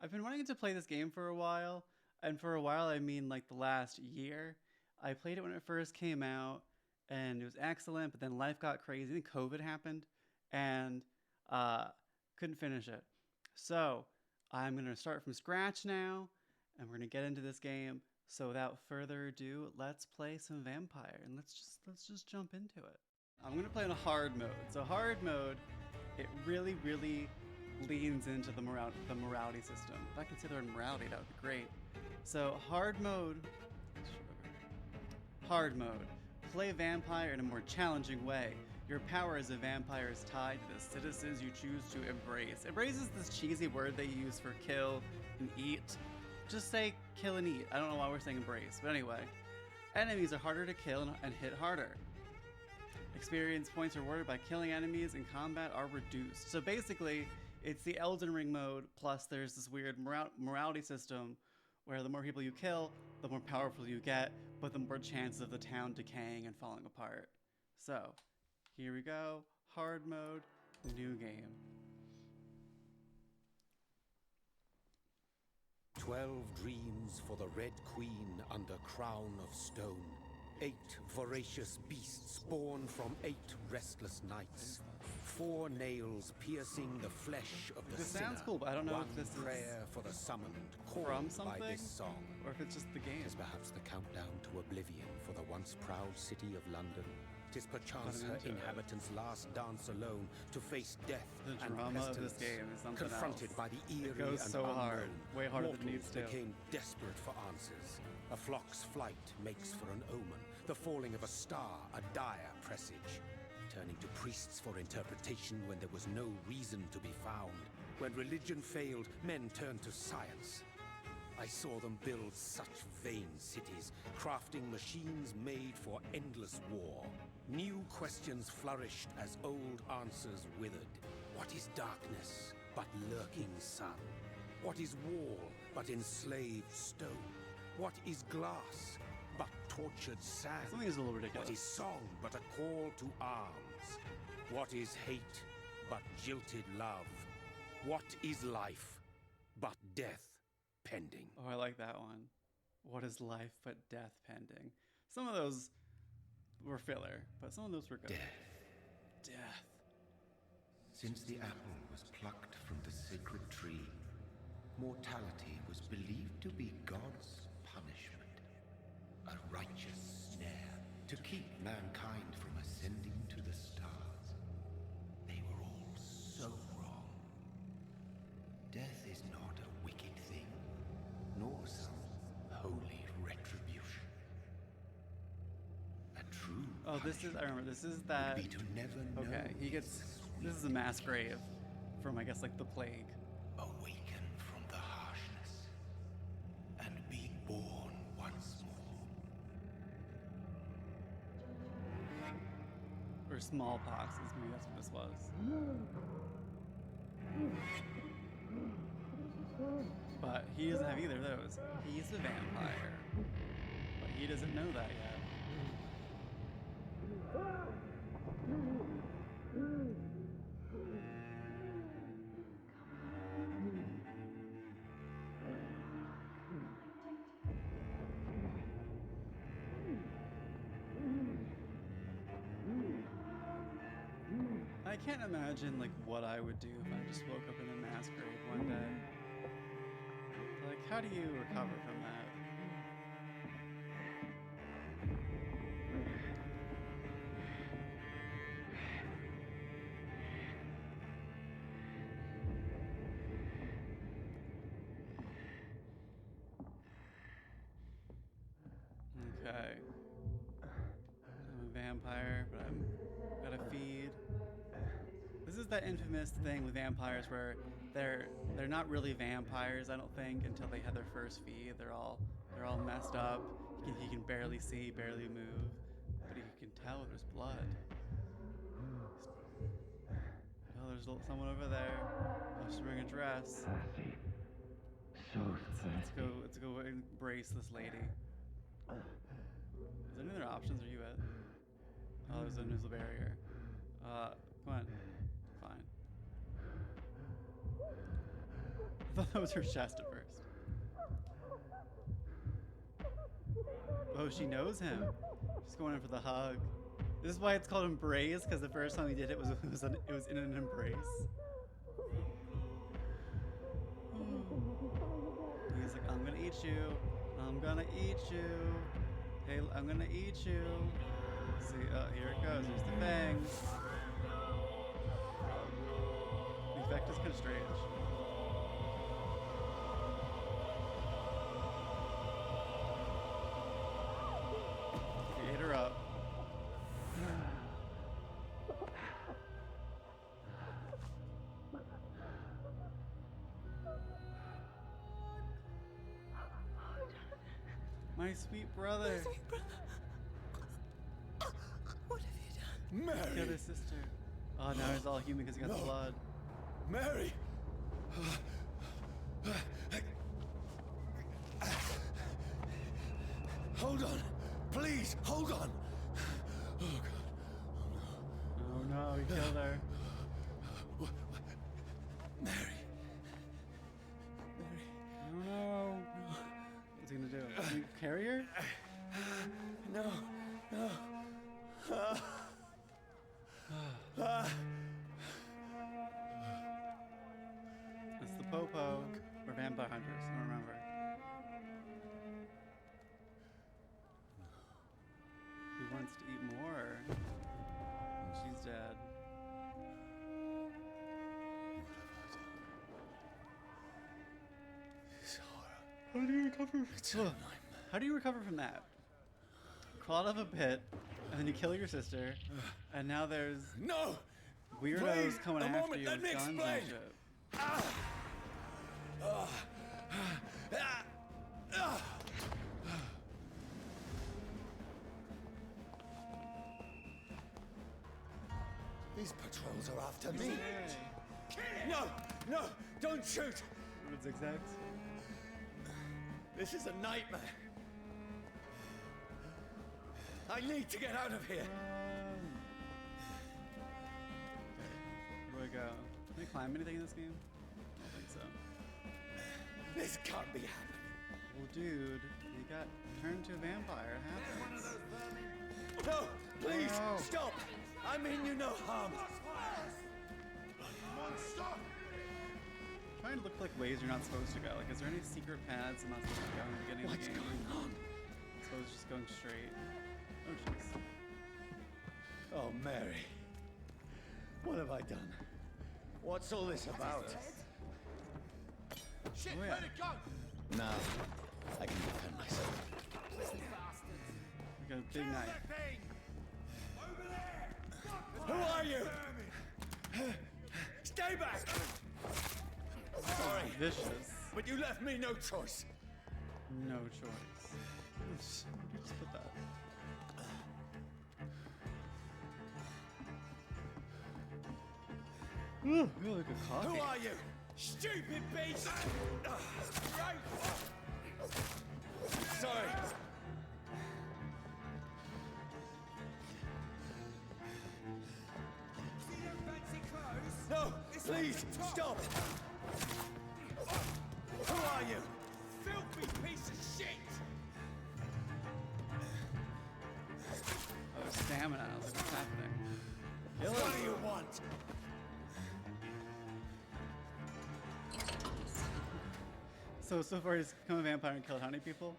I've been wanting to play this game for a while, and for a while I mean like the last year. I played it when it first came out, and it was excellent. But then life got crazy, and COVID happened, and uh, couldn't finish it. So I'm gonna start from scratch now, and we're gonna get into this game. So without further ado, let's play some Vampire, and let's just jump into it. I'm gonna play in a hard mode. So hard mode, it really leans into the morality system. If I could say the word morality, that would be great. So hard mode, play vampire in a more challenging way. Your power as a vampire is tied to the citizens you choose to embrace. Embrace is this cheesy word they use for kill and eat. Just say kill and eat. I don't know why we're saying embrace, but anyway. Enemies are harder to kill and hit harder. Experience points rewarded by killing enemies in combat are reduced. So basically, it's the Elden Ring mode, plus there's this weird morality system where the more people you kill, the more powerful you get, but the more chances of the town decaying and falling apart. So, here we go. Hard mode, new game. 12 dreams for the Red Queen under crown of stone. 8 voracious beasts born from 8 restless nights. 4 nails piercing the flesh of the This sinner. sounds cool, but I don't know One if this is prayer for the summoned called from by something, this song. or if it's just the game. Tis perhaps the countdown to oblivion for the once proud city of London. Tis perchance her inhabitants' last dance alone to face death The and drama of pestilence. this game is something Confronted else. by the eerie It goes and so unknown, hard, way harder than it needs mortals to. became desperate for answers. A flock's flight makes for an omen, the falling of a star, a dire presage. Turning to priests for interpretation when there was no reason to be found. When religion failed, men turned to science. I saw them build such vain cities, crafting machines made for endless war. New questions flourished as old answers withered. What is darkness but lurking sun? What is wall but enslaved stone? What is glass but tortured sand? Something is a little ridiculous. What is song but a call to arms? What is hate but jilted love? What is life but death pending? Oh, I like that one. What is life but death pending? Some of those were filler, but some of those were good. Death. Since the apple was plucked from the sacred tree, mortality was believed to be God's punishment, a righteous snare to keep mankind from ascending to the stars. They were all so wrong. Death is not a wicked thing, nor some holy retribution. A true Oh, this is, I remember, this is that, would be to never know. okay, he gets, this is a mass grave from, I guess, like the plague. Awaken from the harshness and be born once more. Or smallpox, maybe that's what this was. But he doesn't have either of those. He's a vampire. But he doesn't know that yet. I can't imagine like what I would do if I just woke up in a mass grave one day. Like, how do you recover from that? Okay. I'm a vampire, but I'm gotta feed. This is that infamous thing with vampires where they're not really vampires, I don't think, until they have their first feed. They're all messed up. He can barely see, barely move, but he can tell there's blood. Oh, there's someone over there. Oh, she's wearing a dress. Let's go embrace this lady. Is there any other options? Are you at? Oh, there's an invisible barrier. Come on. Fine. I thought that was her chest at first. Oh, she knows him. She's going in for the hug. This is why it's called embrace, because the first time we did it was in an embrace. He's like, I'm gonna eat you. I'm gonna eat you. Hey, I'm gonna eat you. See, here it goes. There's the fangs. The effect is kind of strange. He ate her up. My sweet brother. What have you done? Mary! Killed his sister. Oh, now he's all human because he got the blood. Mary! Hold on! Please, hold on! Oh, God. Oh no, he killed her. Mary! Oh no. What's he gonna do? Can you carry her? No, no. It's the Popo. We're vampire hunters, I don't remember. He wants to eat more. She's dead. This horror. How do you recover? It's a nightmare. How do you recover from that? Crawl out of a pit, and then you kill your sister, and now there's No! weirdos Please, coming a after moment, you let with me guns and explain. shit. These patrols are after me. Hey. No! No! Don't shoot! With zigzags. This is a nightmare. I need to get out of here. Okay, where do I go? Can I climb anything in this game? I don't think so. This can't be happening. Well, dude, you got turned to a vampire. It happens. No! Please! No. Stop! I mean you no harm. Trying to look like ways you're not supposed to go. Like, is there any secret paths I'm not supposed to go in the beginning What's of the game? going on? I suppose just going straight. Oh, jeez. Oh, Mary. What have I done? What's all this about? Oh, yeah. Now, I can defend myself. We got a big knife. Who are you? Stay back! Sorry, Vicious. but you left me no choice. No choice. Oops. Where'd you just put that? Ooh, you look like a coffee. Who are you? Stupid beast! Right. Sorry. No, please, stop! Who are you? Filthy piece of shit! Oh, stamina. I was like, what's happening? Kill What him. do you want? So far he's become a vampire and killed how many people?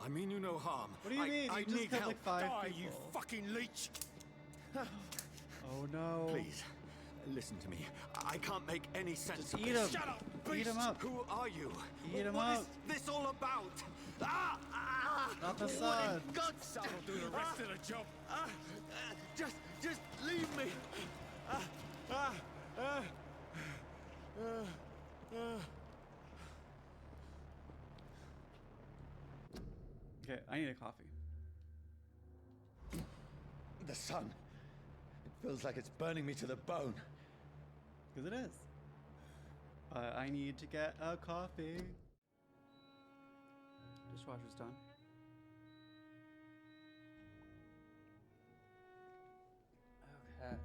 I mean you no harm. What do you mean? I You just need killed help. like 5 Die, people. you fucking leech! Oh no. Please, listen to me. I can't make any sense Just of eat this. him. Shut up, Eat beast! him up. Who are you? Eat him What up. is this all about? Ah! Ah! Not the What sun. in God's son will do the rest of the job. Just leave me. Okay, I need a coffee. The sun. It feels like it's burning me to the bone. Because it is. I need to get a coffee. Dishwasher's done. Okay.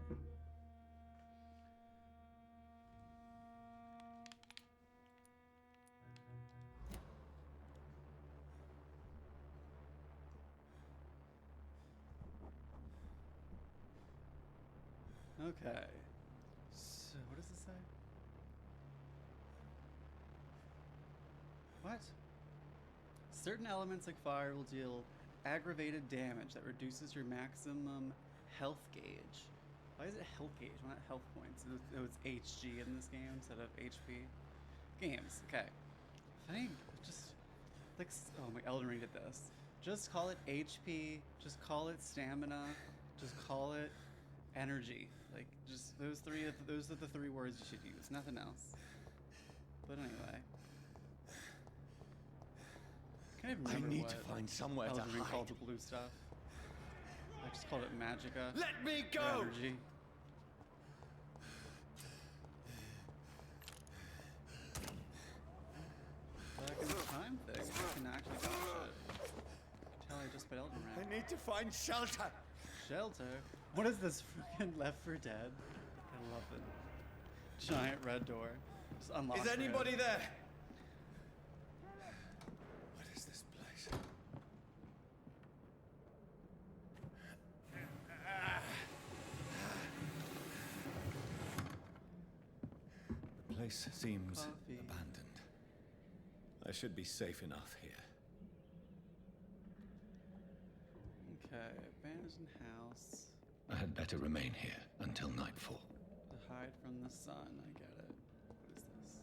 Okay. So, what does it say? What? Certain elements like fire will deal aggravated damage that reduces your maximum health gauge. Why is it health gauge, not health points? It was HG in this game instead of HP. Games, okay. I think just like, oh my, Elden Ring did this. Just call it HP, just call it stamina, just call it energy. Like, just those are the three words you should use, nothing else. But anyway. Can't even remember I need what to find somewhere to Elden Ring hide. called the blue stuff. I just called it Magicka. Let me or go! Energy. Back in the time thing, I can actually dodge it. Tell I just put Elden Ring. I need to find shelter. Shelter? What is this freaking Left 4 Dead? I love it. Giant red door. Just unlock Is anybody it. there? What is this place? The place seems Coffee. abandoned. I should be safe enough here. Okay, abandoned house. I had better remain here until nightfall. To hide from the sun, I get it. What is this?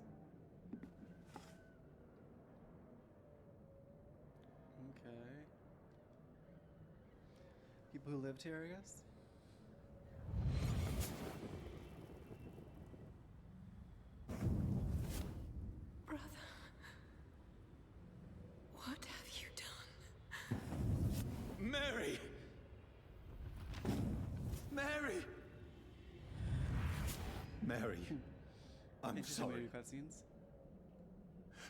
Okay. People who lived here, I guess? Brother, what have you done? Mary! Mary! Mary, I'm Interesting way sorry. to do cutscenes.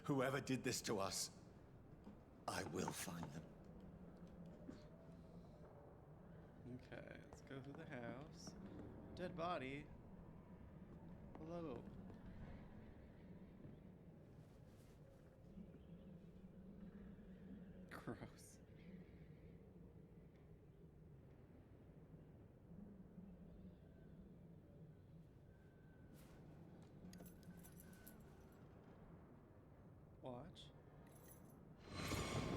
Whoever did this to us, I will find them. Okay, let's go through the house. Dead body. Hello. Gross. Watch.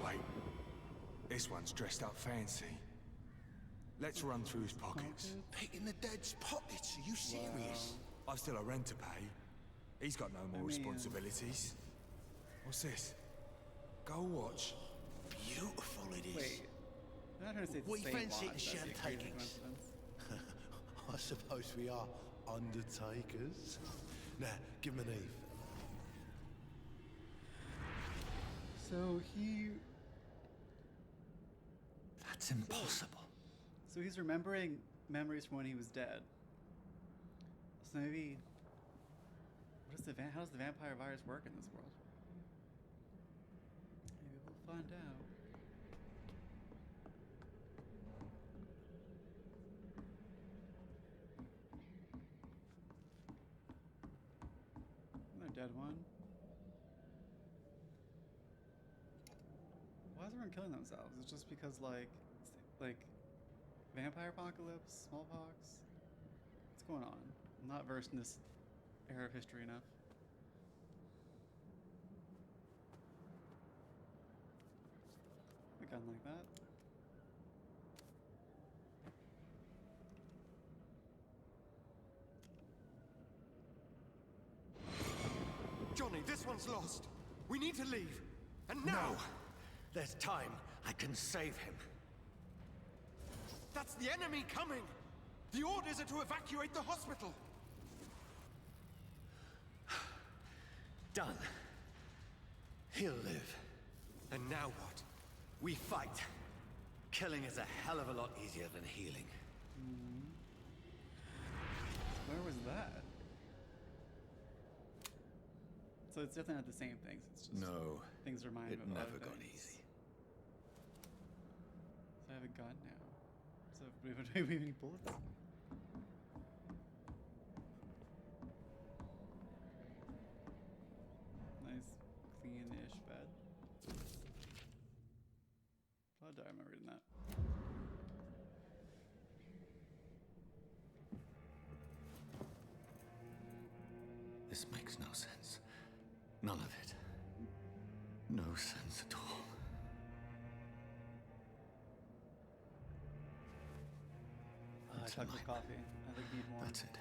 Wait, this one's dressed up fancy. Let's run through his pockets. Picking the dead's pockets? Are you serious? I've still a rent to pay. He's got no more mean- responsibilities. What's this? Go watch. Beautiful it is. Wait. I'm not trying to say it's We the same fancy watch. the That'd be a crazy champagne. coincidence. I suppose we are undertakers. Now, give him an Eve. So That's impossible. he's remembering memories from when he was dead. So maybe how does the vampire virus work in this world? Maybe we'll find out. Another dead one. Why is everyone killing themselves? It's just because like vampire apocalypse, smallpox. What's going on? I'm not versed in this era of history enough. A gun like that. Johnny, this one's lost. We need to leave. And now! No! There's time. I can save him. That's the enemy coming! The orders are to evacuate the hospital! Done. He'll live. And now what? We fight. Killing is a hell of a lot easier than healing. Where was that? So it's definitely not the same things. It's just No, things remind it me of never other got things. easy. So I have a gun now. So do we have any bullets? Nice, clean-ish bed. Oh, I remember reading that. None of it. No sense at all. I It's took a the nightmare. coffee. I think I need more. That's it.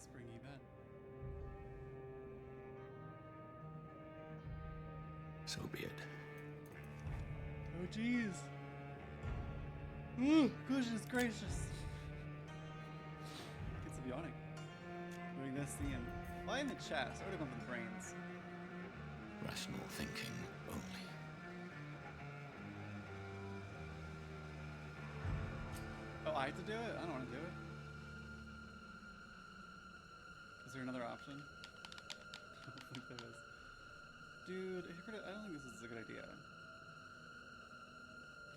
Springy bed. So be it. Oh jeez. Ooh, goodness gracious. Get some yawning. Doing this scene. Why in the chest? I would have gone for the brains. Rational thinking only. Oh, I have to do it? I don't want to do it. Is there another option? I don't think there is. Dude, I don't think this is a good idea.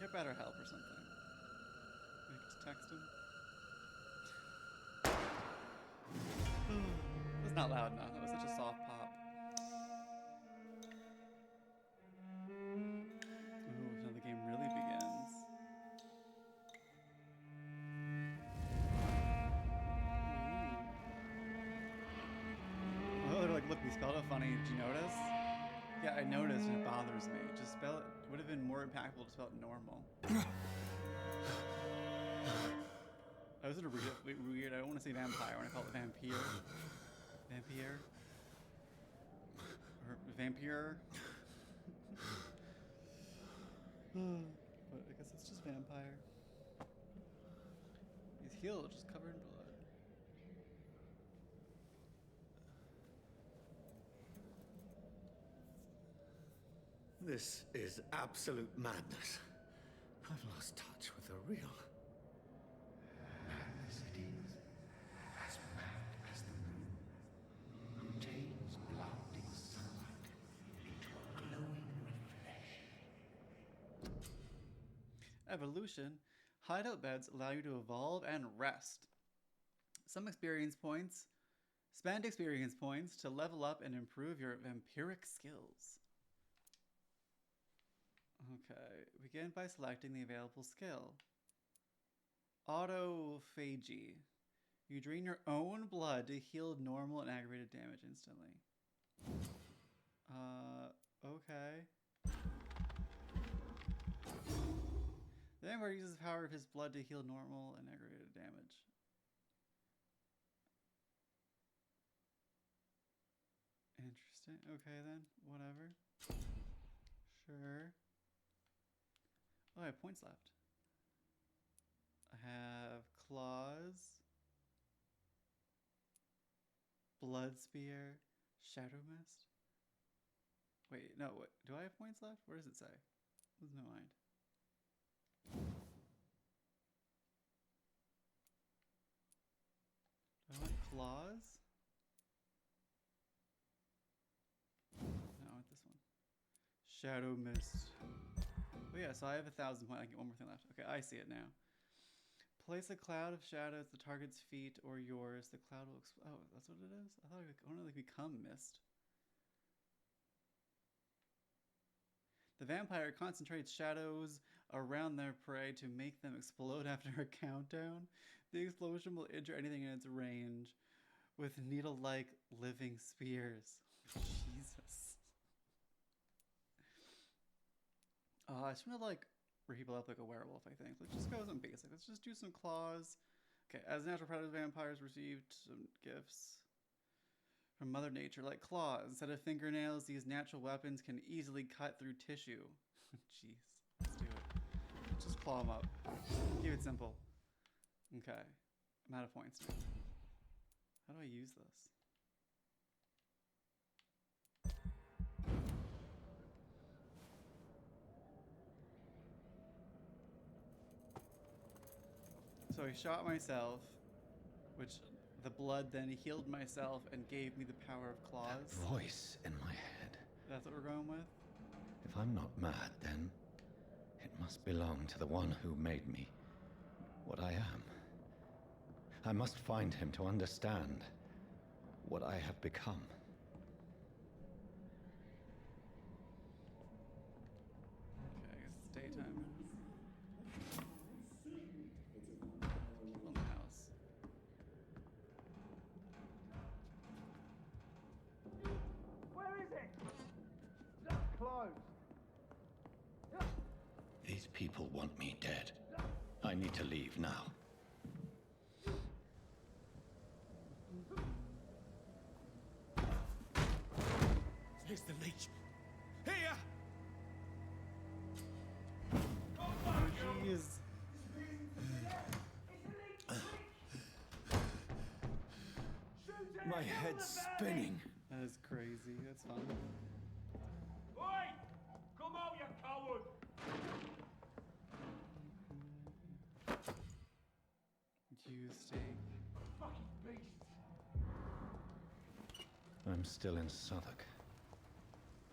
Get better help or something. Maybe just text him. It was not loud enough. That was such a soft pop. Ooh, now the game really begins. Ooh. Oh, they're like, look, we spelled it funny. Did you notice? Yeah, I noticed and it bothers me. Just spell it. Would have been more impactful to spell it normal. I was gonna read it weird. I don't want to say vampire. I want to call it vampyr. Vampyr. Or vampyr. But I guess it's just vampire. He's healed, just covered in blood. This is absolute madness. I've lost touch with the real. Madness it is, as mad as the moon, who tames blinding sunlight into a glowing reflection. Evolution. Hideout beds allow you to evolve and rest. Spend experience points to level up and improve your vampiric skills. Okay, begin by selecting the available skill. Autophagy. You drain your own blood to heal normal and aggravated damage instantly. Okay. The vampire uses the power of his blood to heal normal and aggravated damage. Interesting. Okay then, whatever. Sure. Oh, I have points left. I have claws, blood spear, shadow mist. Wait, no, what? Do I have points left? Where does it say? Lose my mind. Do I want claws? No, I want this one. Shadow mist. Oh yeah, so I have 1,000 points. I get one more thing left. Okay, I see it now. Place a cloud of shadows at the target's feet or yours. The cloud will oh, that's what it is? I thought I want to like become mist. The vampire concentrates shadows around their prey to make them explode after a countdown. The explosion will injure anything in its range with needle-like living spears. Jesus. I just want to like people up like a werewolf, I think. Let's just go with some basic. Let's just do some claws. Okay, as natural predators, vampires received some gifts from Mother Nature, like claws. Instead of fingernails, these natural weapons can easily cut through tissue. Jeez, let's do it. Just claw them up. Keep it simple. Okay, I'm out of points now. How do I use this? So I shot myself, which the blood then healed myself and gave me the power of claws. That voice in my head. That's what we're going with? If I'm not mad, then it must belong to the one who made me what I am. I must find him to understand what I have become. Okay, I guess it's daytime I need to leave now. Here's the leech. Here! Jeez. My head's spinning. That is crazy. That's fun. Oi! Come out, you coward! You steak. Fucking beast! I'm still in Southwark.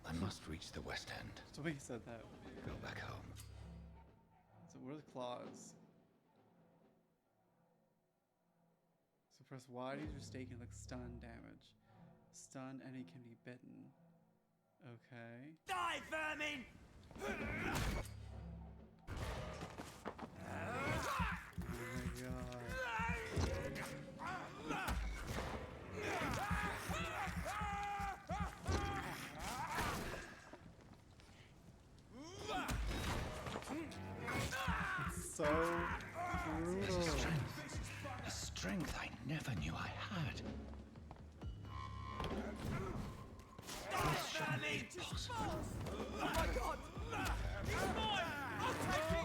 I must reach the West End. The way he said that. Go back home. So what are the claws? So press Y to use your stake and like stun damage. Stun and he can be bitten. Okay. Die, vermin! Oh my god. It's so brutal. A strength I never knew I had. This shouldn't be possible. Oh my god! It's mine! I'll take it!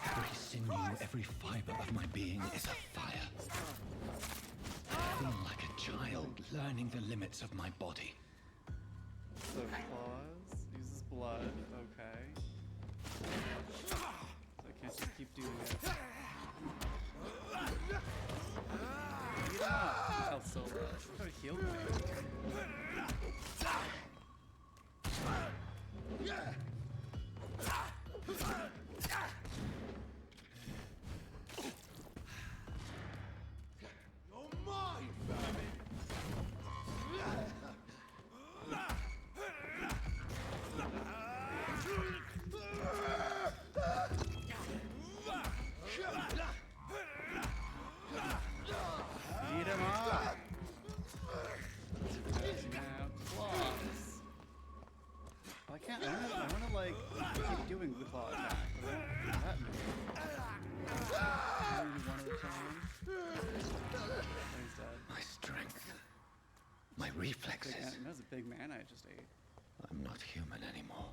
Every sinew, every fiber of my being is afire. I feel like a child learning the limits of my body. So claws, uses blood, okay. So I can't just keep doing it. Beat him up! El Solo. Try to heal me. You're mine, vermin! Beat him up! Now, claws. Well, I can't. I wanna like keep doing the claw attack. But I don't do that many. Maybe one at a time. Oh, he's dead. My strength, my Big reflexes. man, that was a big man I just ate. I'm not human anymore.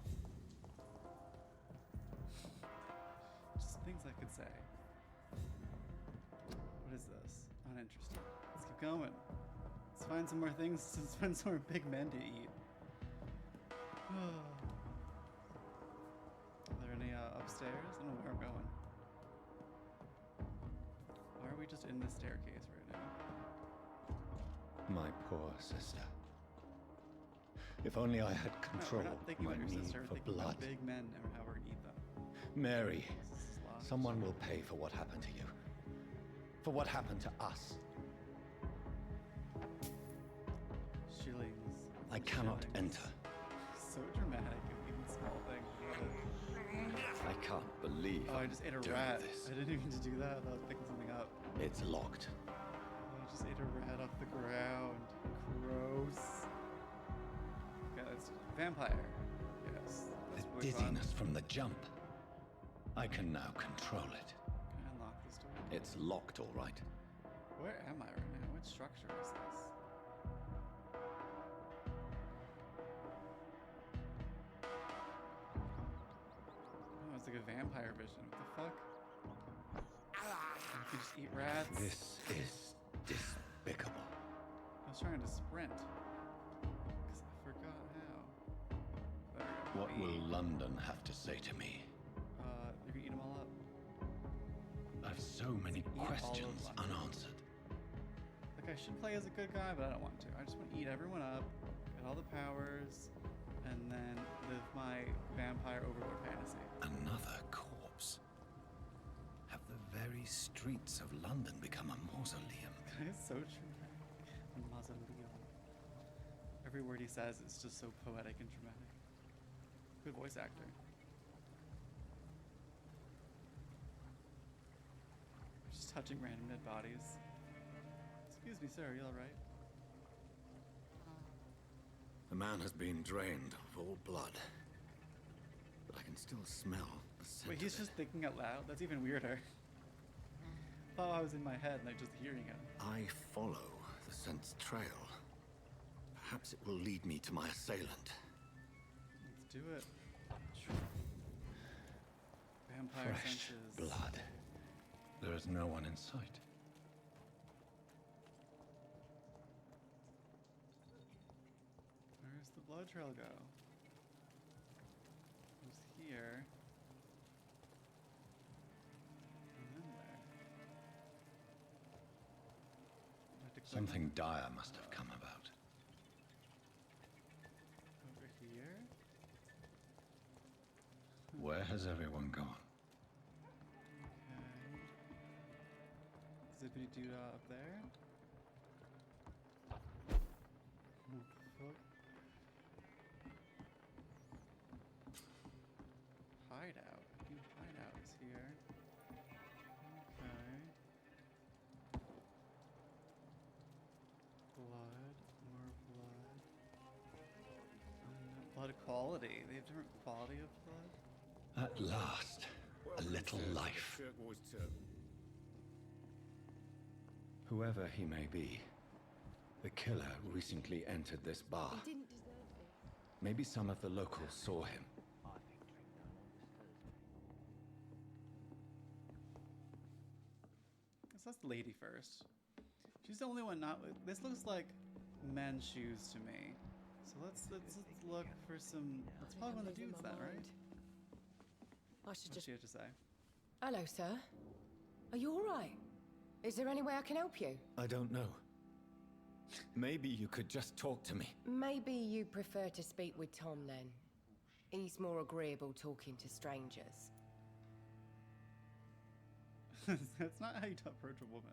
Just things I could say. What is this? Uninteresting. Let's keep going. Let's find some more things. Let's find some more big men to eat. Are there any upstairs? I don't know where I'm going. Why are we just in this staircase right now? My poor sister. If only I had No, control we're not of thinking my about your need sister. We're for thinking blood. about big men and how we're gonna eat them. Mary, This is lost. someone will pay for what happened to you. For what happened to us. Shillings. I cannot Shillings. enter. So dramatic, even small thing. I can't believe Oh, I just ate a doing rat. this. I didn't even mean to do that. I was picking something up. It's locked. Oh, I just ate a rat off the ground. Gross. Okay, that's vampire. Yes. The That's really fun. dizziness from the jump. I can now control it. Can I unlock this door? It's locked, all right. Where am I right now? What structure is this? Oh, it's like a vampire vision. What the fuck? You can just eat rats. This is despicable. I was trying to sprint. Because I forgot how. There we go. What will London have to say to me? You can eat them all up. I've so many Eat all of questions London. unanswered. Like, I should play as a good guy, but I don't want to. I just want to eat everyone up, get all the powers, and then live my vampire overlord fantasy. Another corpse. Have the very streets of London become a mausoleum? That is so true. A mausoleum. Every word he says is just so poetic and dramatic. Good voice actor. touching random dead bodies. Excuse me, sir, are you alright? The man has been drained of all blood. But I can still smell the scent Wait, he's of just it. thinking out loud? That's even weirder. Oh, I was in my head and I'm just hearing him. I follow the scent's trail. Perhaps it will lead me to my assailant. Let's do it. Vampire Fresh senses. blood. There is no one in sight. Where's the blood trail go? It was here. And then where? I have to click Something dire must have come about. over here. Where has everyone gone? Okay. Zippity doo up there. What the fuck? Hideout. New hideouts here. Okay. Blood. More blood. Blood quality. They have different quality of blood. At last, a little life. Whoever he may be, the killer recently entered this bar. He didn't deserve it. Maybe some of the locals saw him. Guess that's the lady first. She's the only one not. This looks like men's shoes to me. So let's look for some. That's I think probably I'm one of the losing dudes my then, right? mind. I should What's just... she have to say? Hello, sir. Are you all right? Is there any way I can help you? I don't know. Maybe you could just talk to me. Maybe you prefer to speak with Tom then. He's more agreeable talking to strangers. That's not how you approach a woman.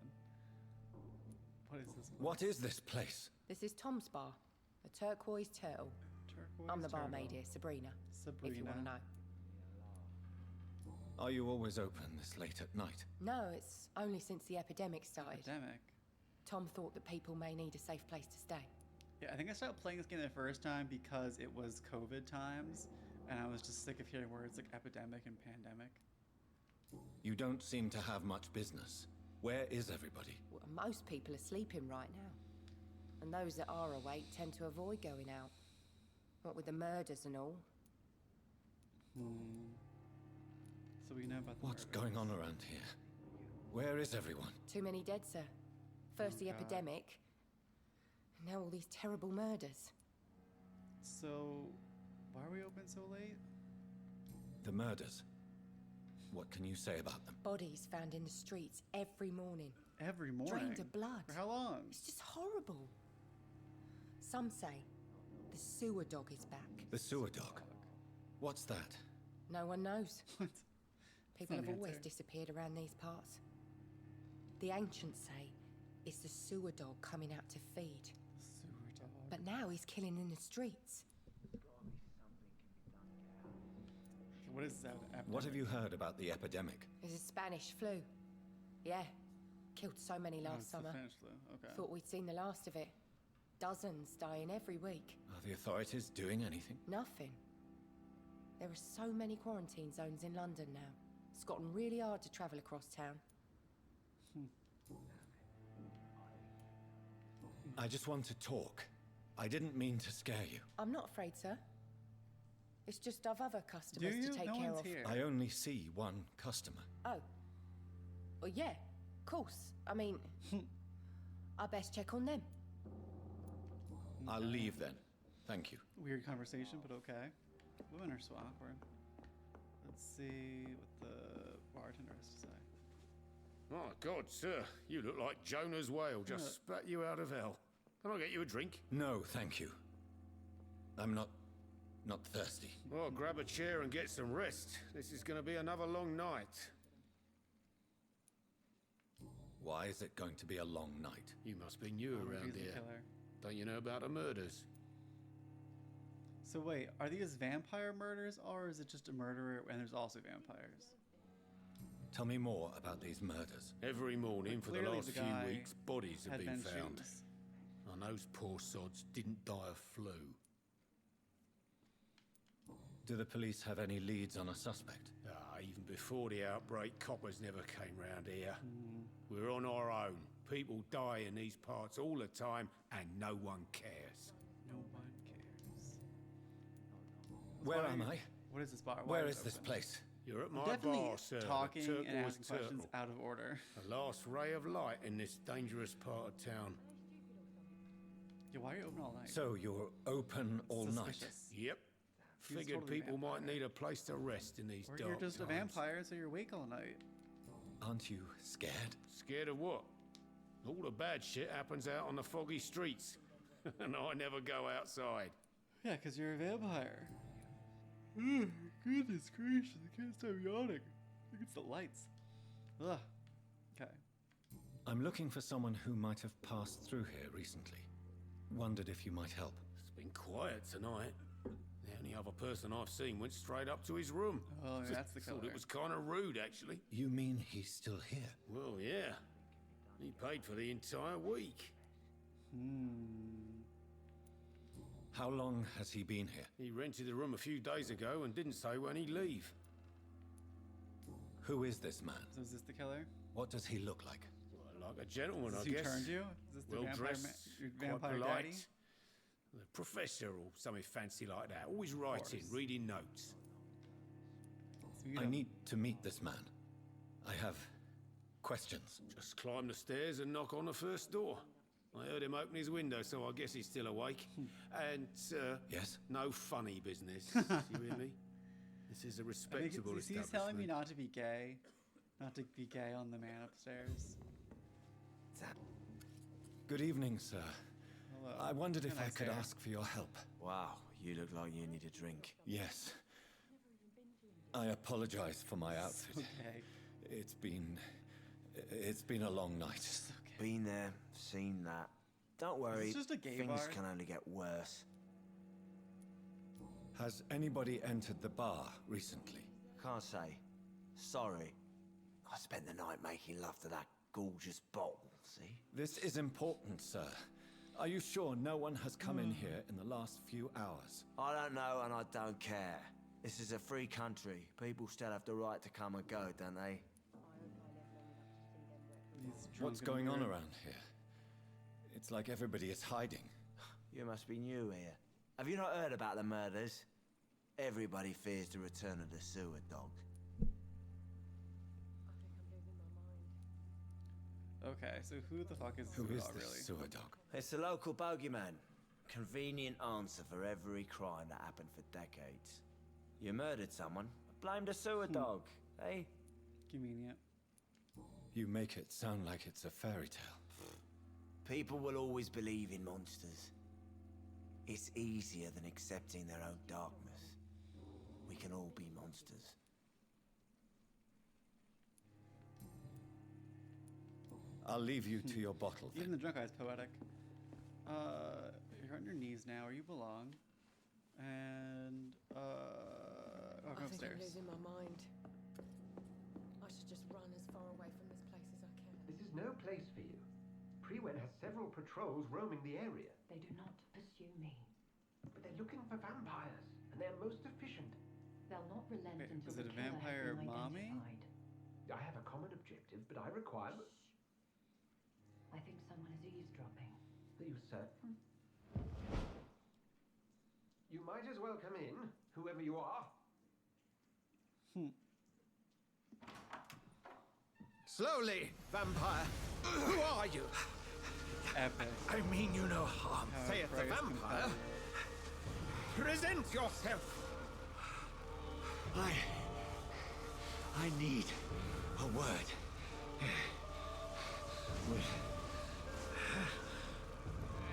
What is this? What is this place? This is Tom's bar, a turquoise turtle. Turquoise I'm the turtle. barmaid here, Sabrina. Sabrina. If you want to know. Are you always open this late at night? No, it's only since the epidemic started. Epidemic. Tom thought that people may need a safe place to stay. Yeah, I think I started playing this game the first time because it was COVID times, and I was just sick of hearing words like epidemic and pandemic. You don't seem to have much business. Where is everybody? Well, most people are sleeping right now. And those that are awake tend to avoid going out. What with the murders and all. So we know about the What's murders. going on around here? Where is everyone? Too many dead, sir. First the God. epidemic, and now all these terrible murders. So, why are we open so late? The murders. What can you say about them? Bodies found in the streets every morning. Every morning. Drained of blood. For how long? It's just horrible. Some say the sewer dog is back. The sewer dog. What's that? No one knows. What? People not have an always answer. disappeared around these parts. The ancients say it's the sewer dog coming out to feed. Sewer dog. But now he's killing in the streets. What is that? What have you heard about the epidemic? It's a Spanish flu. Yeah. Killed so many Oh, last it's the summer. Spanish flu. Okay. Thought we'd seen the last of it. Dozens dying every week. Are the authorities doing anything? Nothing. There are so many quarantine zones in London now. It's gotten really hard to travel across town. I just want to talk. I didn't mean to scare you. I'm not afraid, sir. It's just I've other customers Do you? to take No care one's of. here. I only see one customer. Oh. Well, yeah, of course. I mean, I best check on them. I'll leave then. Thank you. Weird conversation, but okay. Women are so awkward. Let's see what the bartender has to say. My God, sir, you look like Jonah's whale just spat you out of hell. Can I get you a drink? No, thank you. I'm not thirsty. Well, grab a chair and get some rest. This is going to be another long night. Why is it going to be a long night? You must be new Oh, around he's the here. killer. Don't you know about the murders? So wait, are these vampire murders, or is it just a murderer and there's also vampires? Tell me more about these murders. Every morning for the Clearly last the few guy weeks, bodies have had been men's found. shoes. And those poor sods didn't die of flu. Do the police have any leads on a suspect? Even before the outbreak, coppers never came round here. We're on our own. People die in these parts all the time, and no one cares. No one cares. Where am I? What is this bar? Why Where is is it this open? place? You're at my Definitely bar, sir. the talking and Turquoise asking questions Turtle. out of order. The last ray of light in this dangerous part of town. Yeah, why are you open all night? So you're open all night? Suspicious. Yep. He's Figured totally people vampire. might need a place to rest in these Or dark you're just a times. vampire, so you're awake all night. Aren't you scared? Scared of what? All the bad shit happens out on the foggy streets. And I never go outside. Yeah, because you're a vampire. Goodness gracious, I can't stop yawning. Look, it's the lights. Ugh. Okay. I'm looking for someone who might have passed through here recently. Wondered if you might help. It's been quiet tonight. The only other person I've seen went straight up to his room. Oh, yeah, that's the Thought killer. it was kind of rude, actually. You mean he's still here? Well, yeah. He paid for the entire week. How long has he been here? He rented the room a few days ago and didn't say when he'd leave. Who is this man? So is this the killer? What does he look like? Well, like a gentleman, Is I this who guess. turned you? Is this the Well vampire, dressed, your quite vampire polite. daddy? The professor or something fancy like that. Always writing, course. reading notes. So you I don't- need to meet this man. I have questions. Just climb the stairs and knock on the first door. I heard him open his window, so I guess he's still awake. And, Yes? no funny business. You hear me? This is a I think respectable he's telling me establishment. not to be gay. Not to be gay on the man upstairs. Good evening, sir. Hello. I wondered if Nice I could hair. ask for your help. Wow, you look like you need a drink. Yes. I apologize for my outfit. Okay. It's been a long night. It's okay. Been there, seen that. Don't worry, just a gay things bar? can only get worse. Has anybody entered the bar recently? Can't say. Sorry. I spent the night making love to that gorgeous bottle, see? This is important, sir. Are you sure no one has come in here in the last few hours? I don't know and I don't care. This is a free country. People still have the right to come and go, don't they? He's What's drunk and going on weird. around here? It's like everybody is hiding. You must be new here. Have you not heard about the murders? Everybody fears the return of the sewer dog. Okay, so who the fuck is Who is Dog, this really? sewer dog? It's the local bogeyman. Convenient answer for every crime that happened for decades. You murdered someone, blame the sewer dog, eh? Convenient. You make it sound like it's a fairy tale. People will always believe in monsters. It's easier than accepting their own darkness. We can all be monsters. I'll leave you to your bottle Even then. the drunk guy's poetic. You're on your knees now, where you belong. And, I go think I'm upstairs. losing my mind. I should just run as far away from this place as I can. This is no place for you. Priwen has several patrols roaming the area, They do not pursue me. but they're looking for vampires, and they're most efficient. They'll not relent Wait, until is the it a killer vampire has been mommy? identified. I have a common objective, but I require... I think someone is eavesdropping. Are you certain? You might as well come in, whoever you are. Slowly, vampire. Who are you? Epic. I mean you no harm, How saith the praise vampire. compelling. Present yourself. I need a word. With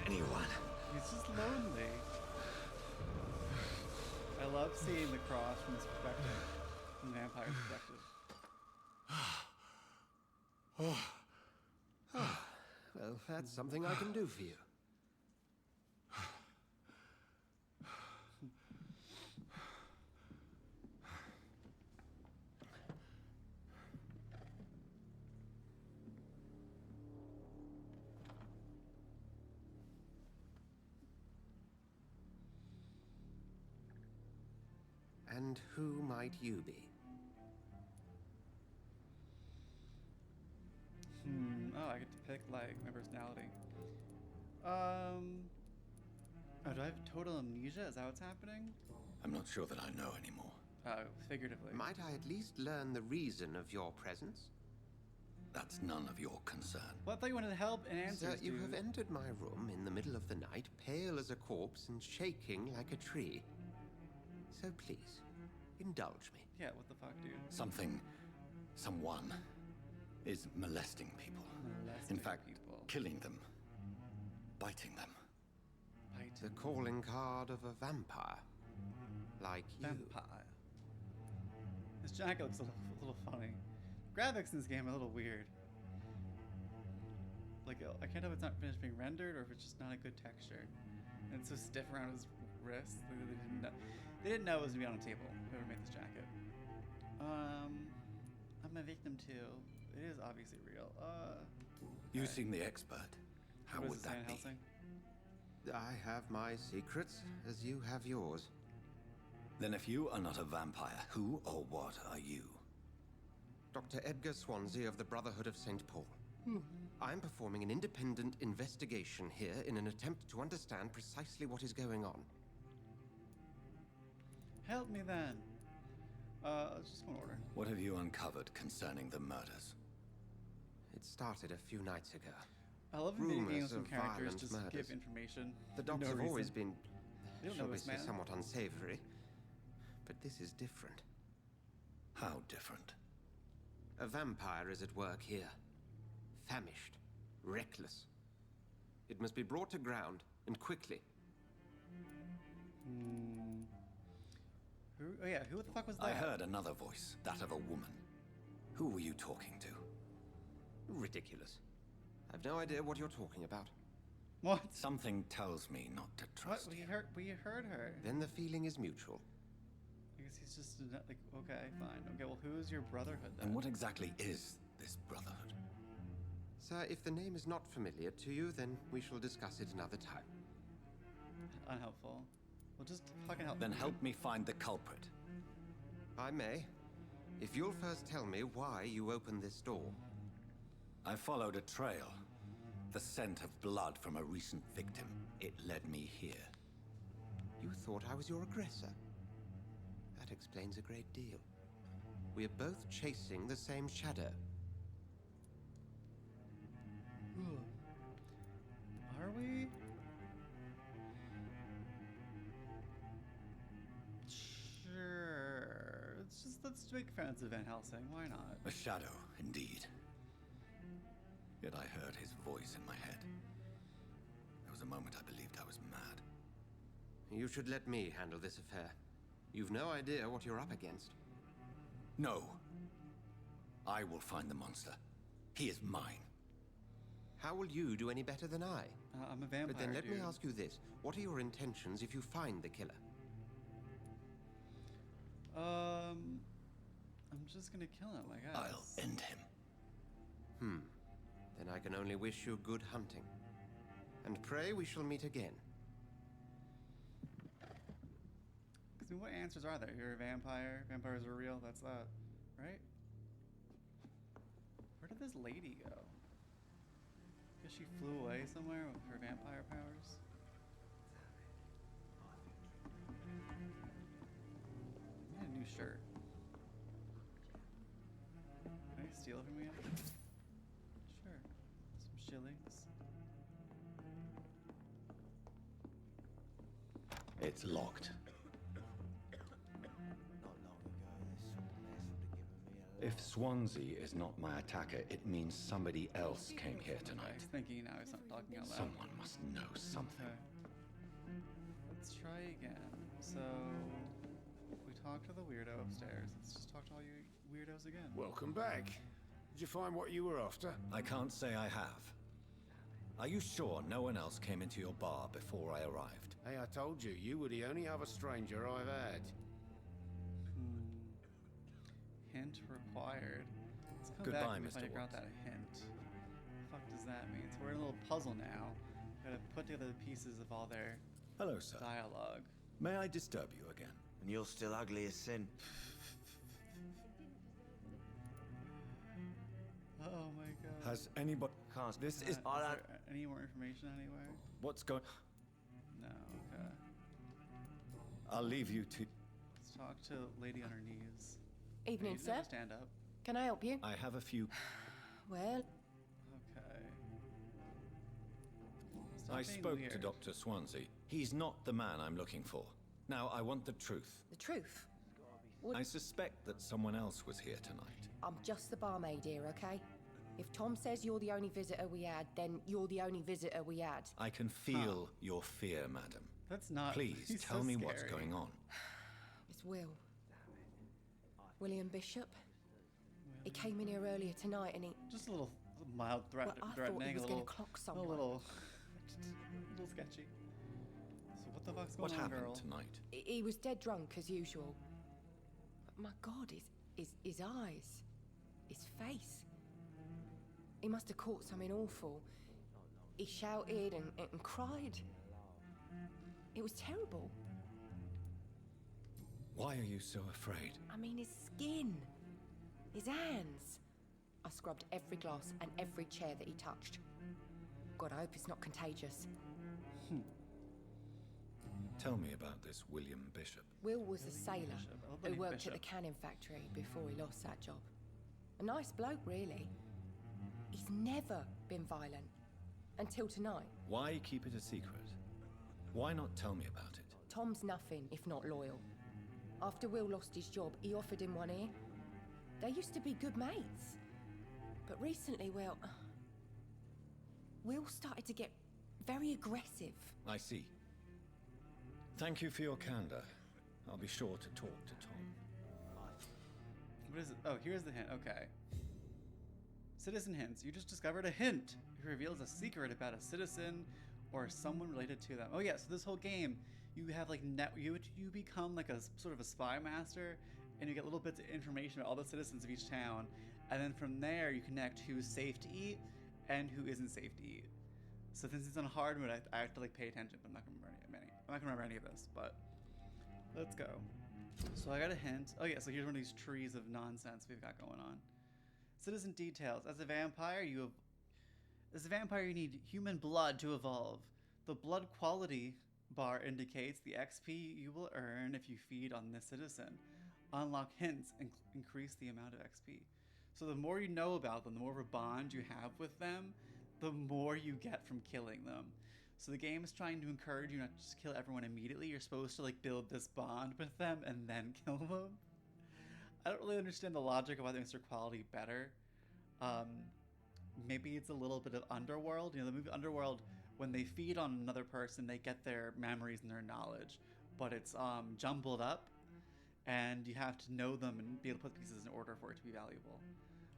anyone. He's just lonely. I love seeing the cross from his perspective, from the vampire's perspective. Well, that's something I can do for you. And who might you be? Oh, I get to pick, like, my personality. Oh, do I have total amnesia? Is that what's happening? I'm not sure that I know anymore. Oh, figuratively. Might I at least learn the reason of your presence? That's none of your concern. Well, I thought you wanted help and answers, Sir, you dude. have entered my room in the middle of the night, pale as a corpse and shaking like a tree. So please, indulge me. Yeah, what the fuck, dude? Someone is molesting people. Molesting In fact, people. killing them. Biting them. The calling card of a vampire. Like you. Vampire. This jacket looks a little funny. Graphics in this game are a little weird. Like, I can't tell if it's not finished being rendered or if it's just not a good texture. And it's so stiff around his wrist. They didn't know it was gonna be on a table. Whoever made this jacket. I'm a victim too. It is obviously real. You seem the expert. How What would does it say in that be? Helsing? I have my secrets, as you have yours. Then if you are not a vampire, who or what are you? Dr. Edgar Swansea of the Brotherhood of St. Paul. I'm performing an independent investigation here in an attempt to understand precisely what is going on. Help me then. Just one order. What have you uncovered concerning the murders? It started a few nights ago. I love in video Rumors games when of characters violent just murders. give information. The for docs no have always reason. been, They don't shall know we this say, man. somewhat unsavory. But this is different. How different? A vampire is at work here. Famished. Reckless. It must be brought to ground, and quickly. Oh yeah, who the fuck was that? I heard another voice, that of a woman. Who were you talking to? Ridiculous. I've no idea what you're talking about. What? Something tells me not to What? trust We you. heard her. Then the feeling is mutual. I guess he's just like, okay, fine. Okay, well, who's your brotherhood then? And what exactly is this brotherhood? Sir, if the name is not familiar to you, then we shall discuss it another time. Unhelpful. Well, just fucking help. Then me. help me find the culprit. I may. If you'll first tell me why you opened this door. I followed a trail. The scent of blood from a recent victim. It led me here. You thought I was your aggressor. That explains a great deal. We are both chasing the same shadow. Are we? Sure. Let's make friends with Van Helsing. Why not? A shadow, indeed. Yet I heard his voice in my head. There was a moment I believed I was mad. You should let me handle this affair. You've no idea what you're up against. No. I will find the monster. He is mine. How will you do any better than I? I'm a vampire, But then let me dude. ask you this. What are your intentions if you find the killer? I'm just gonna kill him, I guess. I'll end him. Then I can only wish you good hunting. And pray we shall meet again. Because what answers are there? You're a vampire. Vampires are real. That's that, right? Where did this lady go? Guess she flew away somewhere with her vampire powers. I need a new shirt. Can I steal it from you? Sure. Some shillings. It's locked. If Swansea is not my attacker, it means somebody else came here I tonight. was thinking now he's not talking out loud. Someone must know something. Okay. Let's try again. So, we talked to the weirdo upstairs. Let's just talk to all you weirdos again. Welcome back. Did you find what you were after? I can't say I have. Are you sure no one else came into your bar before I arrived? Hey, I told you, you were the only other stranger I've had. Hint required. Let's come Goodbye, back and Mr. figure out that hint. What the fuck does that mean? So we're in a little puzzle now. Gotta put together the pieces of all their Hello, sir. dialogue. May I disturb you again? And you're still ugly as sin. Oh my god. Has anybody... Can't. This is... Is there any more information anywhere? What's going... No, okay. I'll leave you to... Let's talk to lady on her knees. Evening, You sir. never stand up. Can I help you? I have a few... Well, Okay. Stop I being spoke to weird. Dr. Swansea. He's not the man I'm looking for. Now, I want the truth. the truth. Would... I suspect that someone else was here tonight. I'm just the barmaid here, okay? If Tom says you're the only visitor we had, then you're the only visitor we had. I can feel your fear, madam. That's not. Please, he's tell so me what's scary. going on. It's Will. William Bishop. He came in here earlier tonight and he... Just a little mild threat, Well, I thought threatening. he was a gonna little, clock a someone. little sketchy. So what the fuck's going What on, happened girl? tonight? He was dead drunk as usual. But my God, his eyes, his face. He must have caught something awful. He shouted and cried. It was terrible. Why are you so afraid? I mean, his skin, his hands. I scrubbed every glass and every chair that he touched. God, I hope it's not contagious. Tell me about this William Bishop. Will was a sailor Bishop. Oh, who William worked Bishop. at the canning factory before he lost that job. A nice bloke, really. He's never been violent. Until tonight. Why keep it a secret? Why not tell me about it? Tom's nothing if not loyal. After Will lost his job, he offered him one ear. They used to be good mates. But recently, well... Will started to get very aggressive. I see. Thank you for your candor. I'll be sure to talk to Tom. What is it? Oh, here's the hint. Okay. Citizen hints. You just discovered a hint. It reveals a secret about a citizen or someone related to them. Oh yeah. So this whole game, you have like you become like a sort of a spy master, and you get little bits of information about all the citizens of each town, and then from there you connect who's safe to eat and who isn't safe to eat. So since it's on hard mode, I have to like pay attention. But I'm not gonna remember any of this. But let's go. So I got a hint. Oh yeah. So here's one of these trees of nonsense we've got going on. Citizen details. As a vampire, you need human blood to evolve. The blood quality bar indicates the XP you will earn if you feed on this citizen. Unlock hints and increase the amount of XP. So the more you know about them, the more of a bond you have with them, the more you get from killing them. So the game is trying to encourage you not to just kill everyone immediately. You're supposed to like build this bond with them and then kill them. I don't really understand the logic of why they makes their quality better. Maybe it's a little bit of Underworld. You know, the movie Underworld, when they feed on another person, they get their memories and their knowledge, but it's jumbled up, and you have to know them and be able to put pieces in order for it to be valuable.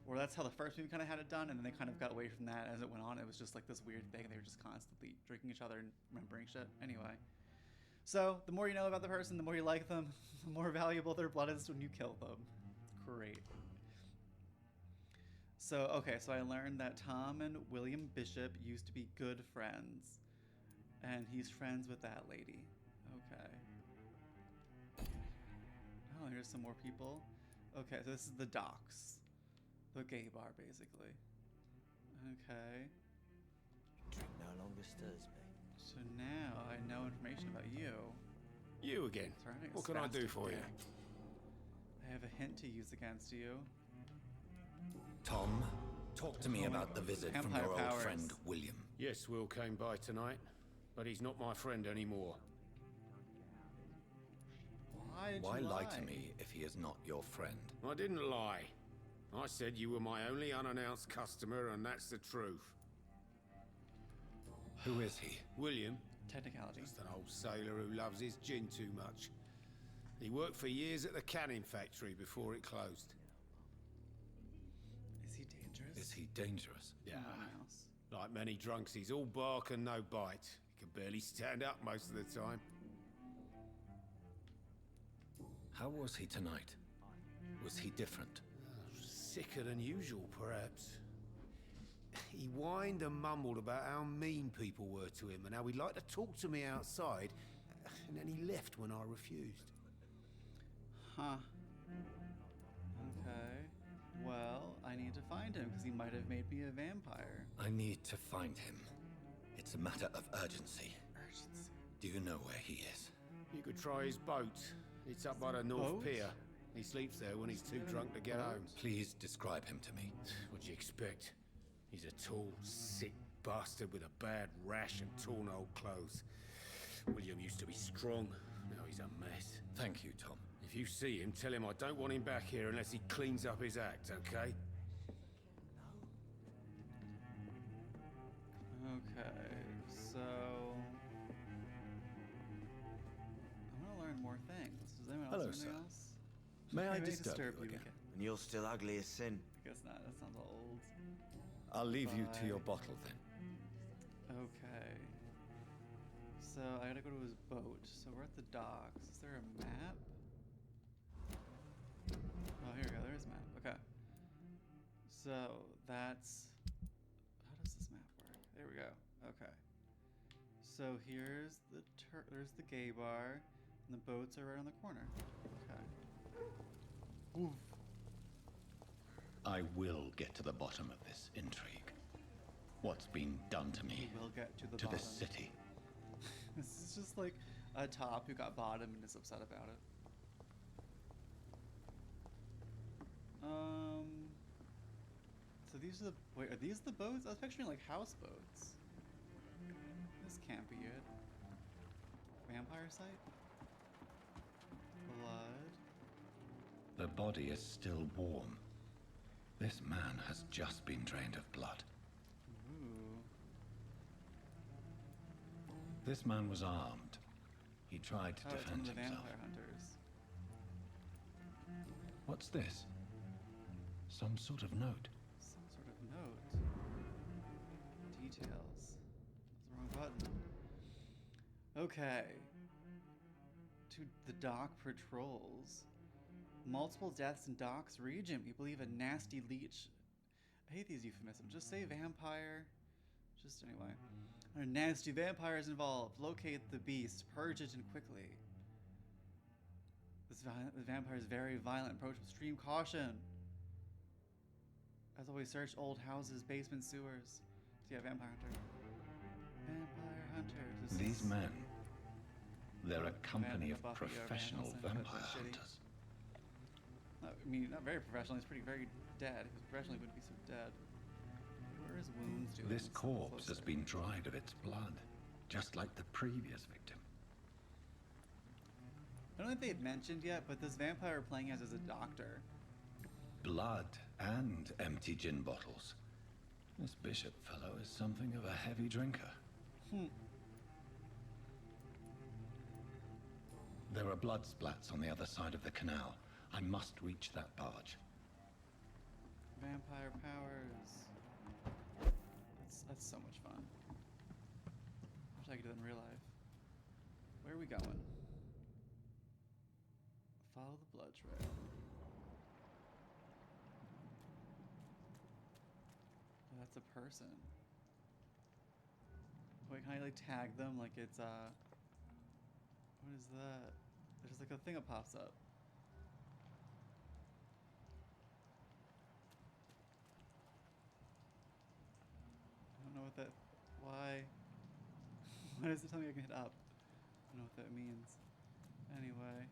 Or that's how the first movie kind of had it done, and then they kind of got away from that as it went on. It was just like this weird thing. They were just constantly drinking each other and remembering shit. Anyway. So, the more you know about the person, the more you like them, the more valuable their blood is when you kill them. It's great. So, okay, so I learned that Tom and William Bishop used to be good friends. And he's friends with that lady. Okay. Oh, here's some more people. Okay, so this is the docks. The gay bar, basically. Okay. Drink no longer stirs me. So now I know information about you. You again. Surrounding a What can I do spastic for you? dick. I have a hint to use against you. Tom, talk to me about the visit from Vampire your old powers. friend, William. Yes, Will came by tonight, but he's not my friend anymore. Why lie to me if he is not your friend? I didn't lie. I said you were my only unannounced customer, and that's the truth. Who is he? William, Technicality. just an old sailor who loves his gin too much. He worked for years at the canning factory before it closed. Is he dangerous? Is he dangerous? Yeah. Someone else. Like many drunks, he's all bark and no bite. He can barely stand up most of the time. How was he tonight? Was he different? Sicker than usual, perhaps. He whined and mumbled about how mean people were to him and how he'd like to talk to me outside, and then he left when I refused. Huh. Okay. Well, I need to find him because he might have made me a vampire. I need to find him. It's a matter of urgency. Urgency. Do you know where he is? You could try his boat. It's up by the North Boat? Pier. He sleeps there when he's too drunk to get home. Please describe him to me. What'd you expect? He's a tall, sick bastard with a bad rash and torn old clothes. William used to be strong. Now he's a mess. Thank you, Tom. If you see him, tell him I don't want him back here unless he cleans up his act, okay? Okay, so I want to learn more things. Does anyone else Hello, have anything sir. else? May I May disturb you again? And you're still ugly as sin. I guess not. That sounds old. I'll leave you to Bye. your bottle then. Okay. So I gotta go to his boat. So we're at the docks. Is there a map? Oh, here we go. There is a map. Okay. So that's. How does this map work? There we go. Okay. So here's there's the gay bar, and the boats are right on the corner. Okay. Oof. I will get to the bottom of this intrigue. What's been done to me? We will get to the to bottom. this city. This is just like a top who got bottom and is upset about it. So these are the wait, are these the boats? I was picturing like houseboats. This can't be it. Vampire site? Blood. The body is still warm. This man has just been drained of blood. Ooh. This man was armed. He tried to Oh, it's one defend of the himself. vampire hunters. What's this? Some sort of note. Some sort of note. Details. That's the wrong button. Okay. To the dock patrols. Multiple deaths in docks region. We believe a nasty leech. I hate these euphemisms. Just say vampire. Just anyway. A nasty vampire is involved. Locate the beast. Purge it and quickly. The vampire is very violent. Approach with extreme caution. As always, search old houses, basements, sewers. So yeah, vampire hunter. Vampire hunters. This These is- men, they're a company of Buffy or professional Van Helsing, vampire that's shitty. hunters. I mean, not very professional. He's pretty very dead. Because professionally wouldn't be so dead. Where is wounds doing? This Let's look corpse has closer. been dried of its blood, just like the previous victim. I don't think they'd mentioned yet, but this vampire we're playing as is a doctor. Blood and empty gin bottles. This bishop fellow is something of a heavy drinker. There are blood splats on the other side of the canal. I must reach that barge. Vampire powers. That's so much fun. Wish I could do that in real life. Where are we going? Follow the blood trail. Oh, that's a person. Wait, can I like tag them like it's what is that? There's like a thing that pops up. I don't know what that. Why? Why does it tell me I can hit up? I don't know what that means. Anyway.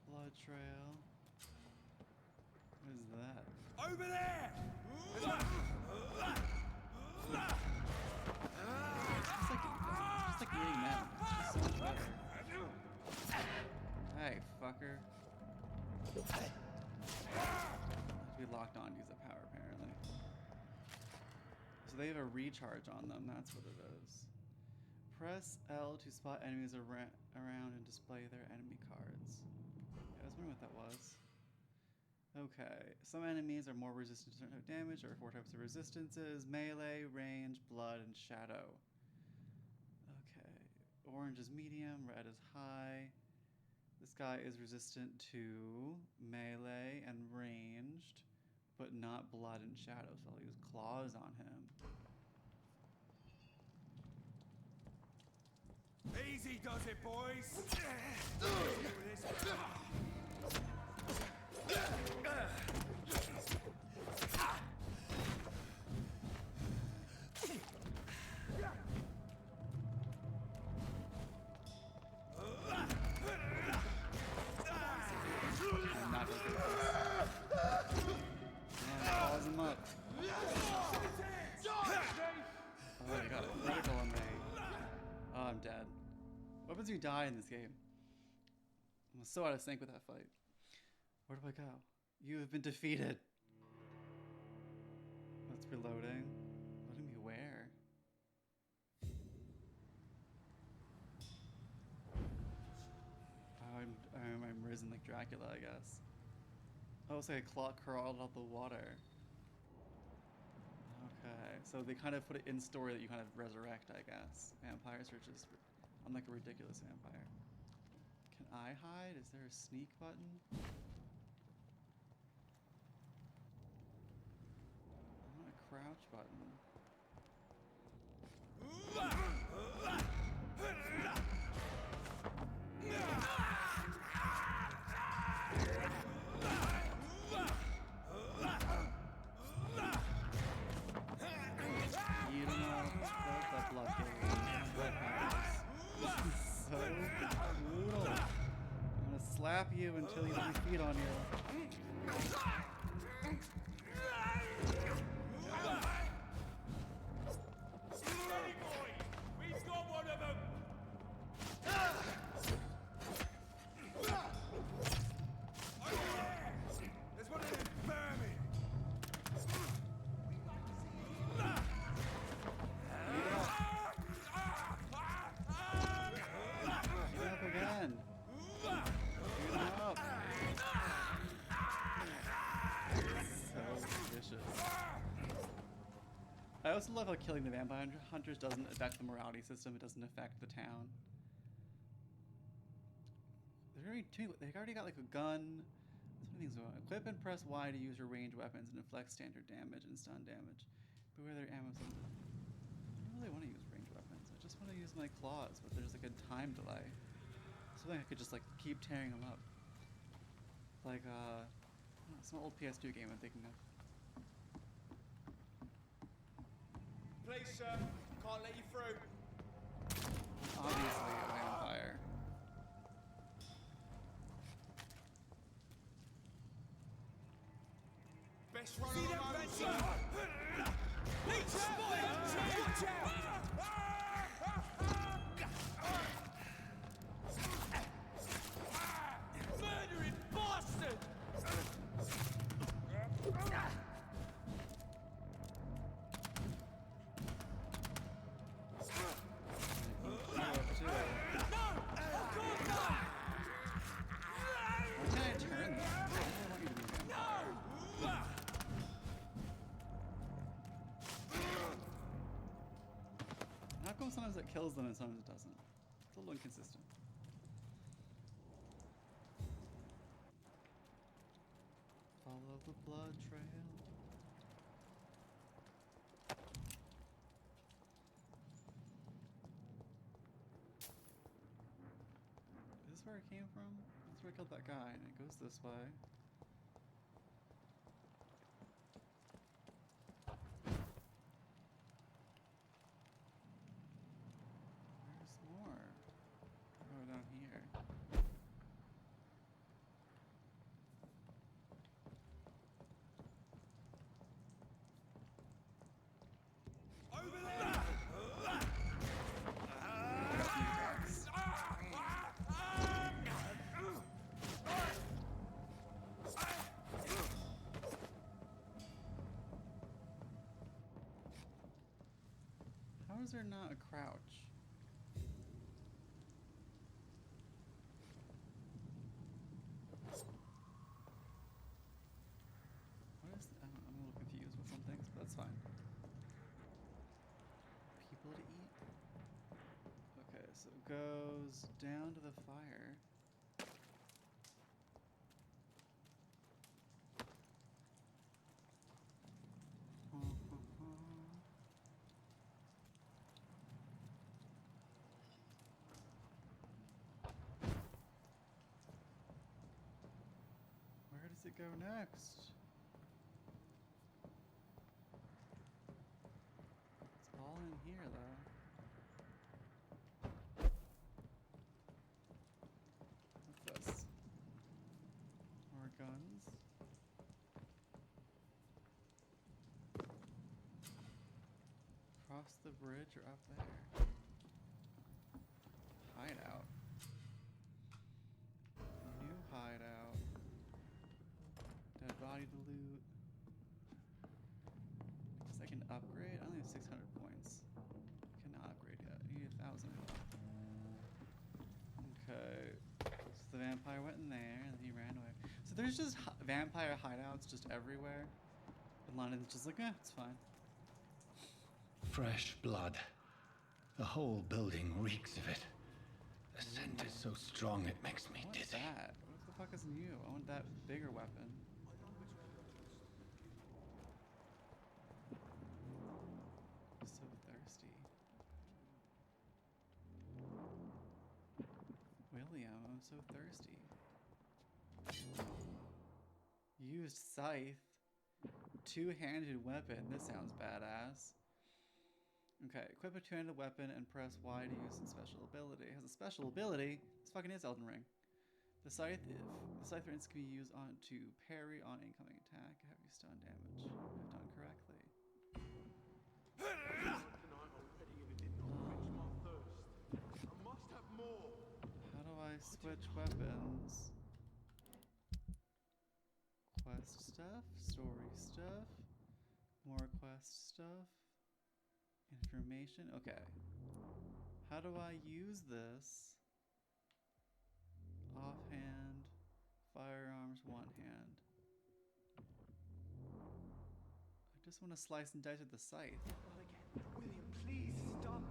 Blood trail. What is that? Over there! It's just like eating men. It's just so much better. Hey, fucker. Have to be locked on to use the power, apparently. So they have a recharge on them, that's what it is. Press L to spot enemies around and display their enemy cards. Yeah, I was wondering what that was. Okay, some enemies are more resistant to certain type of damage. There are 4 types of resistances: melee, range, blood, and shadow. Okay, orange is medium, red is high. This guy is resistant to melee and ranged, but not blood and shadow, so I'll use claws on him. Easy does it, boys. I'm not looking at this. And pause him up. Oh, you got a critical on me. Oh, I'm dead. What happens when you die in this game? I'm so out of sync with that fight. Where do I go? You have been defeated. That's reloading. Loading me where? Oh, I'm risen like Dracula, I guess. Oh, it's like a claw crawled out the water. Okay, so they kind of put it in story that you kind of resurrect, I guess. Vampires are just, I'm like a ridiculous vampire. Can I hide? Is there a sneak button? I want a crouch button. Slap you until you let me feed on you. We've got one of them. There's one of them vermin. Get up again. I also love how killing the vampire hunters doesn't affect the morality system. It doesn't affect the town. They already got like a gun. So many things. Equip and press Y to use your ranged weapons and inflict standard damage and stun damage. Beware their ammo. I don't really want to use ranged weapons. I just want to use my claws, but there's like a time delay. Something I could just like keep tearing them up. Like some old PS2 game I'm thinking of. Please, sir. Can't let you through. Obviously a vampire. Best run on our own, sir. Watch out! Murdering bastard! Sometimes it kills them and sometimes it doesn't. It's a little inconsistent. Follow the blood trail. Is this where it came from? That's where I killed that guy, and it goes this way. How is there not a crouch? What is I'm a little confused with some things, but that's fine. People to eat? Okay, so it goes down to the fire. it go next? It's all in here, though. What's this? More guns. Across the bridge or up there? Hideout. New hideout. Dead body to loot. I guess I can upgrade? I only have 600 points. Cannot upgrade yet. I need 1,000. Okay. So the vampire went in there and then he ran away. So there's just vampire hideouts just everywhere. And London's just like, eh, it's fine. Fresh blood. The whole building reeks of it. The scent is so strong it makes me What's dizzy. that? What the fuck is new? I want that bigger weapon. I'm so thirsty. William, I'm so thirsty. Used scythe. Two-handed weapon. This sounds badass. Okay, equip a two-handed weapon and press Y to use its special ability. It has a special ability. This fucking is Elden Ring. The scythe rings can be used on to parry on incoming attack, heavy stun damage. If done correctly. How do I switch weapons? Quest stuff, story stuff, more quest stuff. Information. Okay. How do I use this? Offhand. Firearms, one hand. I just want to slice and dice with the scythe. William, please stop.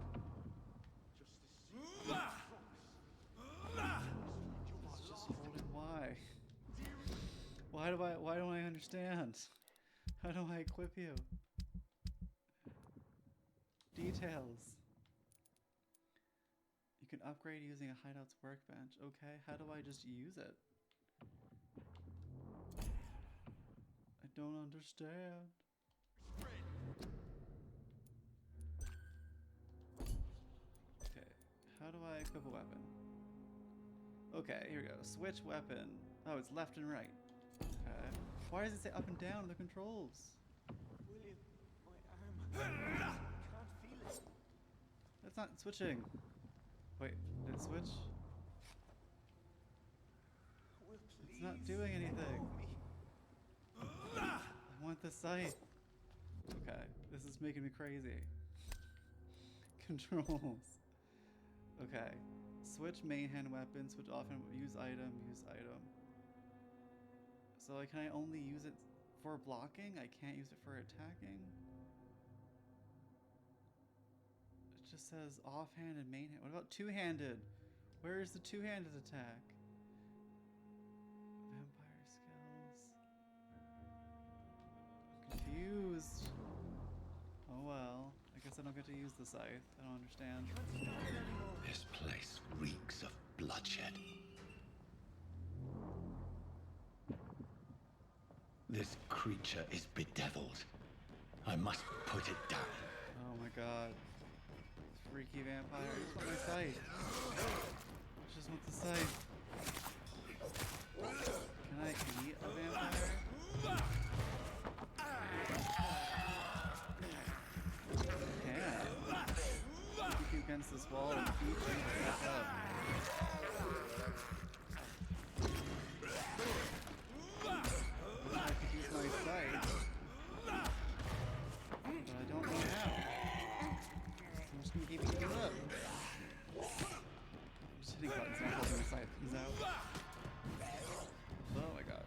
It's just holding Y. Why don't I understand? How do I equip you? Details. You can upgrade using a hideout's workbench. Okay, how do I just use it? I don't understand. Okay, how do I equip a weapon? Okay, here we go. Switch weapon. Oh, it's left and right. Okay. Why does it say up and down in the controls? William, my arm. That's not switching. Wait, did it switch? Will, It's not doing anything. I want the scythe. Okay, this is making me crazy. Controls. Okay, switch main hand weapon, switch offhand, use item, use item. So can I only use it for blocking? I can't use it for attacking? It just says offhand and main hand. What about two-handed? Where is the two-handed attack? Vampire skills. I'm confused. Oh well. I guess I don't get to use the scythe. I don't understand. This place reeks of bloodshed. This creature is bedeviled. I must put it down. Oh my god. Freaky vampire. I just want my scythe. I just want the scythe. Can I eat a vampire? Yeah. Kick you against this wall and beat you the fuck up. I could use my scythe. But I don't know how. I'm just gonna keep eating it up. I'm just hitting buttons, not holding the scythe. He's out. Oh my god.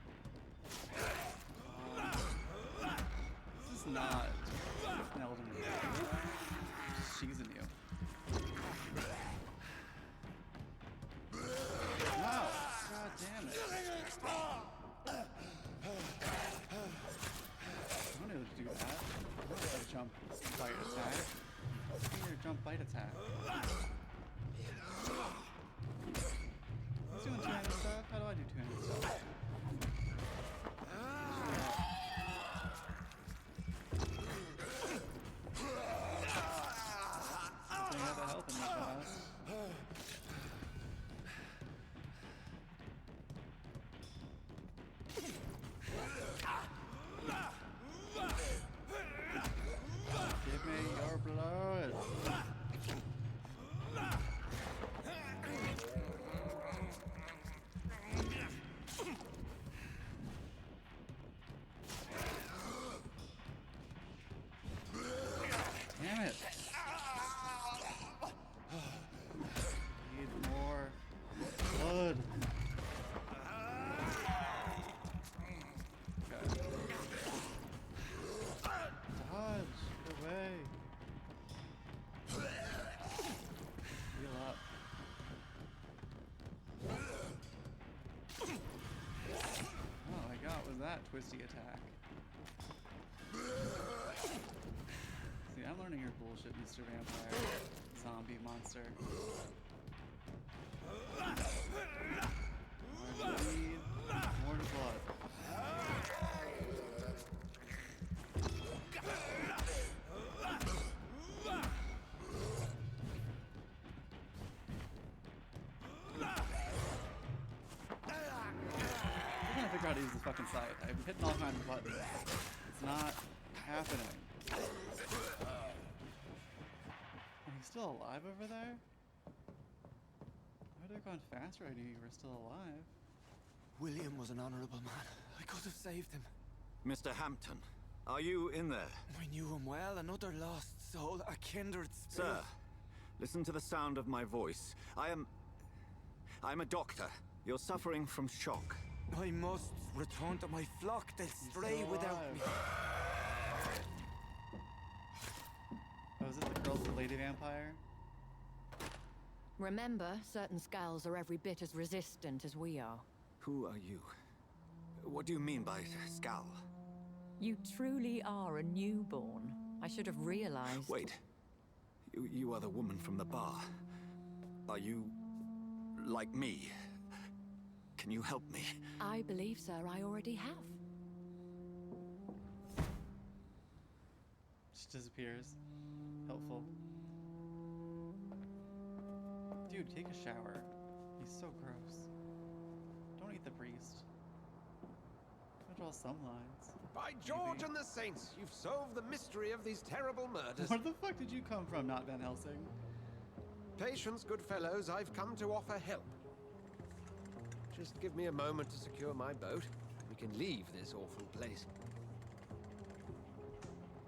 that twisty attack. See, I'm learning your bullshit, Mr. Vampire. Zombie monster. I need more blood. I'm trying to figure out how to use this fucking site. I'm hitting all kinds of buttons. It's not happening. He's still alive over there? I would have gone faster. I knew you were still alive. William was an honorable man. I could have saved him. Mr. Hampton, are you in there? I knew him well. Another lost soul, a kindred spirit. Sir, listen to the sound of my voice. I'm a doctor. You're suffering from shock. I must return to my flock. They'll stray without me. Oh, is it the girl with the lady vampire? Remember, certain skulls are every bit as resistant as we are. Who are you? What do you mean by scowl? You truly are a newborn. I should have realized. Wait. You are the woman from the bar. Are you like me? Can you help me? I believe, sir, I already have. Just disappears. Helpful. Dude, take a shower. He's so gross. Don't eat the priest. I'll draw some lines. By George and the Saints, you've solved the mystery of these terrible murders. Where the fuck did you come from, not Van Helsing? Patience, good fellows, I've come to offer help. Just give me a moment to secure my boat. We can leave this awful place.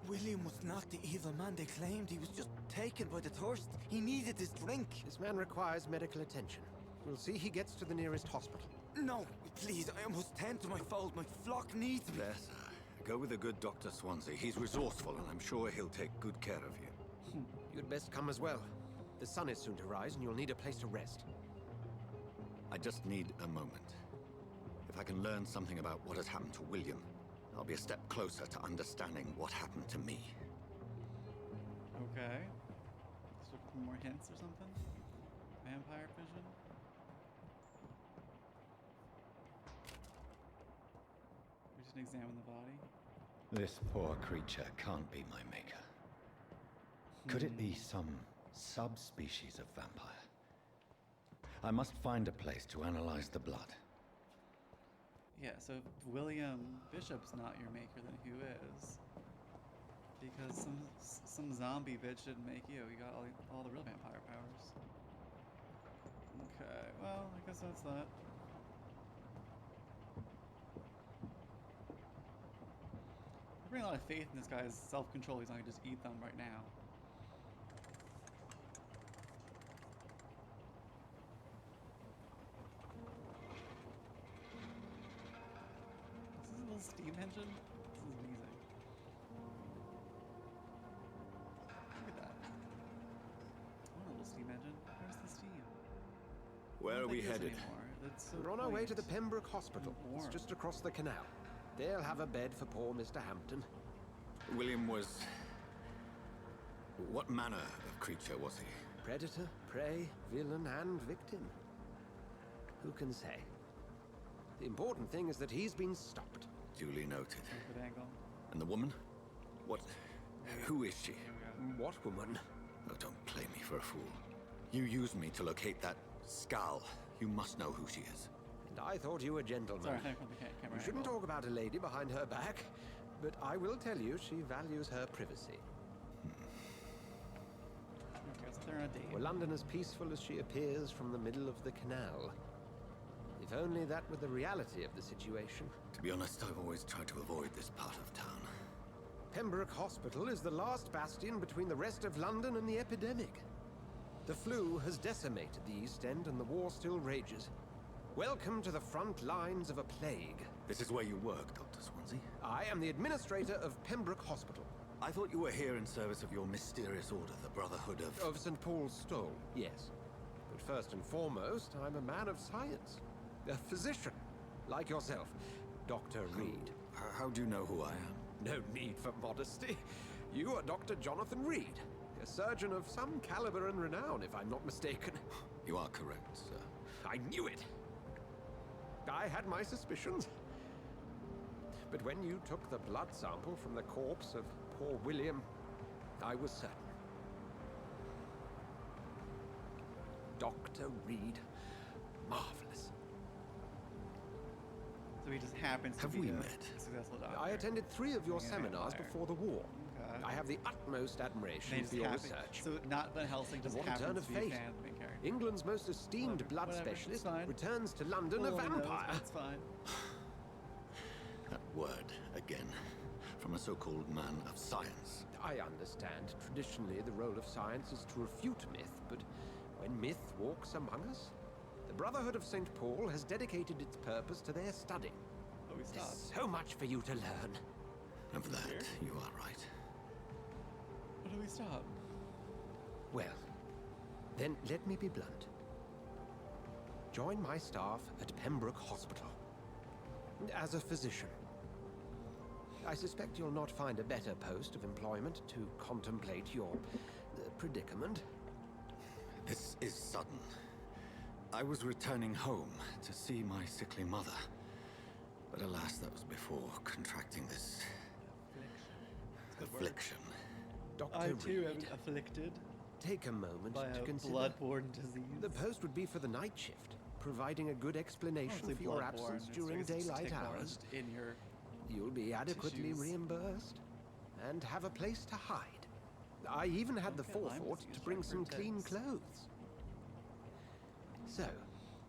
William was not the evil man they claimed. He was just taken by the thirst. He needed his drink. This man requires medical attention. We'll see he gets to the nearest hospital. No, please, I must tend to my fold. My flock needs me. There, sir. Go with the good Dr. Swansea. He's resourceful, and I'm sure he'll take good care of you. You'd best come as well. The sun is soon to rise, and you'll need a place to rest. I just need a moment. If I can learn something about what has happened to William, I'll be a step closer to understanding what happened to me. Okay. Let's look for more hints or something. Vampire vision. We're just gonna examine the body. This poor creature can't be my maker. Could it be some subspecies of vampire? I must find a place to analyze the blood. Yeah, so if William Bishop's not your maker, then who is? Because some zombie bitch didn't make you. You got all the real vampire powers. Okay, well, I guess that's that. I bring a lot of faith in this guy's self-control. He's not gonna just eat them right now. Steam engine? This is amazing. Look at that. I want a little steam engine. Where's the steam? Where are we headed? We're on our way to the Pembroke Hospital. It's just across the canal. They'll have a bed for poor Mr. Hampton. William was... What manner of creature was he? Predator, prey, villain, and victim. Who can say? The important thing is that he's been stopped. Duly noted. Good angle. And the woman? What... Who is she? What woman? Oh, don't play me for a fool. You used me to locate that skull. You must know who she is. And I thought you a gentleman. Sorry, I from the camera You shouldn't angle. talk about a lady behind her back, but I will tell you she values her privacy. Okay, so they're on a date. Were London as peaceful as she appears from the middle of the canal? If only that were the reality of the situation. To be honest, I've always tried to avoid this part of town. Pembroke Hospital is the last bastion between the rest of London and the epidemic. The flu has decimated the East End and the war still rages. Welcome to the front lines of a plague. This is where you work, Dr. Swansea? I am the administrator of Pembroke Hospital. I thought you were here in service of your mysterious order, the Brotherhood of... Of St. Paul's Stole, yes. But first and foremost, I'm a man of science. A physician, like yourself, Dr. Reed. How do you know who I am? No need for modesty. You are Dr. Jonathan Reed, a surgeon of some caliber and renown, if I'm not mistaken. You are correct, sir. I knew it! I had my suspicions. But when you took the blood sample from the corpse of poor William, I was certain. Dr. Reed. Marvelous. So he just happens to Have be we a met? successful doctor. I attended 3 of your Being a seminars vampire. before the war. Okay. I have the utmost They admiration just for your happen- research. So not Van Helsing just What a happens turn to of be fate. a fan of the main character. England's most esteemed blood Whatever, it's specialist fine. returns to London a Full on the nose, vampire. but it's fine. That word, again. From a so-called man of science. I understand. Traditionally, the role of science is to refute myth, but when myth walks among us, the Brotherhood of St. Paul has dedicated its purpose to their study. But we stopped. There's so much for you to learn. Of that, you are right. Where do we stop? Well, then let me be blunt. Join my staff at Pembroke Hospital. As a physician. I suspect you'll not find a better post of employment to contemplate your predicament. This is sudden. I was returning home to see my sickly mother. But alas, that was before contracting this affliction. Dr. I too am Reed, afflicted take a moment by to a consider. bloodborne disease. The post would be for the night shift, providing a good explanation Honestly, for your bloodborne, absence it's during very daylight tick hours. lodged in your You'll be adequately tissues. reimbursed and have a place to hide. I even had the Okay, Lyme forethought disease, to bring some Shepherd clean ticks. clothes. So,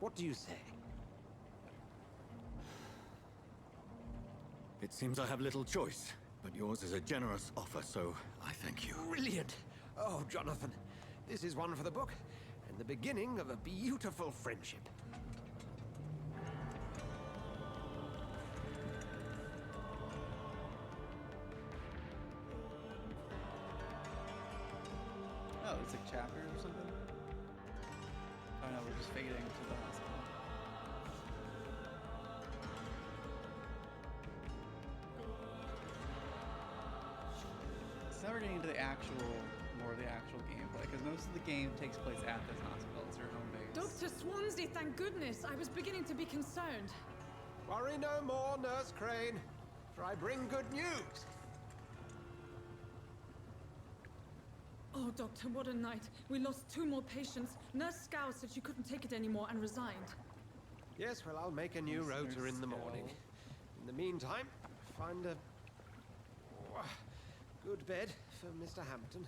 what do you say? It seems I have little choice, but yours is a generous offer, so I thank you. Brilliant! Oh, Jonathan, this is one for the book, and the beginning of a beautiful friendship. Oh, it's like chapters or something? Oh no, we're just fading to the hospital. So now we're getting into the more of the actual gameplay, because most of the game takes place at this hospital. It's your home base. Dr. Swansea, thank goodness. I was beginning to be concerned. Worry no more, Nurse Crane, for I bring good news. Oh, Doctor, what a night. We lost 2 more patients. Nurse Scow said she couldn't take it anymore and resigned. Yes, well, I'll make a new rota in the morning. In the meantime, find a good bed for Mr. Hampton.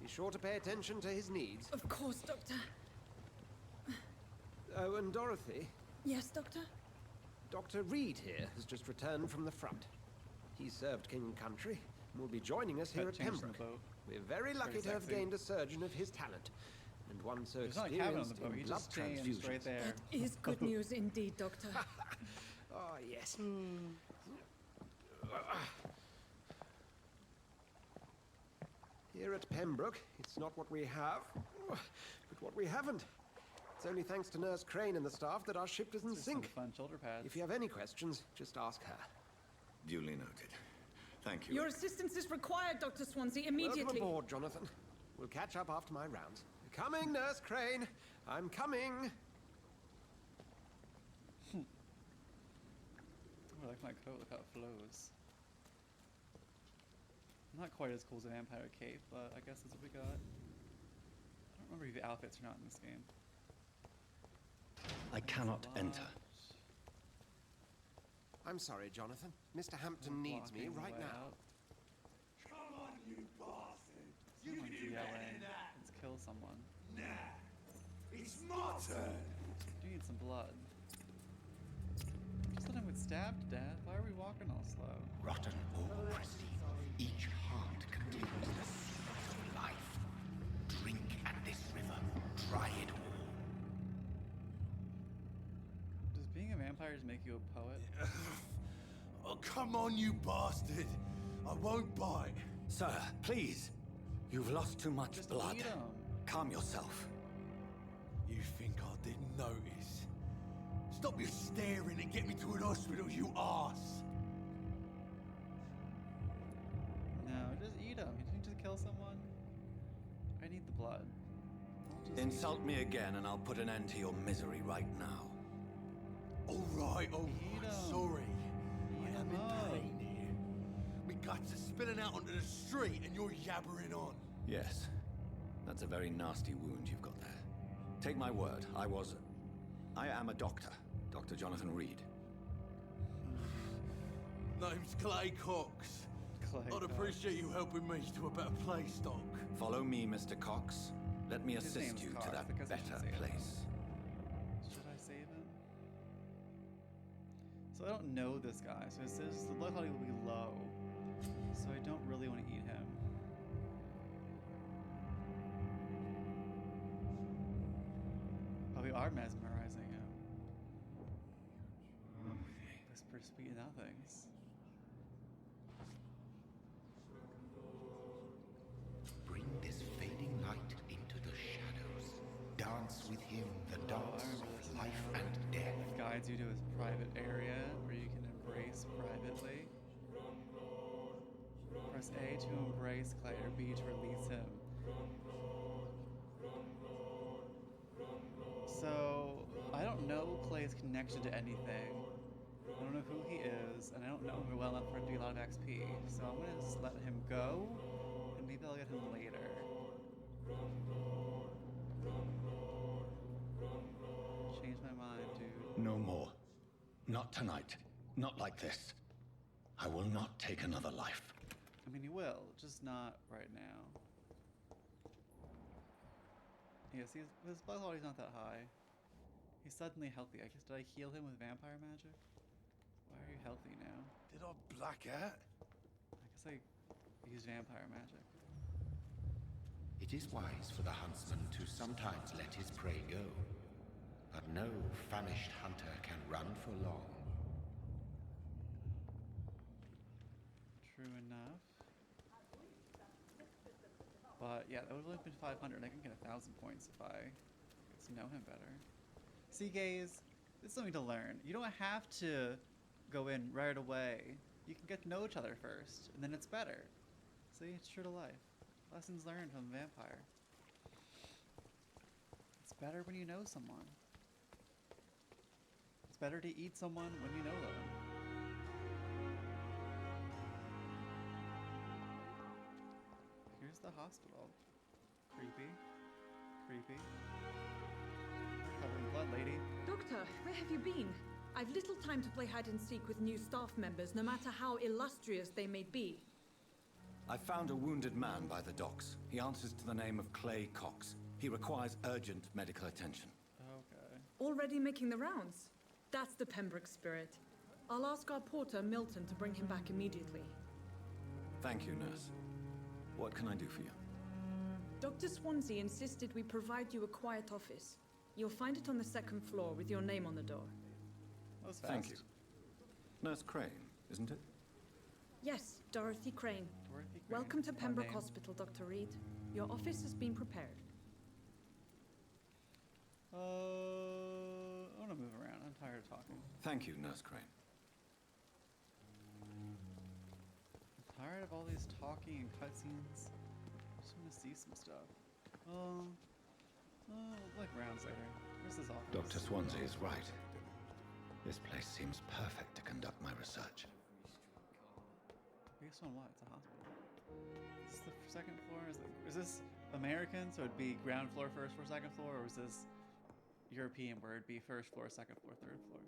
Be sure to pay attention to his needs. Of course, Doctor. Oh, and Dorothy, Yes, Doctor? Dr. Reed here has just returned from the front. He served King and Country and will be joining us here at Changed in the Pembroke. boat. We're very lucky to have sexy. gained a surgeon of his talent, and one so There's not a cabin on the experienced boat. in He blood just changed transfusions. right there. That is good news indeed, Doctor. Oh, yes. Here at Pembroke, it's not what we have, but what we haven't. It's only thanks to Nurse Crane and the staff that our ship doesn't Just some sink. fun shoulder pads. If you have any questions, just ask her. Duly noted. Thank you. Your assistance is required, Dr. Swansea, immediately. Welcome aboard, Jonathan. We'll catch up after my rounds. Coming, Nurse Crane. I'm coming. I like my coat, look how it flows. Not quite as cool as a vampire cape, but I guess that's what we got. I don't remember if the outfits are not in this game. I cannot enter. I'm sorry, Jonathan. Mr. Hampton needs me Blocking the right way now. out. Someone's yelling. Let's kill someone. It's my turn. Do need some blood. Just let him get stabbed to death. Why are we walking all slow? Rotten or pristine, each heart contains the seed of life. Drink at this river, try it all. Does being a vampire just make you a poet? Oh, come on, you bastard. I won't bite. Sir, please. You've lost too much Just blood. eat 'em. Calm yourself. You think I didn't notice? Stop your staring and get me to an hospital, you arse. kill someone? I need the blood. Insult me again and I'll put an end to your misery right now. All right, sorry. I am in pain here. My guts are spilling out onto the street and you're yabbering on. Yes. That's a very nasty wound you've got there. Take my word, I am a doctor. Dr. Jonathan Reed. Name's Clay Cox. I'd appreciate you helping me to a better place, Doc. Follow me, Mr. Cox. Let me assist you to that better place. Should I save him? So I don't know this guy, so it says the blood quality will be low. So I don't really want to eat him. Oh, we are mesmerizing him. Whisper sweet nothings. Bring this fading light into the shadows. Dance with him the dance of life and death. It guides you to his private area where you can embrace privately. Press A to embrace Clay or B to release him. So, I don't know Clay's connection to anything. I don't know who he is, and I don't know him well enough for it to be a lot of XP. So I'm gonna just let him go, and maybe I'll get him later. Change my mind, dude. No more. Not tonight. Not like this. I will not take another life. I mean, he will, just not right now. Yeah, see, his blood quality's not that high. He's suddenly healthy. I guess, did I heal him with vampire magic? Why are you healthy now? Did I black out? I guess I use vampire magic. It is wise for the huntsman to sometimes let his prey go, but no famished hunter can run for long. True enough. But yeah, that would have only been 500. I can get 1,000 points if I get to know him better. See, guys, this is something to learn. You don't have to go in right away. You can get to know each other first, and then it's better. See, it's true to life. Lessons learned from Vampire. It's better when you know someone. It's better to eat someone when you know them. Here's the hospital. Creepy. Creepy. Covered in blood, lady. Doctor, where have you been? I've little time to play hide and seek with new staff members, no matter how illustrious they may be. I found a wounded man by the docks. He answers to the name of Clay Cox. He requires urgent medical attention. Okay. Already making the rounds? That's the Pembroke spirit. I'll ask our porter, Milton, to bring him back immediately. Thank you, nurse. What can I do for you? Dr. Swansea insisted we provide you a quiet office. You'll find it on the second floor with your name on the door. That was fast. Thank you. Nurse Crane, isn't it? Yes, Dorothy Crane. Dorothy Crane. Welcome to Fun Pembroke name. Hospital, Dr. Reed. Your office has been prepared. I want to move around. I'm tired of talking. Thank you, Nurse Crane. I'm tired of all these talking and cutscenes. I just want to see some stuff. Like rounds later. Where's this office? Dr. Swansea is right. This place seems perfect to conduct my research. Based on what? It's a hospital. Is this the second floor? Is this American, so it'd be ground floor, first floor, second floor, or is this European, where it'd be first floor, second floor, third floor?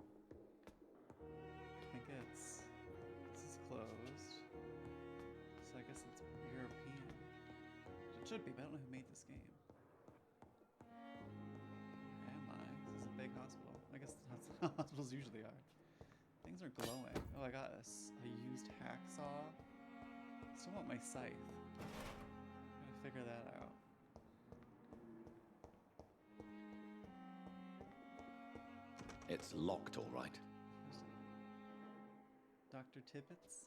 I think this is closed. So I guess it's European. It should be, but I don't know who made this game. Where am I? This is a big hospital. I guess that's how hospitals usually are. Things are glowing. Oh, I got a used hacksaw. Still want my scythe. Gotta figure that out. It's locked, all right. Dr. Tibbets?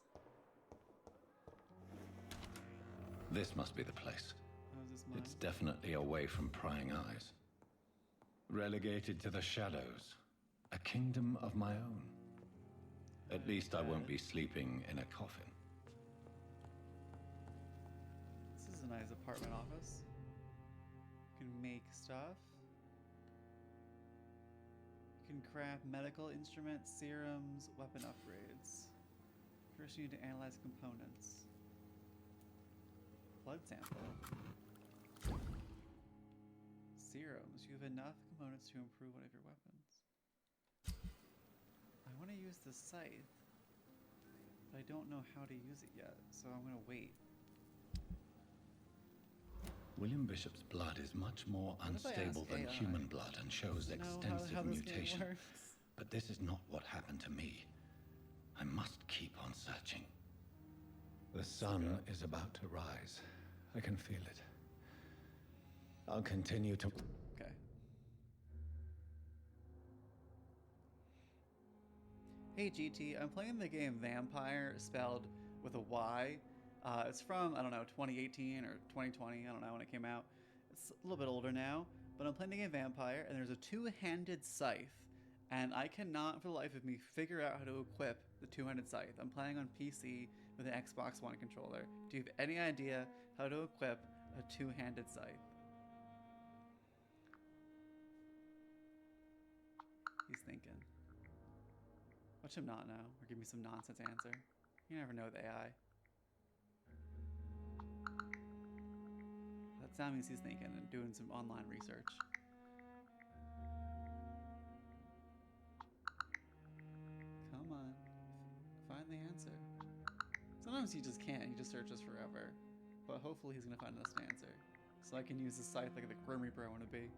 This must be the place. Oh, is this mine? It's definitely away from prying eyes. Relegated to the shadows. A kingdom of my own. At least I won't be sleeping in a coffin. This is is a nice apartment office. You can make stuff. You can craft medical instruments, serums, weapon upgrades. First you need to analyze components. Blood sample. Serums. You have enough components to improve one of your weapons. I want to use the scythe, but I don't know how to use it yet, so I'm going to wait. William Bishop's blood is much more unstable than human blood and shows extensive mutation. But this is not what happened to me. I must keep on searching. The sun is about to rise. I can feel it. I'll continue to... Okay. Hey GT, I'm playing the game Vampyr, spelled with a Y. It's from, I don't know, 2018 or 2020, I don't know when it came out. It's a little bit older now, but I'm playing the game Vampyr, and there's a two-handed scythe, and I cannot, for the life of me, figure out how to equip the two-handed scythe. I'm playing on PC with an Xbox One controller. Do you have any idea how to equip a two-handed scythe? He's thinking. Watch him not know, or give me some nonsense answer. You never know with AI. That means he's thinking and doing some online research. Come on. Find the answer. Sometimes he just can't. He just searches forever. But hopefully he's going to find us an answer. So I can use the scythe like the Grim Reaper I want to be.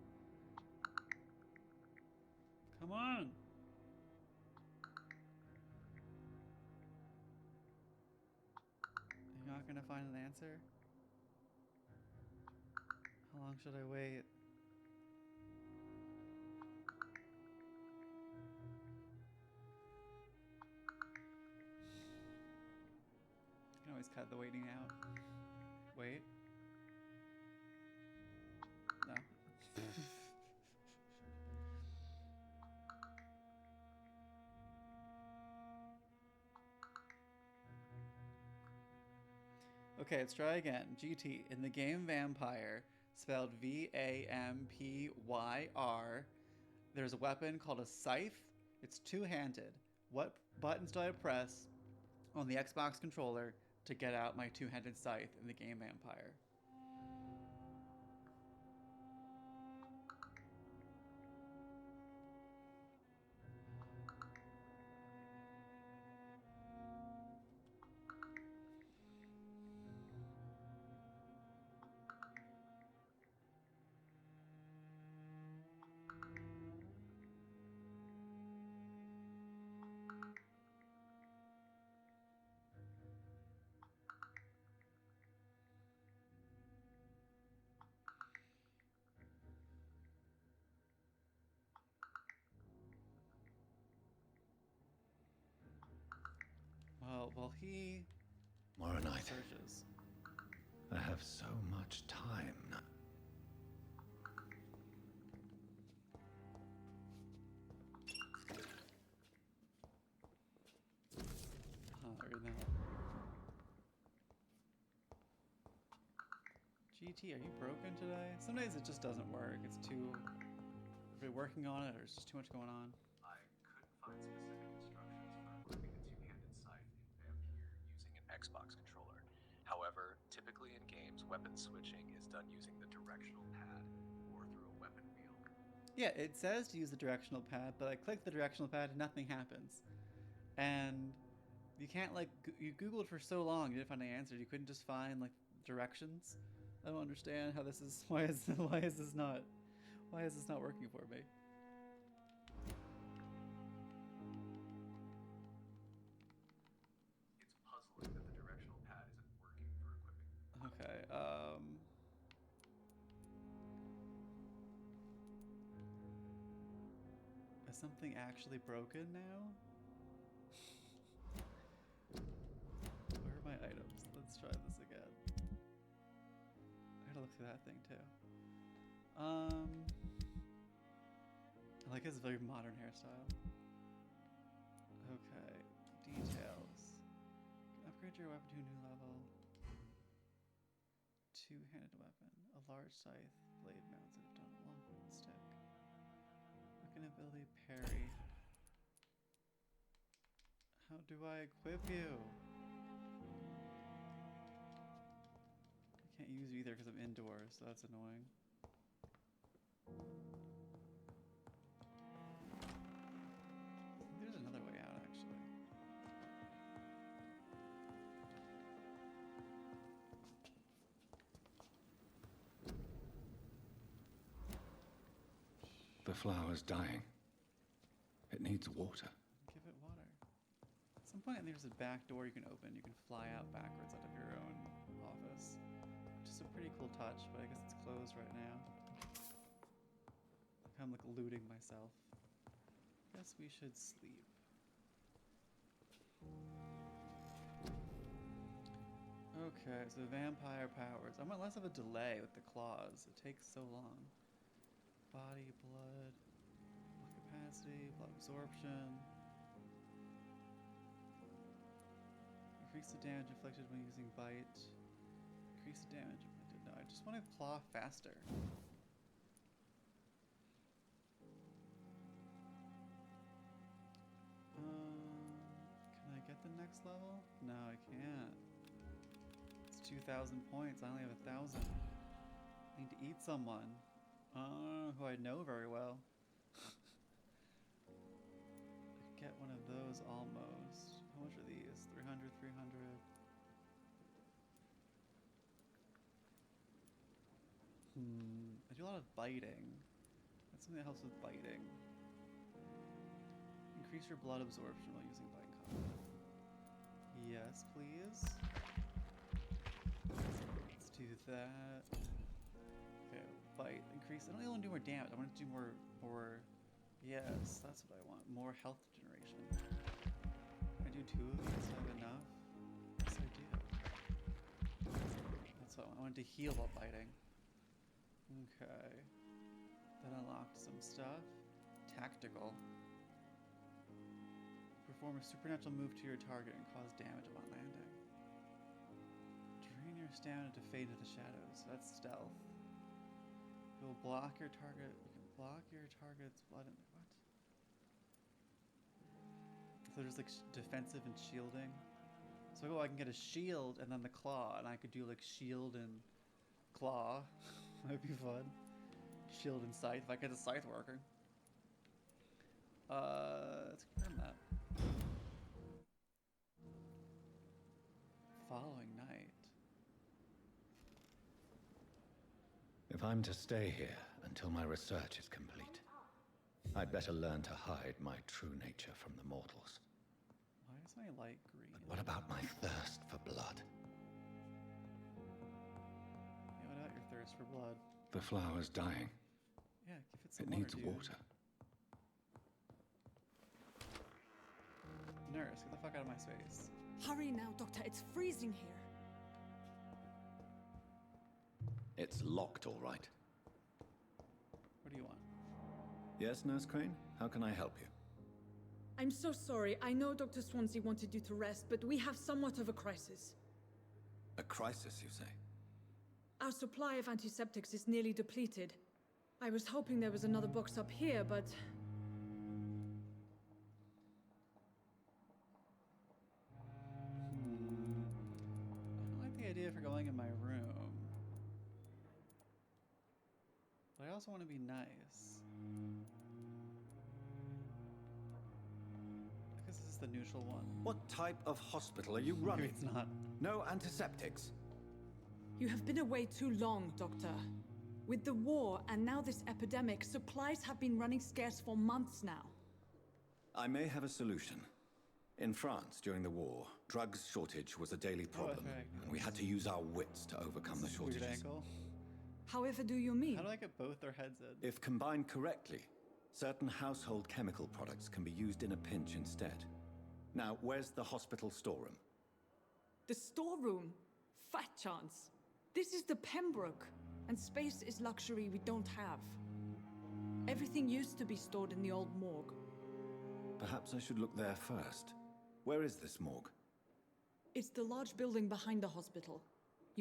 Come on! You're not going to find an answer? How long should I wait? I can always cut the waiting out. Wait. No. Okay, let's try again. GT, in the game Vampyr, spelled V-A-M-P-Y-R, there's a weapon called a scythe. It's two-handed. What buttons do I press on the Xbox controller to get out my two-handed scythe in the game Vampyr? Well, he Moronite. searches. I have so much time now. Right now. GT, are you broken today? Some days it just doesn't work. It's too... Are we working on it, or is just too much going on? I couldn't find specific instructions for equipping a two-handed scythe in Vampyr using an Xbox controller. However, typically in games, weapon switching is done using the directional pad or through a weapon wheel. Yeah, it says to use the directional pad, but I click the directional pad and nothing happens. And you can't, like, you Googled for so long, you didn't find any answers. You couldn't just find, like, directions. I don't understand how this is, why is this not working for me? It's puzzling that the directional pad isn't working for equipping. Okay, is something actually broken now? Where are my items? Let's try this again. I gotta look through that thing too. I like his very modern hairstyle. Okay, details. Upgrade your weapon to a new level. two-handed weapon. A large scythe blade mounted on a long wooden stick. Weapon ability parry. How do I equip you? I can't use you either because I'm indoors, so that's annoying. There's another way out, actually. The flower's dying. It needs water. Give it water. At some point, there's a back door you can open. You can fly out backwards out of your own office. Which is a pretty cool touch, but I guess it's closed right now. I'm like looting myself. Guess we should sleep. Okay, so vampire powers. I want less of a delay with the claws. It takes so long. Body, blood, capacity, blood absorption. Increase the damage inflicted when using bite. Increase the damage inflicted. No, I just want to claw faster. Can I get the next level? No, I can't. It's 2,000 points. I only have 1,000. I need to eat someone. Who I know very well. I could get one of those almost. How much are these? 300, 300. I do a lot of biting. That's something that helps with biting. Increase your blood absorption while using bite combat. Yes, please. Let's do that. Okay, bite. Increase. I don't want to do more damage. I want to do more. Yes, that's what I want. More health generation. Can I do 2 of these? Do I have enough? Yes, I do. That's what I want. I wanted to heal while biting. Okay. That unlocked some stuff. Tactical. Perform a supernatural move to your target and cause damage upon landing. Drain your stamina to fade into the shadows. That's stealth. You will block your target. You can block your target's blood in what? So there's like defensive and shielding. So I can get a shield and then the claw, and I could do like shield and claw. That'd be fun. Shield and scythe. If I get the scythe working. Let's confirm that. Following night. If I'm to stay here until my research is complete, I'd better learn to hide my true nature from the mortals. Why is my light green? But what about my thirst for blood? Yeah, what about your thirst for blood? The flower's dying. Yeah, give it some It water, needs dude. water. Nurse, get the fuck out of my space. Hurry now, Doctor. It's freezing here. It's locked, all right. What do you want? Yes, Nurse Crane? How can I help you? I'm so sorry. I know Dr. Swansea wanted you to rest, but we have somewhat of a crisis. A crisis, you say? Our supply of antiseptics is nearly depleted. I was hoping there was another box up here, but... I don't like the idea for going in my room. But I also want to be nice. I guess this is the neutral one. What type of hospital are you Maybe running? it's not. No antiseptics? You have been away too long, Doctor. With the war and now this epidemic, supplies have been running scarce for months now. I may have a solution. In France, during the war, drugs shortage was a daily problem, and we had to use our wits to overcome the Weird shortages. angle. However do you mean? How do I get both their heads in? If combined correctly, certain household chemical products can be used in a pinch instead. Now, where's the hospital storeroom? The storeroom? Fat chance. This is the Pembroke, and space is luxury we don't have. Everything used to be stored in the old morgue. Perhaps I should look there first. Where is this morgue? It's the large building behind the hospital.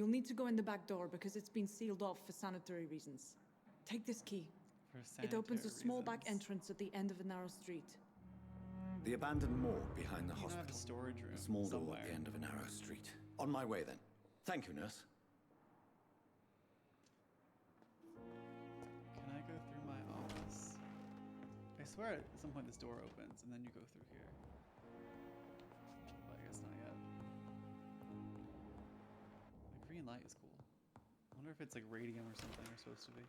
You'll need to go in the back door because it's been sealed off for sanitary reasons. Take this key. It opens a small back entrance at the end of a narrow street. The abandoned morgue behind the You don't hospital. have a storage room A small door somewhere. at the end of a narrow street. On my way then. Thank you, nurse. Can I go through my office? I swear at some point this door opens and then you go through here. But I guess not yet. The green light is cool. I wonder if it's like radium or something or supposed to be.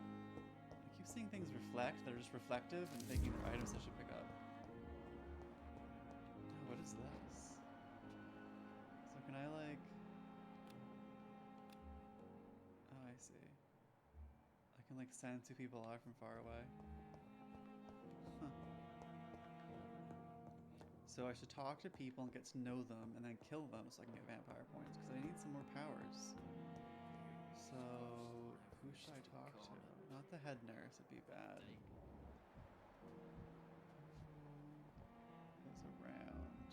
I keep seeing things reflect that are just reflective and thinking they're items I should pick up. Oh, what is this? So can I like... Oh, I see. I can like send two people alive from far away. Huh. So I should talk to people and get to know them and then kill them so I can get vampire points because I need some more powers. So who should I talk to? Not the head nurse, it'd be bad. Who's around?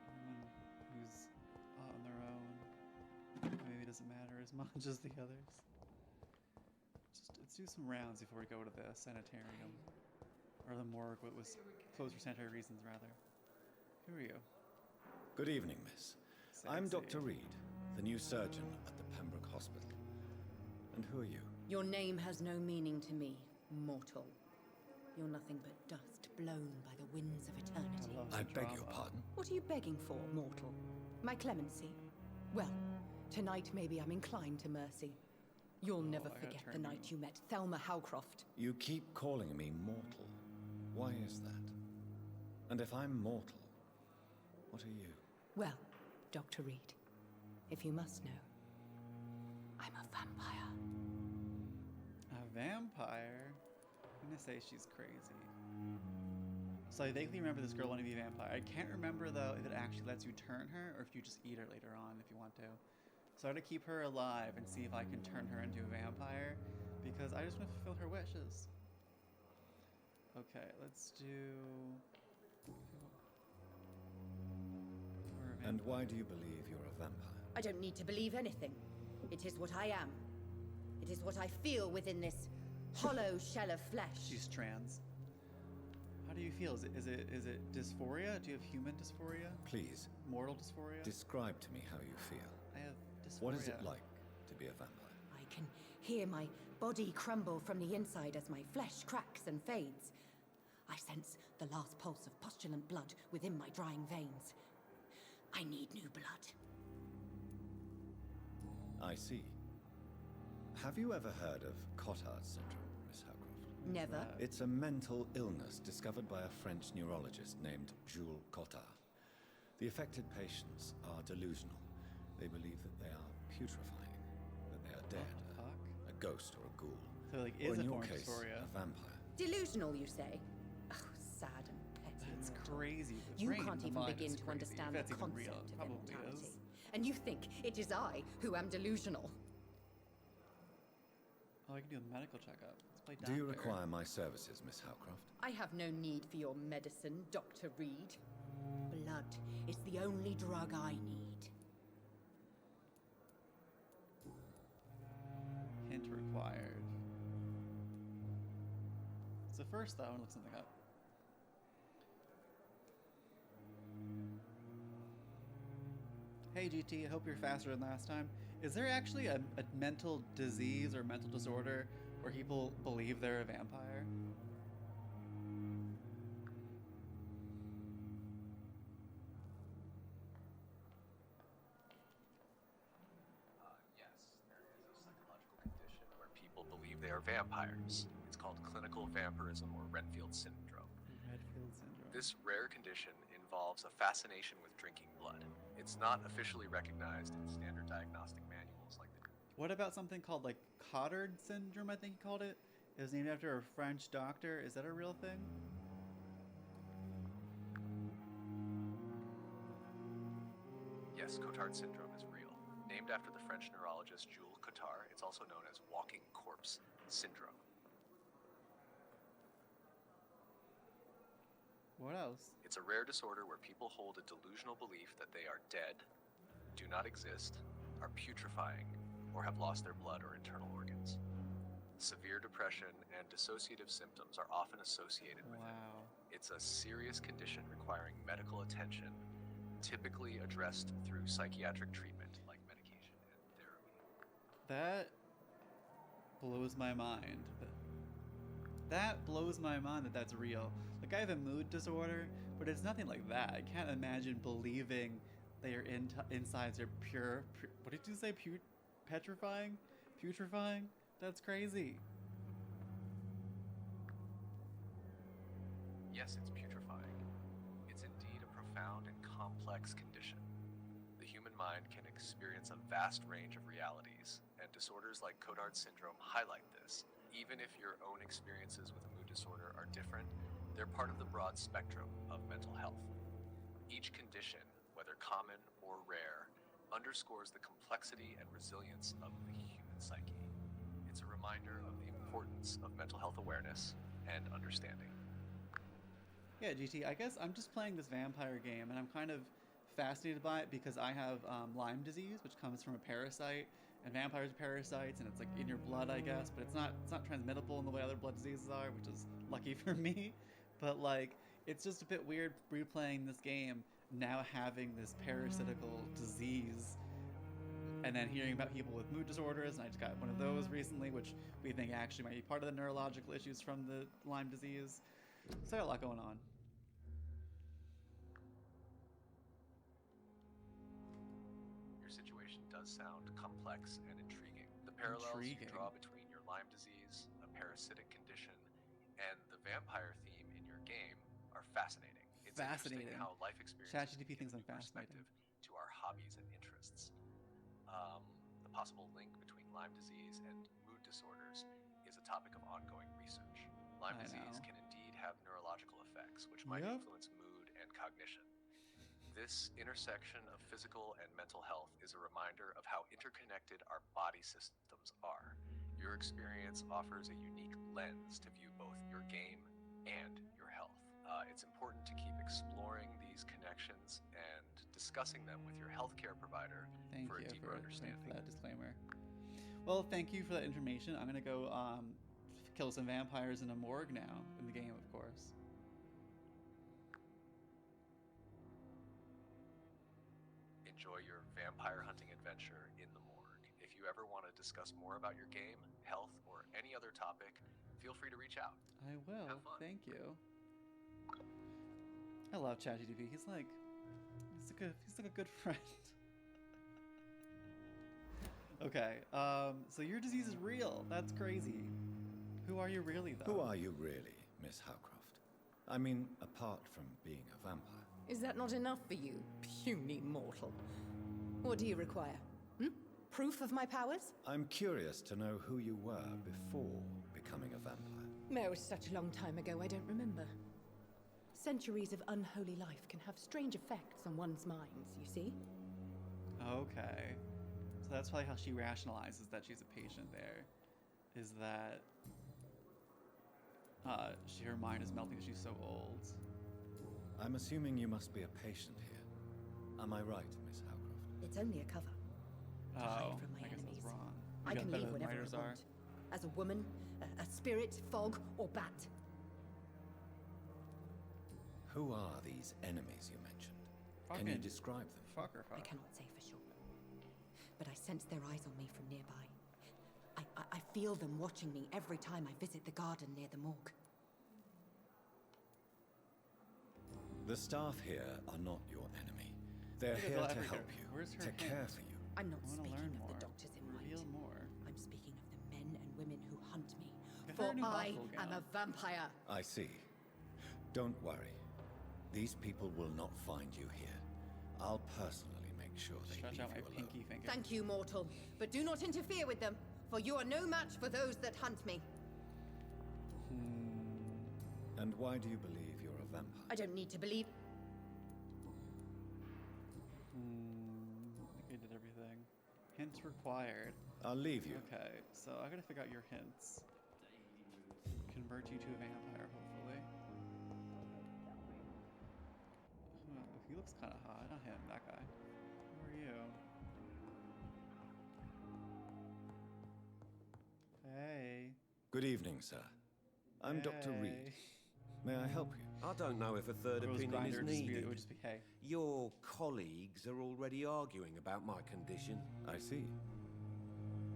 Anyone who's on their own. Maybe it doesn't matter as much as the others. Let's do some rounds before we go to the sanitarium. Or the morgue, what was closed for sanitary reasons, rather. Who are you? Good evening, miss. I'm Dr. Reed, the new surgeon at the Pembroke Hospital. And who are you? Your name has no meaning to me, mortal. You're nothing but dust blown by the winds of eternity. I beg your pardon? What are you begging for, mortal? My clemency? Well, tonight maybe I'm inclined to mercy. You'll never forget the night you met Thelma Howcroft. You keep calling me mortal. Why is that? And if I'm mortal, what are you? Well, Dr. Reed, if you must know, I'm a vampire. A vampire? I'm gonna say she's crazy. So I vaguely remember this girl wanting to be a vampire. I can't remember though if it actually lets you turn her or if you just eat her later on if you want to. So I have to keep her alive and see if I can turn her into a vampire because I just want to fulfill her wishes. Okay, let's do... And why do you believe you're a vampire? I don't need to believe anything. It is what I am. It is what I feel within this hollow shell of flesh. She's trans. How do you feel? Is it dysphoria? Do you have human dysphoria? Please. Mortal dysphoria? Describe to me how you feel. I have dysphoria. What is it like to be a vampire? I can hear my body crumble from the inside as my flesh cracks and fades. I sense the last pulse of postulant blood within my drying veins. I need new blood. I see. Have you ever heard of Cotard syndrome, Miss Howcroft? Never. It's a mental illness discovered by a French neurologist named Jules Cotard. The affected patients are delusional. They believe that they are putrefying, that they are dead, a ghost or a ghoul. So like or is in a your form of case, dysphoria. a vampire. Delusional, you say? Oh, sad and petty. That's mortal. crazy. The You brain, can't the even mind begin is to crazy. understand If the that's even concept real, of it probably immortality. is. And you think it is I who am delusional. Oh, I can do a medical checkup. Let's play Do you doctor. require my services, Miss Howcroft? I have no need for your medicine, Dr. Reed. Blood is the only drug I need. Hint required. So first, though, I want to look something up. Hey GT, I hope you're faster than last time. Is there actually a mental disease or mental disorder where people believe they're a vampire? Yes, there is a psychological condition where people believe they are vampires. It's called clinical vampirism or Renfield syndrome. Renfield syndrome. This rare condition involves a fascination with drinking blood. It's not officially recognized in standard diagnostic manuals like the... What about something called like Cotard syndrome, I think he called it? It was named after a French doctor. Is that a real thing? Yes, Cotard syndrome is real. Named after the French neurologist Jules Cotard, it's also known as walking corpse syndrome. What else? It's a rare disorder where people hold a delusional belief that they are dead, do not exist, are putrefying, or have lost their blood or internal organs. Severe depression and dissociative symptoms are often associated with it. It's a serious condition requiring medical attention, typically addressed through psychiatric treatment like medication and therapy. That blows my mind. That blows my mind that that's real. Like, I have a mood disorder, but it's nothing like that. I can't imagine believing that your insides are pure. What did you say? Petrifying? Putrefying? That's crazy. Yes, it's putrefying. It's indeed a profound and complex condition. The human mind can experience a vast range of realities, and disorders like Codard syndrome highlight this. Even if your own experiences with a mood disorder are different, they're part of the broad spectrum of mental health. Each condition, whether common or rare, underscores the complexity and resilience of the human psyche. It's a reminder of the importance of mental health awareness and understanding. Yeah, GT, I guess I'm just playing this vampire game, and I'm kind of fascinated by it because I have Lyme disease, which comes from a parasite, and vampires are parasites, and it's like in your blood, I guess, but it's not transmittable in the way other blood diseases are, which is lucky for me. But like, it's just a bit weird replaying this game now having this parasitical disease, and then hearing about people with mood disorders, and I just got one of those recently, which we think actually might be part of the neurological issues from the Lyme disease. So I got a lot going on. Your situation does sound complex and intriguing. The parallels you draw between your Lyme disease, a parasitic condition, and the vampire theme in your game are fascinating. It's interesting how life experiences ChatGPT thinks I'm fascinating. To our hobbies and interests. The possible link between Lyme disease and mood disorders is a topic of ongoing research. Lyme disease can indeed have neurological effects, which might influence mood and cognition. This intersection of physical and mental health is a reminder of how interconnected our body systems are. Your experience offers a unique lens to view both your game and your health. It's important to keep exploring these connections and discussing them with your healthcare provider for a deeper understanding. Thank you for that disclaimer. Well, thank you for that information. I'm gonna go kill some vampires in a morgue now, in the game, of course. Enjoy your vampire hunting adventure in the morgue. If you ever want to discuss more about your game, health, or any other topic, feel free to reach out. I will. Thank you. I love ChatGPT. He's like a good friend. Okay. So your disease is real. That's crazy. Who are you really, though? Who are you really, Miss Howcroft? I mean, apart from being a vampire. Is that not enough for you, puny mortal? What do you require? Proof of my powers? I'm curious to know who you were before becoming a vampire. It was such a long time ago, I don't remember. Centuries of unholy life can have strange effects on one's minds, you see? Okay. So that's probably how she rationalizes that she's a patient there. Is that her mind is melting because she's so old. I'm assuming you must be a patient here. Am I right, Miss Howcroft? It's only a cover. To hide from my enemies. I can leave whenever I want. As a woman, a spirit, fog, or bat. Who are these enemies you mentioned? Can you describe them? I cannot say for sure. But I sense their eyes on me from nearby. I feel them watching me every time I visit the garden near the morgue. The staff here are not your enemy. They're here to help you, to care for you. I'm not speaking of the doctors in white. I'm speaking of the men and women who hunt me. For I am a vampire. I see. Don't worry. These people will not find you here. I'll personally make sure they leave you alone. Thank you, mortal. But do not interfere with them, for you are no match for those that hunt me. And why do you believe you're a vampire? I don't need to believe. I think I did everything. Hints required. I'll leave you. Okay, so I gotta figure out your hints. Convert you to a vampire, hopefully. looks kind of hot. Not him, that guy. Who are you? Hey. Good evening, sir. I'm Dr. Reed. May I help you? I don't know if a third opinion is needed. It would just be, hey. Your colleagues are already arguing about my condition. I see.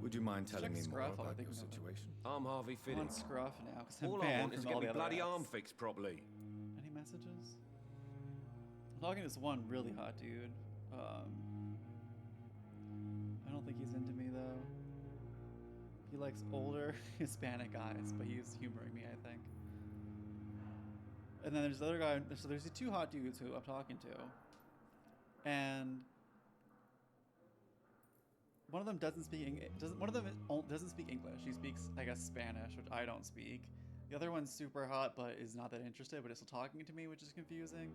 Would you mind telling me more Scruff, about your situation? I'm Harvey I want Fidding. Scruff now, because I'm All I banned want is to from all get the my other bloody apps. arm fixed properly. Any messages? I'm talking to this one really hot dude. I don't think he's into me though. He likes older Hispanic guys, but he's humoring me, I think. And then there's the other guy. So there's the two hot dudes who I'm talking to, and one of them doesn't speak doesn't speak English. He speaks, I guess, Spanish, which I don't speak. The other one's super hot, but is not that interested, but is still talking to me, which is confusing.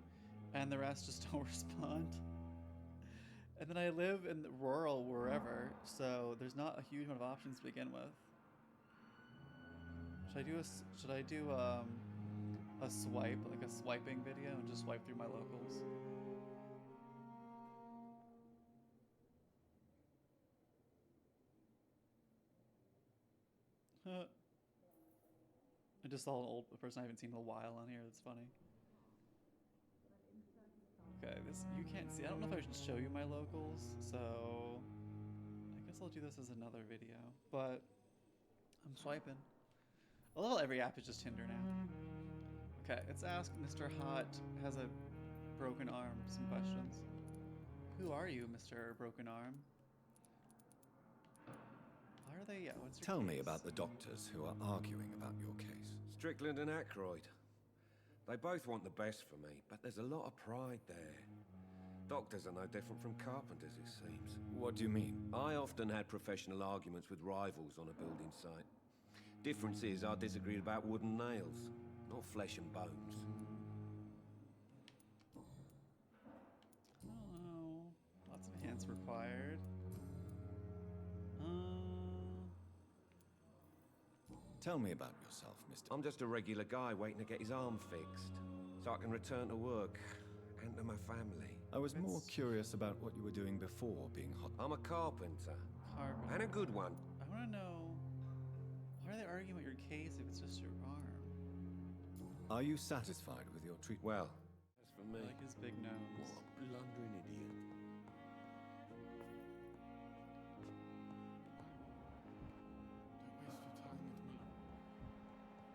And the rest just don't respond. And then I live in the rural wherever, so there's not a huge amount of options to begin with. Should I do a swipe, like a swiping video, and just swipe through my locals? I just saw a person I haven't seen in a while on here. That's funny. Okay, this you can't see. I don't know if I should show you my locals, so I guess I'll do this as another video. But I'm swiping. I love how every app is just Tinder now. Okay, let's ask Mr. Hot has a broken arm some questions. Who are you, Mr. Broken Arm? Why are they? Yeah, what's your Tell me case? about the doctors who are arguing about your case. Strickland and Aykroyd. They both want the best for me, but there's a lot of pride there. Doctors are no different from carpenters, it seems. What do you mean? I often had professional arguments with rivals on a building site. Difference is, I disagreed about wooden nails, not flesh and bones. Oh, lots of hints required. Tell me about yourself, Mr. I'm just a regular guy waiting to get his arm fixed, so I can return to work and to my family. I was more curious about what you were doing before being hot. I'm a carpenter. And a good one. I want to know, why are they arguing about your case if it's just your arm? Are you satisfied with your treatment? Well, as for me, I like his big nose. what a blundering idiot.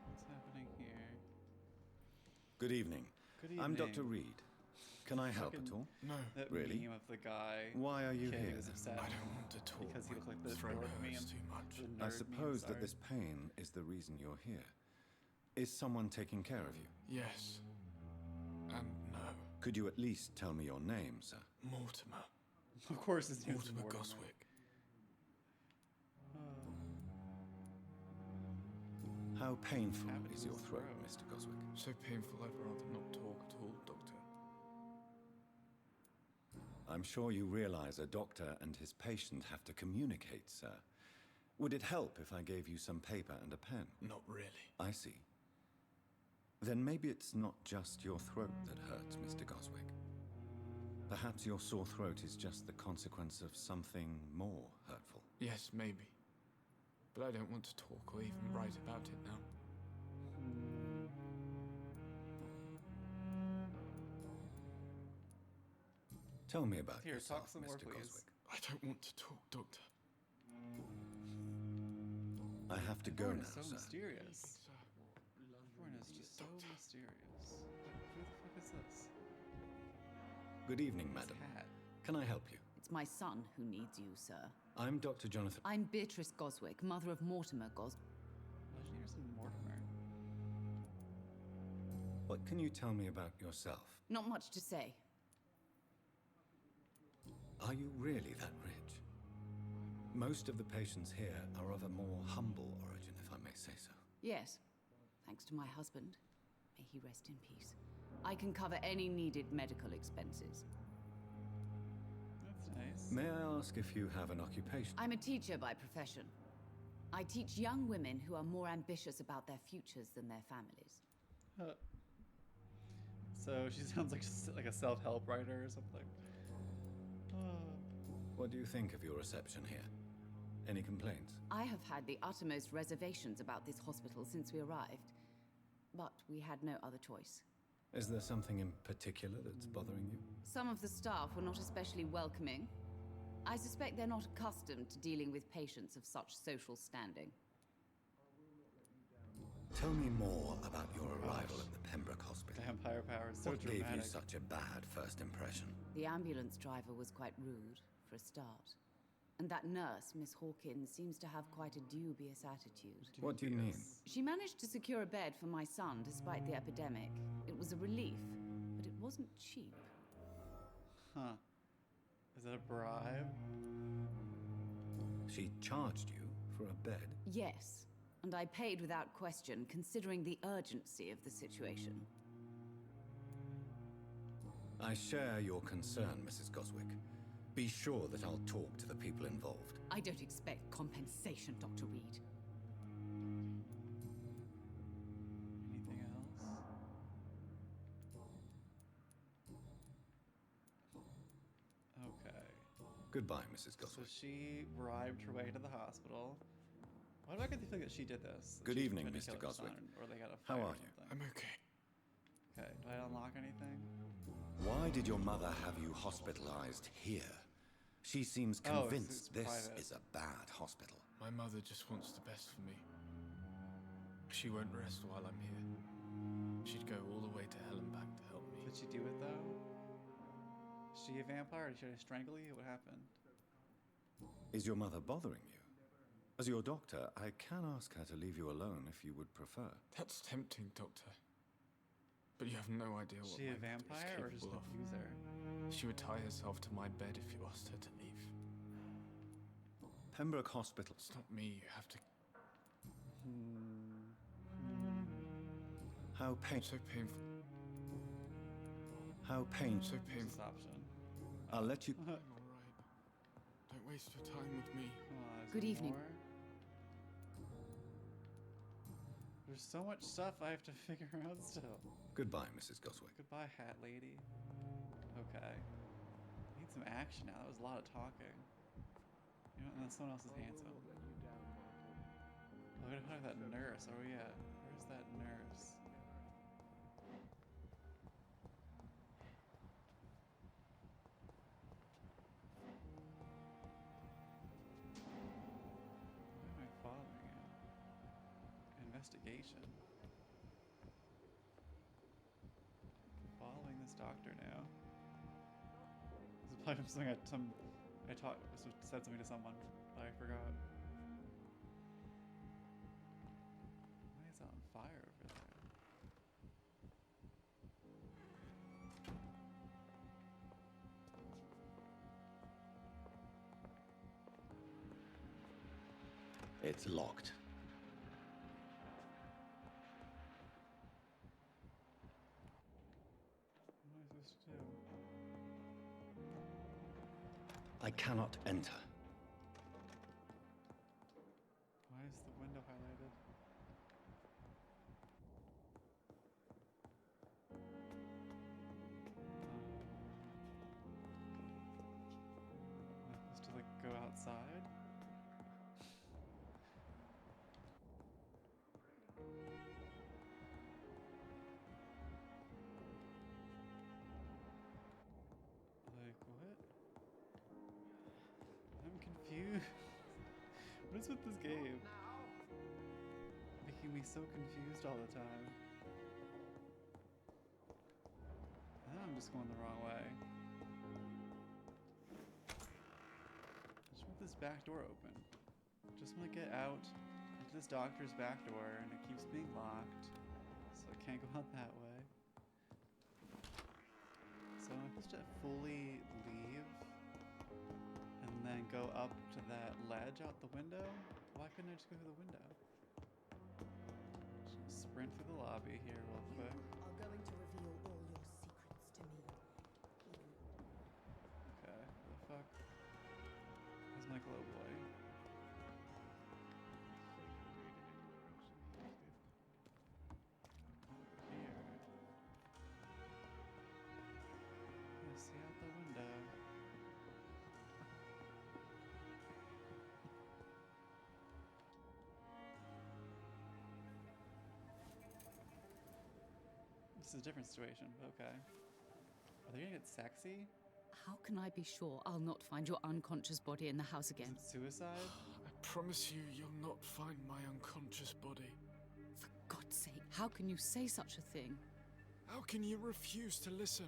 What's happening here? Good evening. Good I'm evening. Dr. Reed. Can I help at all? No. That Really? meme of the guy. Why are you kid here? who's upset I don't want to talk. because he looked like the throat dork meme. hurts too much. The I nerd suppose meme, that this pain is the reason you're here. Is someone taking care of you? Yes. And no. Could you at least tell me your name, sir? Mortimer. Of course, his name's Mortimer Mortimer. Goswick. How painful is your throat, Mr. Goswick? So painful I'd rather not talk at all, Doctor. I'm sure you realize a doctor and his patient have to communicate, sir. Would it help if I gave you some paper and a pen? Not really. I see. Then maybe it's not just your throat that hurts, Mr. Goswick. Perhaps your sore throat is just the consequence of something more hurtful. Yes, maybe. But I don't want to talk or even write about it now. Tell me about Here, yourself, talk some more, Mr. please. Goswick. I don't want to talk, Doctor. I have to go Everyone now, is so sir. mysterious. Everyone is just so mysterious. Who the fuck is this? Good evening, This madam. hat. Can I help you? It's my son who needs you, sir. I'm Dr. Jonathan. I'm Beatrice Goswick, mother of Mortimer Legendary son Mortimer. What can you tell me about yourself? Not much to say. Are you really that rich? Most of the patients here are of a more humble origin, if I may say so. Yes, thanks to my husband. May he rest in peace. I can cover any needed medical expenses. That's nice. May I ask if you have an occupation? I'm a teacher by profession. I teach young women who are more ambitious about their futures than their families. So she sounds like just like a self-help writer or something. What do you think of your reception here? Any complaints? I have had the uttermost reservations about this hospital since we arrived, but we had no other choice. Is there something in particular that's bothering you? Some of the staff were not especially welcoming. I suspect they're not accustomed to dealing with patients of such social standing. Tell me more about your arrival at the Pembroke Hospital. Vampire power is so What dramatic. gave you such a bad first impression? The ambulance driver was quite rude, for a start. And that nurse, Miss Hawkins, seems to have quite a dubious attitude. What do you mean? She managed to secure a bed for my son despite the epidemic. It was a relief, but it wasn't cheap. Huh. Is it a bribe? She charged you for a bed? Yes, and I paid without question, considering the urgency of the situation. I share your concern, Mrs. Goswick. Be sure that I'll talk to the people involved. I don't expect compensation, Dr. Reed. Anything else? Okay. Goodbye, Mrs. So Goswick. she bribed her way to the hospital. Why do I get the feeling that she did this? Good She evening, tried to Mr. kill her Goswick. son, or they got a How fight or are you? something. I'm okay. Okay, do I unlock anything? Why did your mother have you hospitalized here? She seems Oh, convinced it's this private. is a bad hospital. My mother just wants the best for me. She won't rest while I'm here. She'd go all the way to hell and back to help me. Did she do it though? Is she a vampire? Did she strangle you? What happened? Is your mother bothering you? As your doctor, I can ask her to leave you alone if you would prefer. That's tempting, Doctor. But you have no idea what Is she a my mother is vampire or just capable an of. abuser? She would tie herself to my bed if you asked her to leave. Pembroke Hospital. It's not me, you have to... How So painful. How painful. So painful. This option. I'll let you. I'm alright. Don't waste your time with me. Is Good there evening. more? There's so much stuff I have to figure out still. Goodbye, Mrs. Goswick. Goodbye, hat lady. Okay. Need some action now. That was a lot of talking. You know, and then someone else is handsome. Oh, I gotta talk to that nurse. Oh yeah. Where's that nurse? Why am I following it? Investigation. Following this doctor now. This is probably something I said something to someone, but I forgot. Why is that on fire over there? It's locked. What am I supposed to do? I cannot enter. Why is the window highlighted? Am I supposed to like go outside? Like what? I'm confused. What is with this game? Making me so confused all the time. Now I'm just going the wrong way. I just want this back door open. Just want to get out into this doctor's back door, and it keeps being locked, so I can't go out that way. So I'm supposed to fully leave and then go up to that ledge out the window? Why couldn't I just go through the window? Just sprint through the lobby here real quick. Are going to reveal all your secrets to me. Okay, where the fuck? Where's my glow boy? Over here. This is a different situation. Okay. Are they gonna get sexy? How can I be sure I'll not find your unconscious body in the house again? Is it suicide? I promise you, you'll not find my unconscious body. For God's sake, how can you say such a thing? How can you refuse to listen?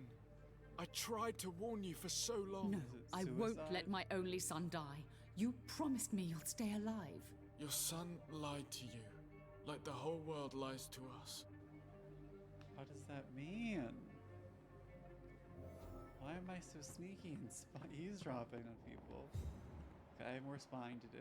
I tried to warn you for so long. No, I won't let my only son die. You promised me you'll stay alive. Your son lied to you, like the whole world lies to us. What does that mean? Why am I so sneaky and eavesdropping on people? Okay, I have more spying to do.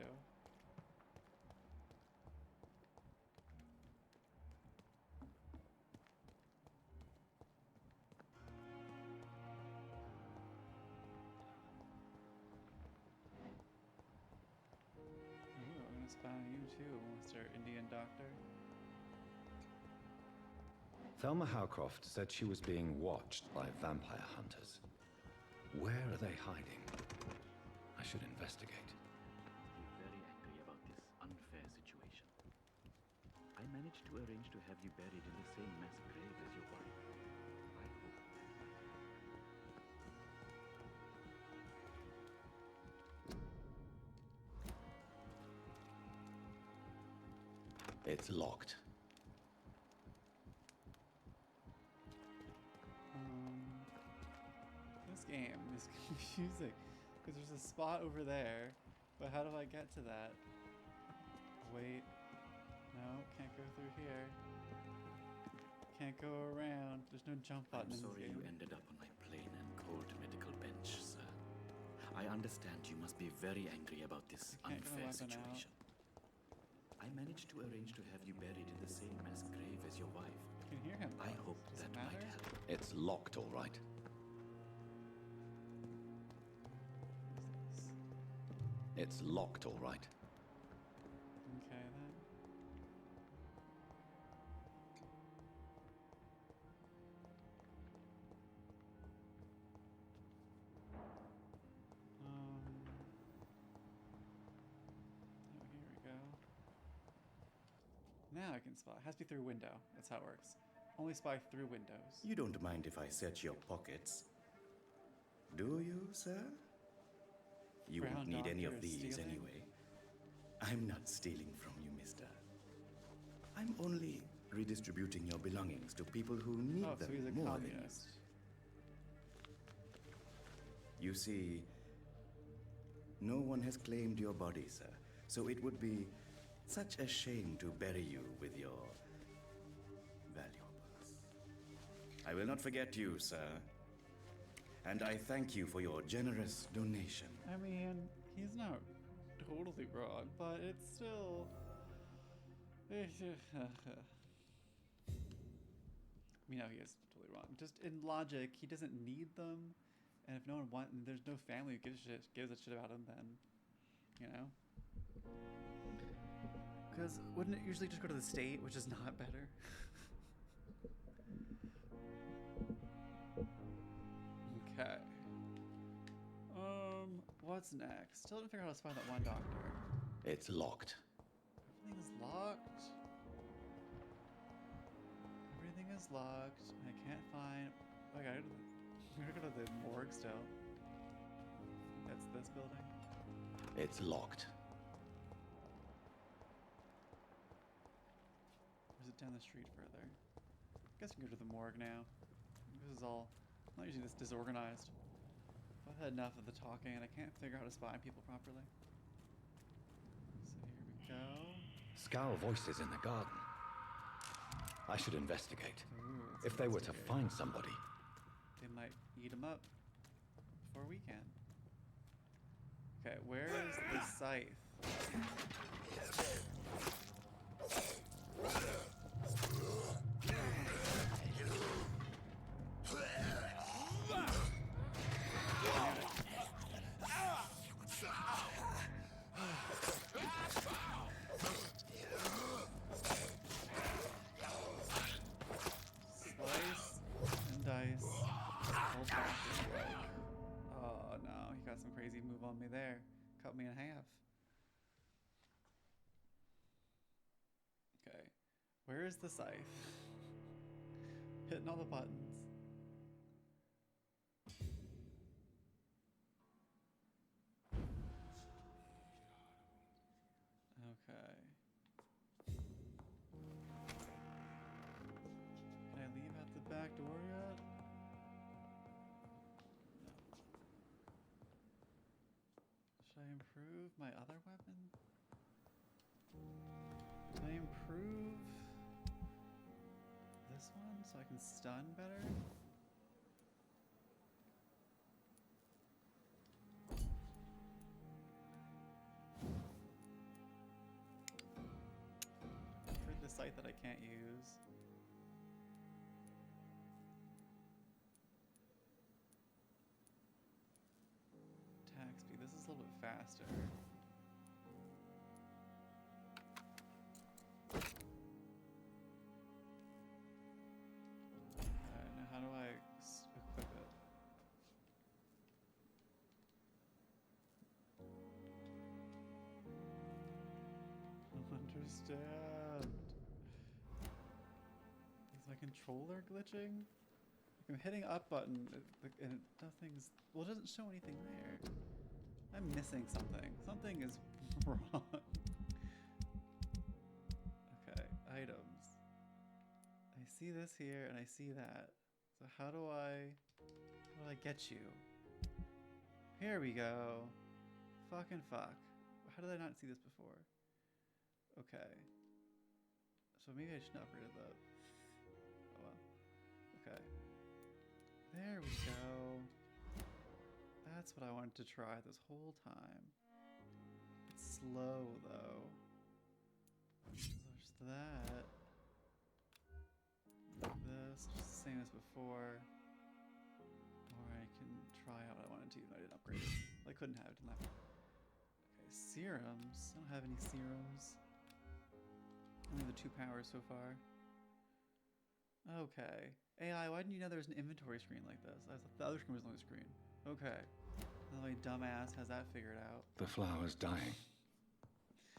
Ooh, I'm gonna spy on you too, Mr. Indian Doctor. Thelma Howcroft said she was being watched by vampire hunters. Where are they hiding? I should investigate. Very angry about this unfair situation. I managed to arrange to have you buried in the same mass grave as your wife. I hope It's locked. This game is confusing because there's a spot over there, but how do I get to that? Wait, no, can't go through here. Can't go around. There's no jump button. I'm sorry you ended up on my plain and cold medical bench, sir. I understand you must be very angry about this unfair situation. I managed to arrange to have you buried in the same mass grave as your wife. I can hear him. I hope that might help. It's locked, all right. It's locked, all right. Okay, then. Oh, here we go. Now I can spy. It has to be through a window. That's how it works. Only spy through windows. You don't mind if I search your pockets, do you, sir? You won't need any of these anyway. I'm not stealing from you, mister. I'm only redistributing your belongings to people who need them so he's a more communist. than you. You see, no one has claimed your body, sir. So it would be such a shame to bury you with your valuables. I will not forget you, sir. And I thank you for your generous donation. I mean, he's not totally wrong, but it's still... We know he is totally wrong. Just in logic, he doesn't need them, and if no one wants, there's no family who gives a shit about him, then, you know? Because wouldn't it usually just go to the state, which is not better? Okay. What's next? Still haven't figured out how to find that one doctor. It's locked. Everything is locked. Everything is locked. I can't find. Oh, I gotta go to the morgue still. That's this building. It's locked. Or is it down the street further? I guess we can go to the morgue now. This is all not usually this disorganized. I've had enough of the talking and I can't figure out how to spy on people properly. So here we go. Scowl voices in the garden. I should investigate. Ooh, if they were to find somebody. They might eat him up before we can. Okay, where is the scythe? Crazy move on me there. Cut me in half. Okay. Where is the scythe? Hitting all the buttons. Okay. Can I leave out the back door yet? No. Should I improve my other weapon? Can I improve this one so I can stun better? For the site that I can't use. Attack speed. This is a little bit faster. Now how do I equip it? I don't understand. Is my controller glitching? I'm hitting up button and nothing's, well, it doesn't show anything there. I'm missing something. Something is wrong. Okay, items. I see this here and I see that. So how do I get you? Here we go. Fucking fuck. How did I not see this before? Okay. So maybe I shouldn't have upgraded that. Oh well. Okay. There we go. That's what I wanted to try this whole time. It's slow though. So just that. Like this, just the same as before. Or I can try out what I wanted to, even though I didn't upgrade it. Well, I couldn't have, didn't I? Okay, serums. I don't have any serums. Only the 2 powers so far. Okay. AI, why didn't you know there was an inventory screen like this? I thought the other screen was on the screen. Okay. Now my dumbass has that figured out. The flower's dying.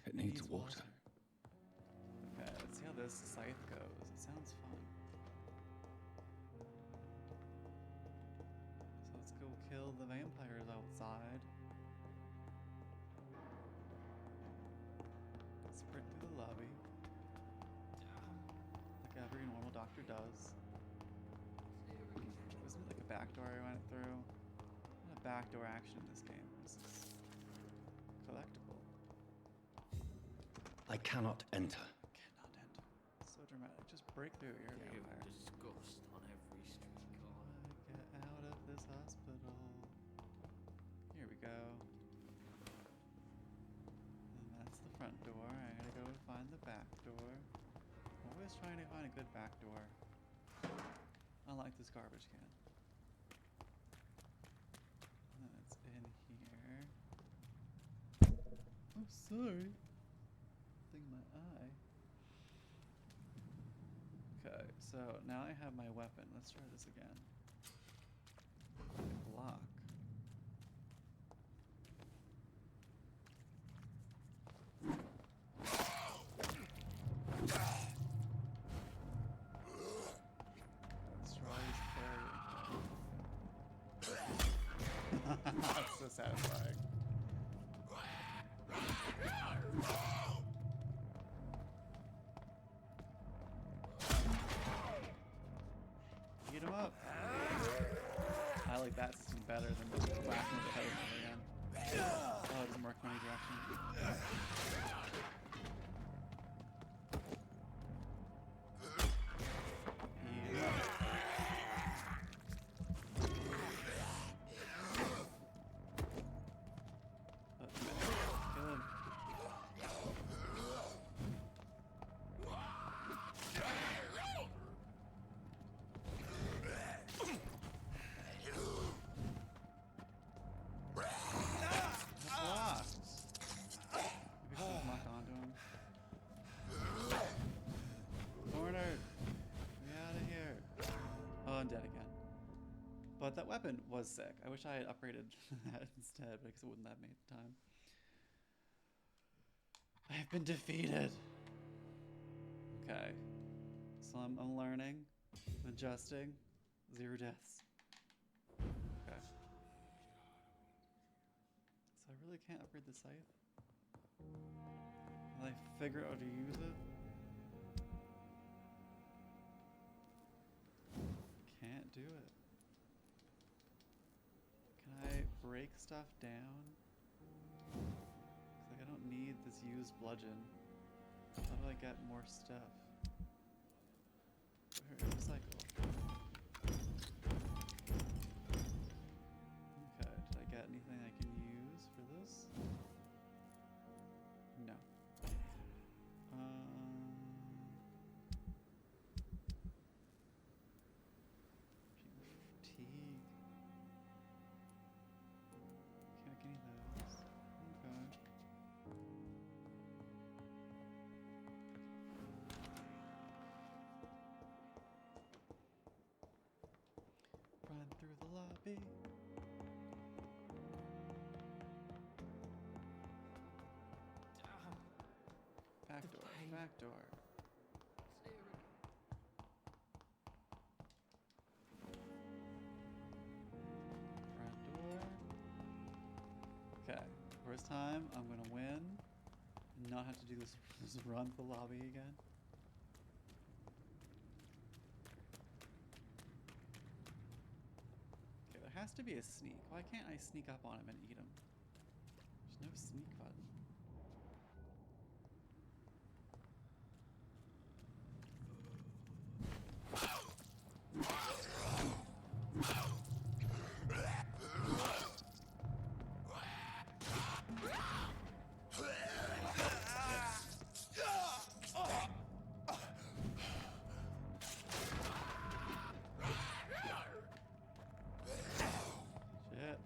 It needs water. Okay, let's see how this scythe goes. It sounds fun. So let's go kill the vampires outside. Sprint through the lobby. Like every normal doctor does. Wasn't it like a backdoor I went through? Not a backdoor action in this game. This is collectible. I cannot enter. Cannot enter. So dramatic. Just break through your vampire. Disgust on every street corner. Get out of this hospital. Here we go. And that's the front door. I gotta go find the back door. Always trying to find a good back door. Unlike this garbage can. And then it's in here. Oh, sorry. Thing in my eye. Okay, so now I have my weapon. Let's try this again. Block. That's so satisfying. Eat him up. I like that system better than just whacking with the head over again. Oh, it doesn't work in any direction. Eat him up. Dead again. But that weapon was sick. I wish I had upgraded that instead, because it wouldn't have made the time. I have been defeated. Okay. So I'm learning. Adjusting. 0 deaths. Okay. So I really can't upgrade the scythe. Will I figure out how to use it? Can't do it. Can I break stuff down? 'Cause, like, I don't need this used bludgeon. How do I get more stuff? Recycle. Okay, did I get anything I can use for this? No. Fatigue. Can't get any of those. Okay. Run through the lobby. Back door, back door. Front door. Okay, first time I'm gonna win and not have to do this run to the lobby again. Okay, there has to be a sneak. Why can't I sneak up on him and eat him? There's no sneak button. Shit.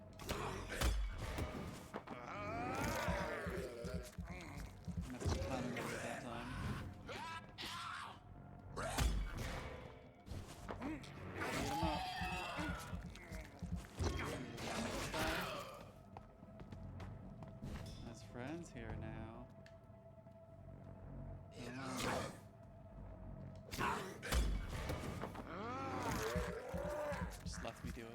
Messed up timing a little bit that time. Beat him up. His friend's here now. Just left me do it.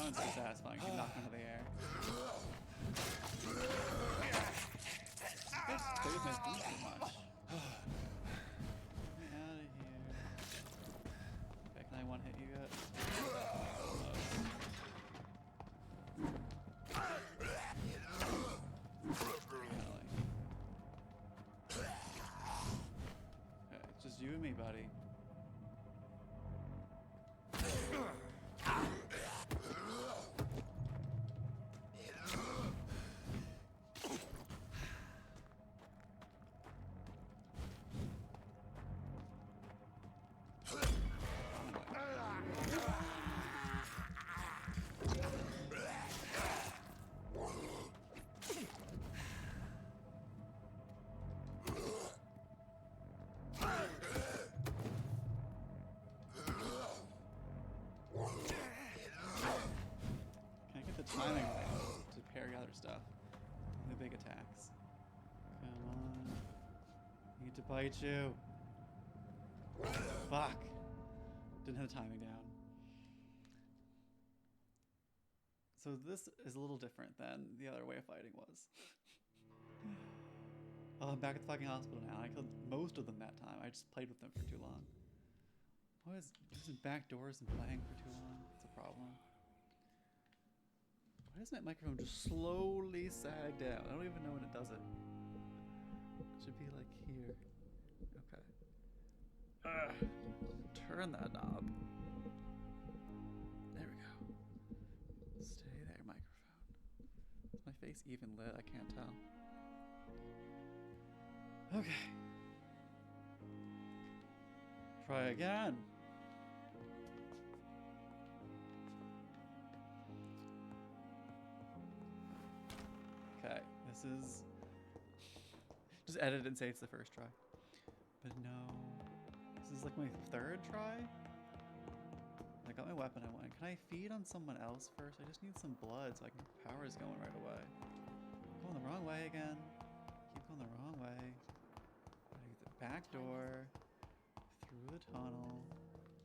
That one's so satisfying. Keep knocking into the air. This plays my feet too much. Get me out of here. Okay, can I one hit you yet? Okay, it's just you and me, buddy. Timing right to parry other stuff. The big attacks. Come on. I need to bite you. Fuck. Didn't have the timing down. So this is a little different than the other way of fighting was. Oh, I'm back at the fucking hospital now. I killed most of them that time. I just played with them for too long. Why is using back doors and playing for too long? That's a problem. Why doesn't that microphone just slowly sag down? I don't even know when it does it. It should be like here. Okay. Turn that knob. There we go. Stay there, microphone. It's my face even lit? I can't tell. Okay. Try again. Okay, this is... Just edit and say it's the first try. But no. This is like my third try? I got my weapon I want. Can I feed on someone else first? I just need some blood so I can get powers going right away. I'm going the wrong way again. Keep going the wrong way. Gotta get the back door. Through the tunnel.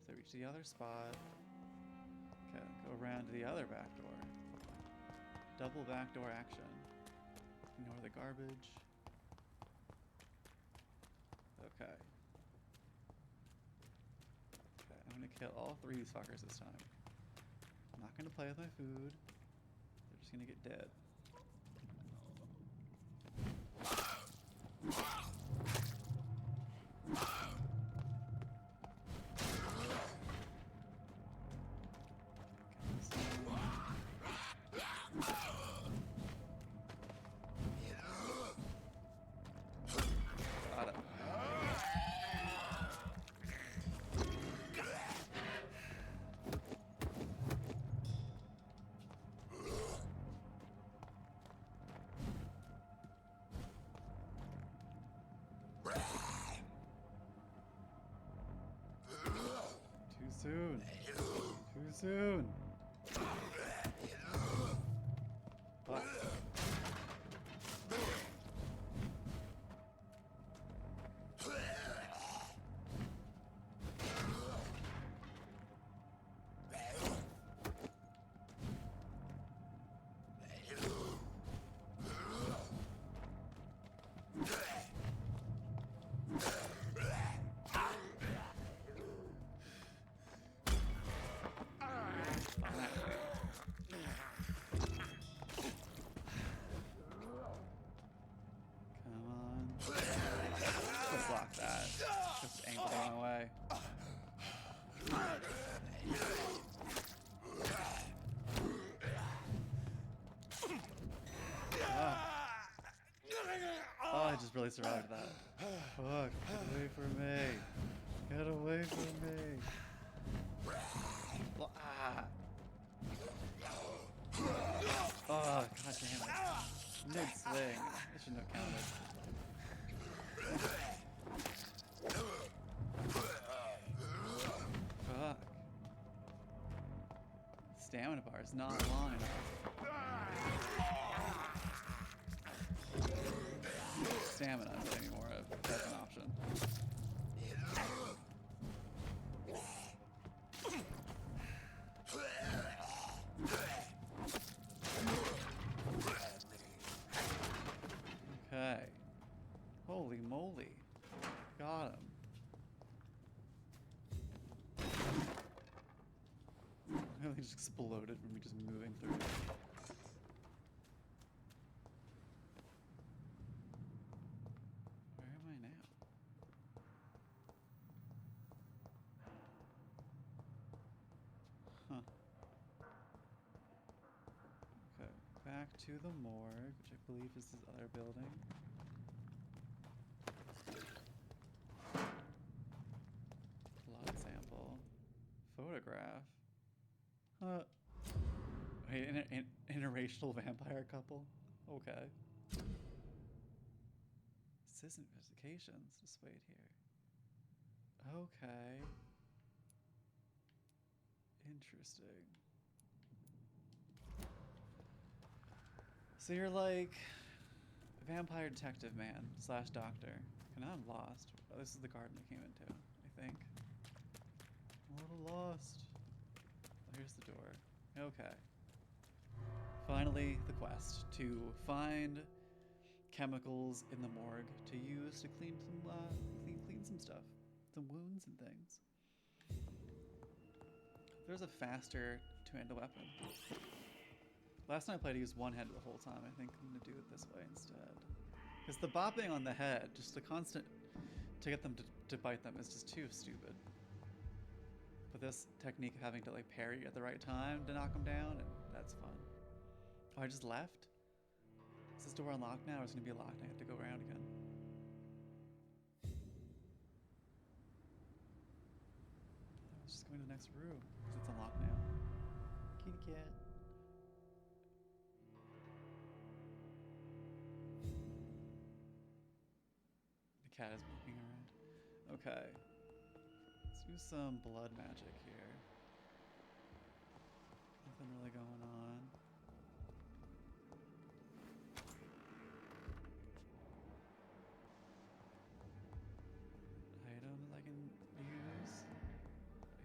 So I reach the other spot. Okay, go around to the other back door. Double back door action. Ignore the garbage. Okay. Okay, I'm gonna kill all three of these fuckers this time. I'm not gonna play with my food. They're just gonna get dead. Got it. Too soon. Too soon. Fuck. Come on. Just block that. Just angle the wrong way. Oh, I just really survived that. Fuck, get away from me. Get away from me. Ah. Oh, god damn it. Mid-swing. I shouldn't have counted. Fuck. Stamina bar is not long enough. Stamina is getting more of as an option. Okay. Holy moly. Got him. Really just exploded from me just moving through it. Where am I now? Huh. Okay, back to the morgue, which I believe is this other building. Blood sample. Photograph. Wait, interracial vampire couple? Okay. This is investigations. Just wait here. Okay. Interesting. So you're like a vampire detective man / doctor. And I'm lost. Oh, this is the garden I came into, I think. I'm a little lost. Oh, here's the door. Okay. Finally, the quest to find chemicals in the morgue to use to clean some stuff, some wounds and things. There's a faster two-handed weapon. Last time I played, I used one-handed the whole time. I think I'm gonna do it this way instead. Because the bopping on the head, just the constant to get them to bite them is just too stupid. But this technique of having to like parry at the right time to knock them down, and that's fun. Oh, I just left? Is this door unlocked now, or is it gonna be locked and I have to go around again? I was just going to the next room, because it's unlocked now. Kitty cat. The cat is walking around. Okay. Let's do some blood magic here. Nothing really going on. Items I can use.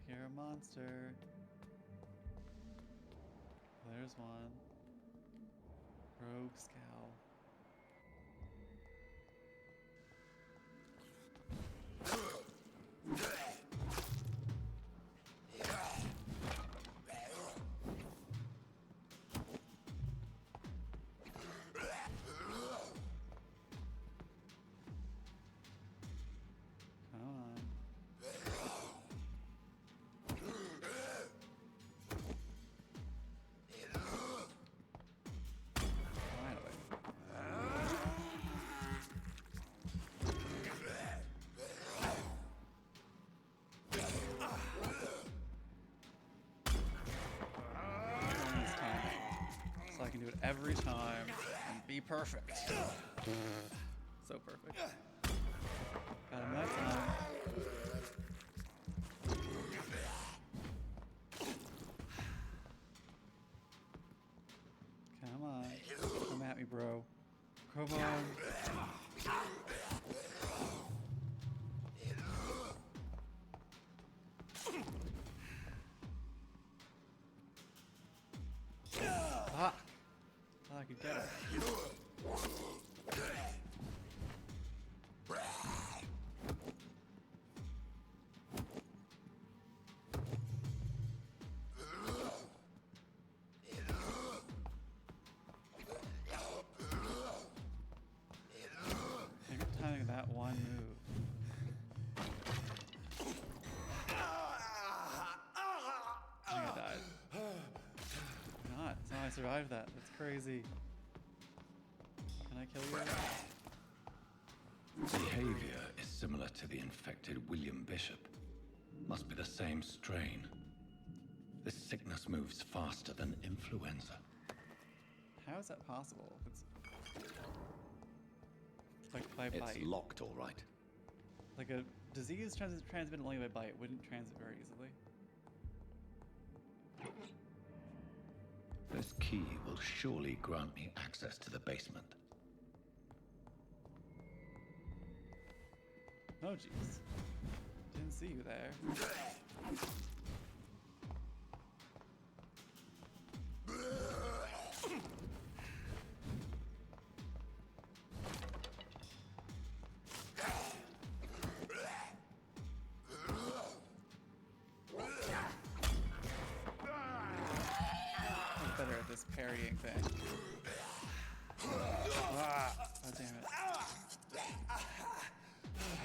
I hear a monster. There's one. Rogue Scowl. Every time and be perfect. So perfect. Got him that time. Come on. Come at me, bro. Come on. I could get it. Think of timing that one move. I think I died. Not. Somehow I survived that. That's crazy. Can I kill you? Behavior is similar to the infected William Bishop. Must be the same strain. This sickness moves faster than influenza. How is that possible? It's like by bite. It's locked, all right. Like a disease transmitted only by bite wouldn't transit very easily. This key will surely grant me access to the basement. Oh jeez. Didn't see you there. I'm better at this parrying thing. Ah, oh, damn it.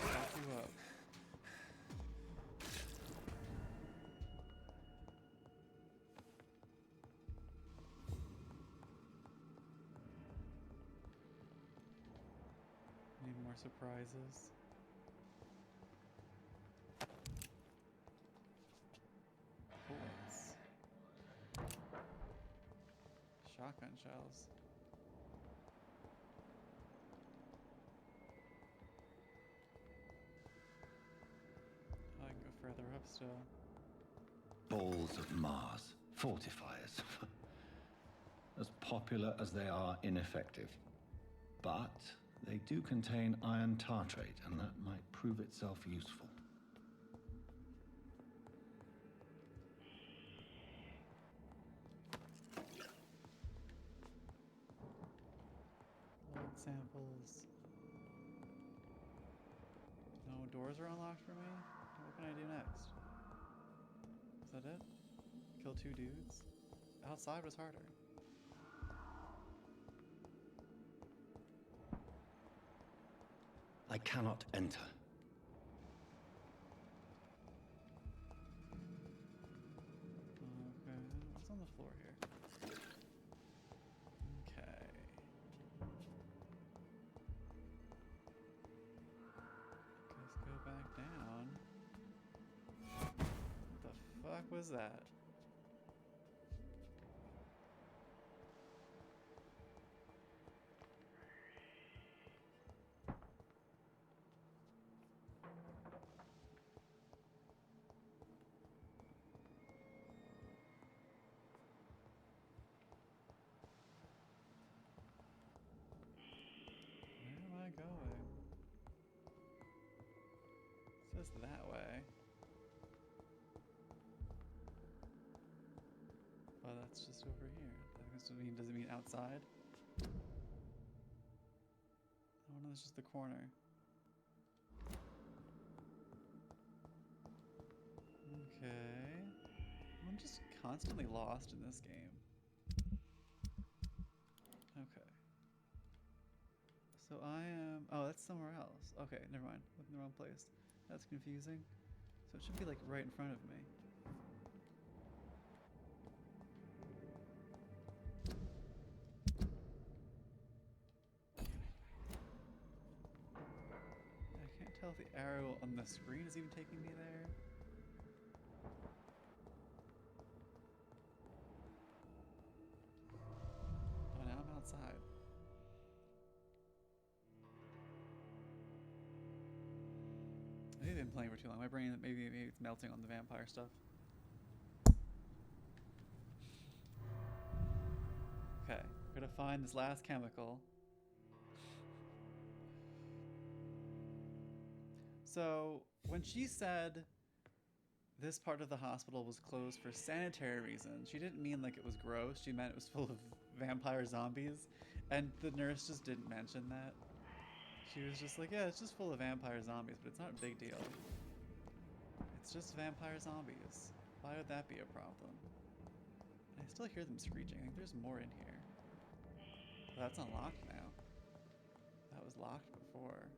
Back you up. Any more surprises? Bullets. Shotgun shells. I can go further up still. Balls of Mars. Fortifiers. As popular as they are ineffective. But they do contain iron tartrate, and that might prove itself useful. Blood samples. No doors are unlocked for me? What can I do next? Is that it? Kill 2 dudes? Outside was harder. I cannot enter. Okay, what's on the floor here? Okay. Fuck was that? Where am I going? It says that way. Well, that's just over here. Does it mean outside? Oh no, that's just the corner. Okay. I'm just constantly lost in this game. Okay. So I am... Oh, that's somewhere else. Okay, never mind. I'm in the wrong place. That's confusing. So it should be like right in front of me. I can't tell if the arrow on the screen is even taking me there. Oh, now I'm outside. Maybe I've been playing for too long. My brain, maybe it's melting on the vampire stuff. Okay, we're gonna find this last chemical. So, when she said this part of the hospital was closed for sanitary reasons, she didn't mean like it was gross. She meant it was full of vampire zombies. And the nurse just didn't mention that. She was just like, yeah, it's just full of vampire zombies, but it's not a big deal. It's just vampire zombies. Why would that be a problem? And I still hear them screeching. I think there's more in here. But that's unlocked now. That was locked before.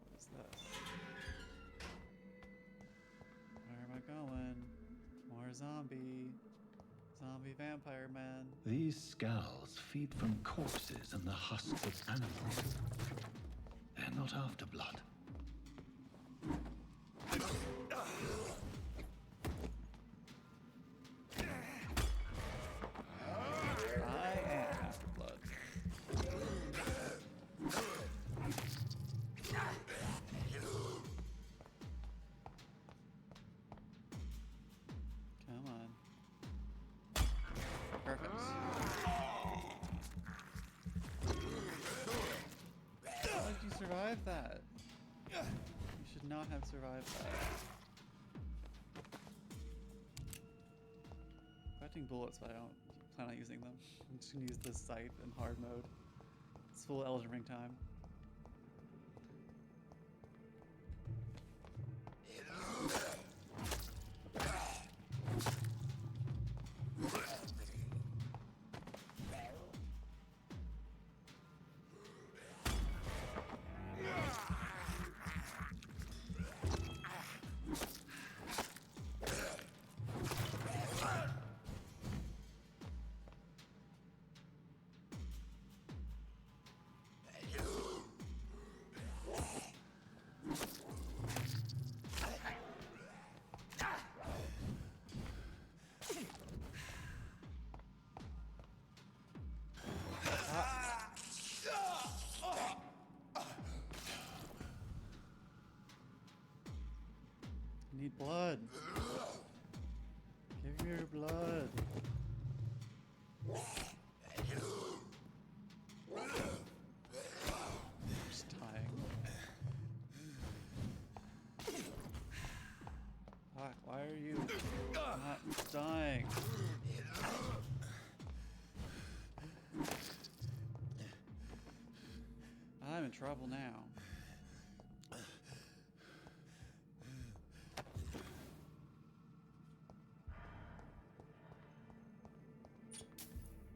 What is this? Where am I going? More zombie vampire men. These skulls feed from corpses and the husks of animals. They're not after blood. I am after blood. Come on. Perfect. How did you survive that? You should not have survived that. Collecting bullets, but I don't plan on using them. I'm just gonna use this scythe in hard mode. It's full Elden Ring time. I need blood. Give me your blood. I'm just dying. Fuck, why are you not dying? I'm in trouble now.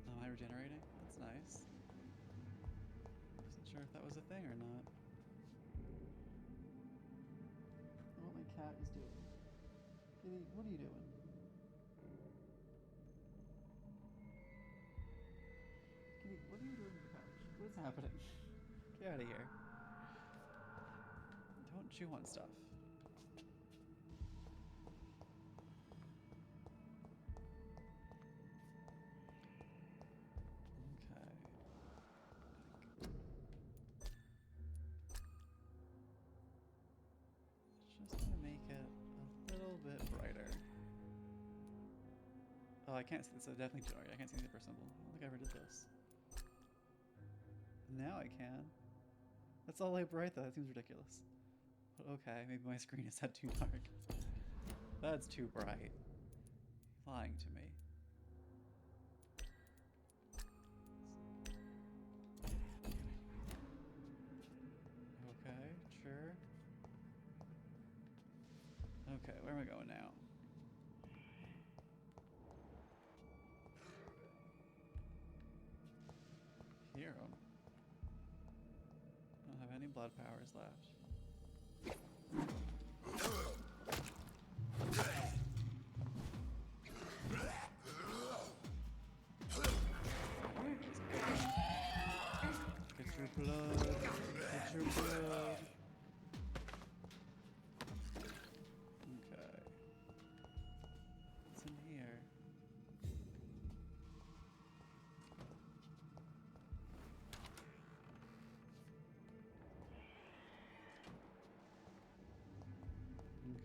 Am I regenerating? That's nice. Wasn't sure if that was a thing or not. I don't know what my cat is doing. Kitty, what are you doing? Kitty, what are you doing to the couch? What's happening? Get out of here. Don't chew on stuff. Oh, I can't see this. It's definitely too hard. I can't see the zipper symbol. I don't think I ever did this. Now I can. That's all light bright though. That seems ridiculous. But okay, maybe my screen is set too dark. That's too bright. You're lying to me. Okay, sure. Okay, where am I going now? Hear 'em. I don't have any blood powers left. Get your blood. Get your blood. Okay. What's in here?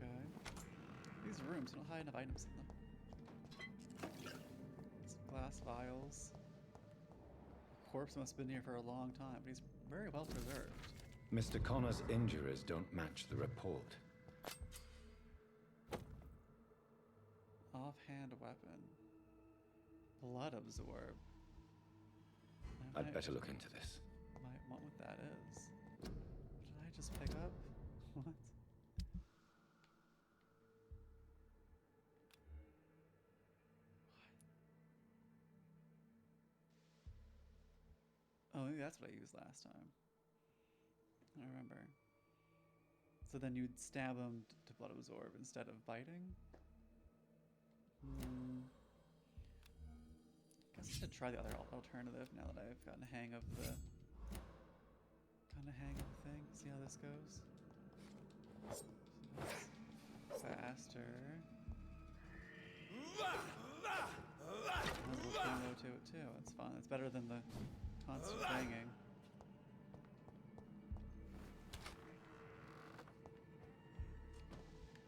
Okay. These rooms don't hide enough items in them. Some glass vials. The corpse must have been here for a long time, but he's very well preserved. Mr. Connor's injuries don't match the report. Offhand weapon. Blood absorb. I'd better look into this. Might want what that is. What did I just pick up? What? Oh, maybe that's what I used last time. I remember. So then you'd stab him to blood absorb instead of biting? Guess I should try the other alternative now that I've gotten a hang of the thing. See how this goes. So that's faster. Has a little combo to it too. It's fun. It's better than the constant banging.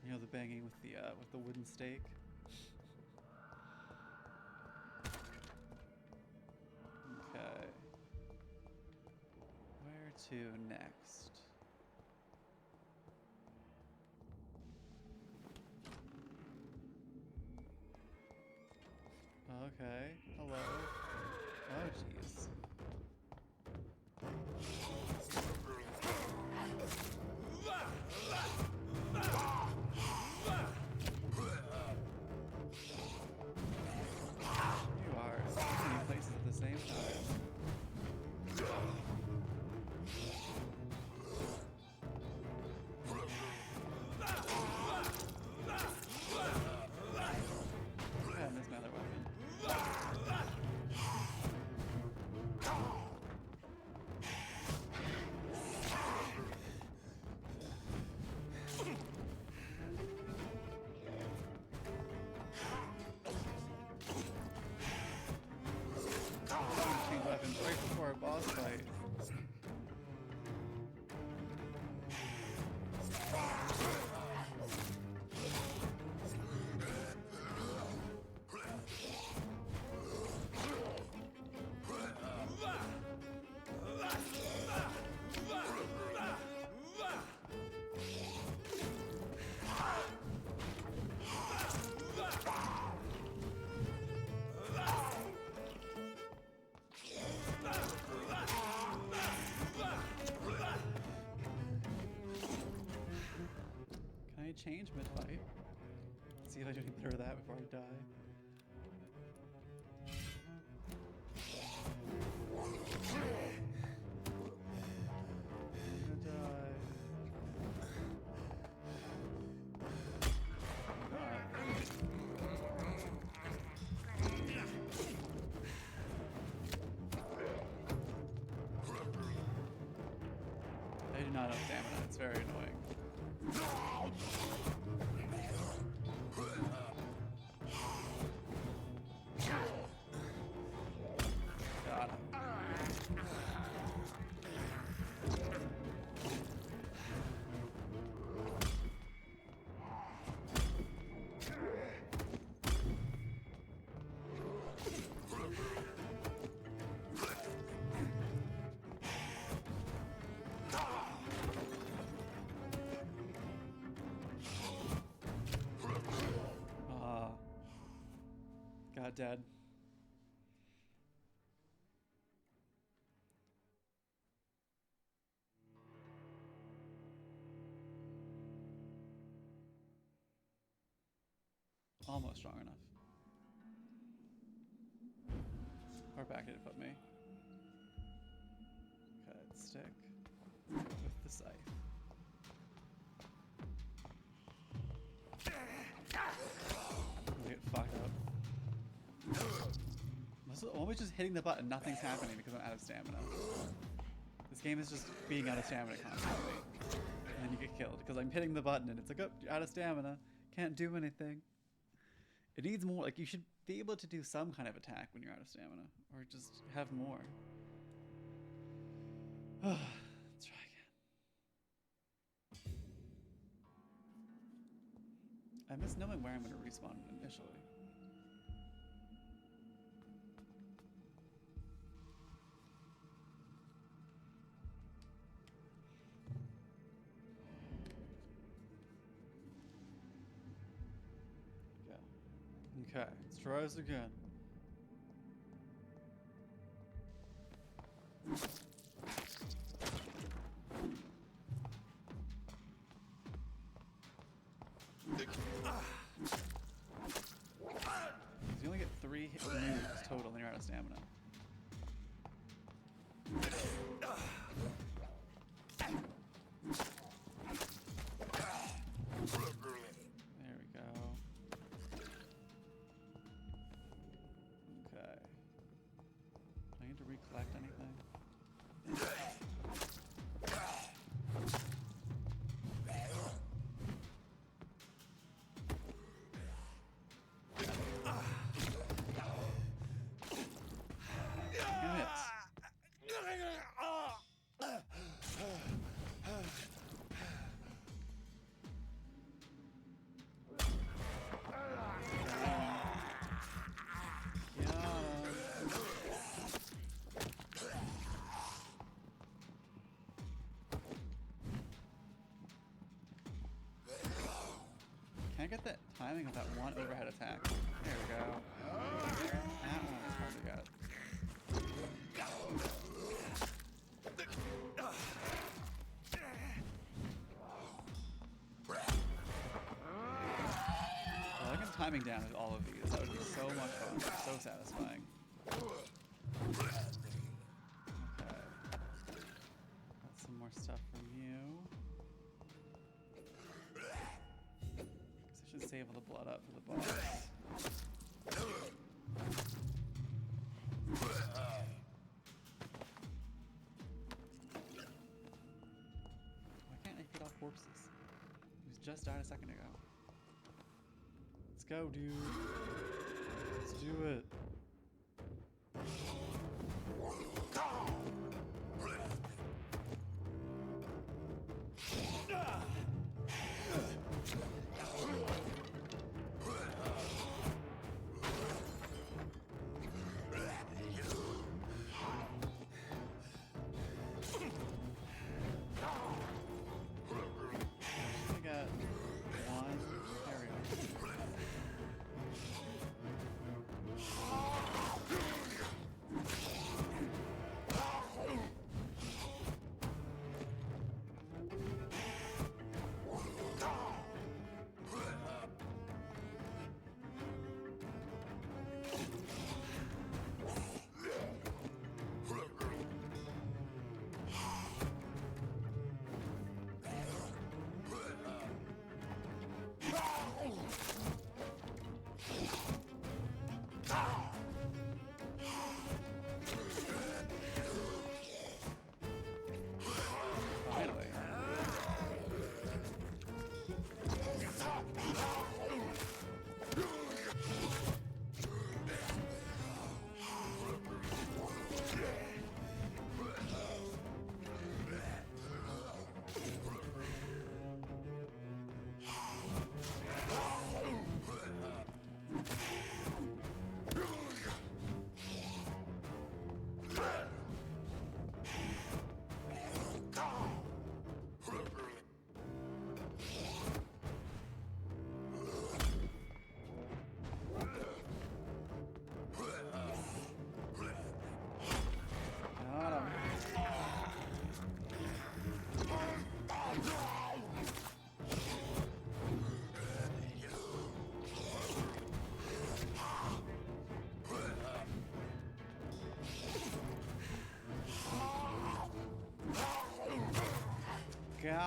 You know, the banging with the wooden stake. Okay. Where to next? Okay. Hello. Oh, jeez. You are in so many places at the same time. I missed my other weapon. Change weapons right before a boss fight. Can I change mid-fight? Let's see if I do any better with that before I die. I'm gonna die. I do not have stamina. It's very annoying. Got him. God, dead. Almost strong enough. Or back did it put me? Okay, let's stick with the scythe. Get fucked up. This is always just hitting the button, nothing's happening because I'm out of stamina. This game is just being out of stamina constantly. And then you get killed because I'm hitting the button and it's like, oh, you're out of stamina. Can't do anything. It needs more, like you should be able to do some kind of attack when you're out of stamina. Or just have more. Let's try again. I miss knowing where I'm going to respawn initially. Okay, let's try this again. You only get 3 moves total and you're out of stamina. There we go. Okay. Do I need to recollect anything? Damn it. Can I get that timing of that one overhead attack? There we go. That one was hard to get. Well, I can timing down with all of these. That would be so much fun. So satisfying. Okay. Got some more stuff from you. I should save all the blood up for the boss. Why can't I hit off corpses? He was just died a second ago. Let's go, dude. Let's do it.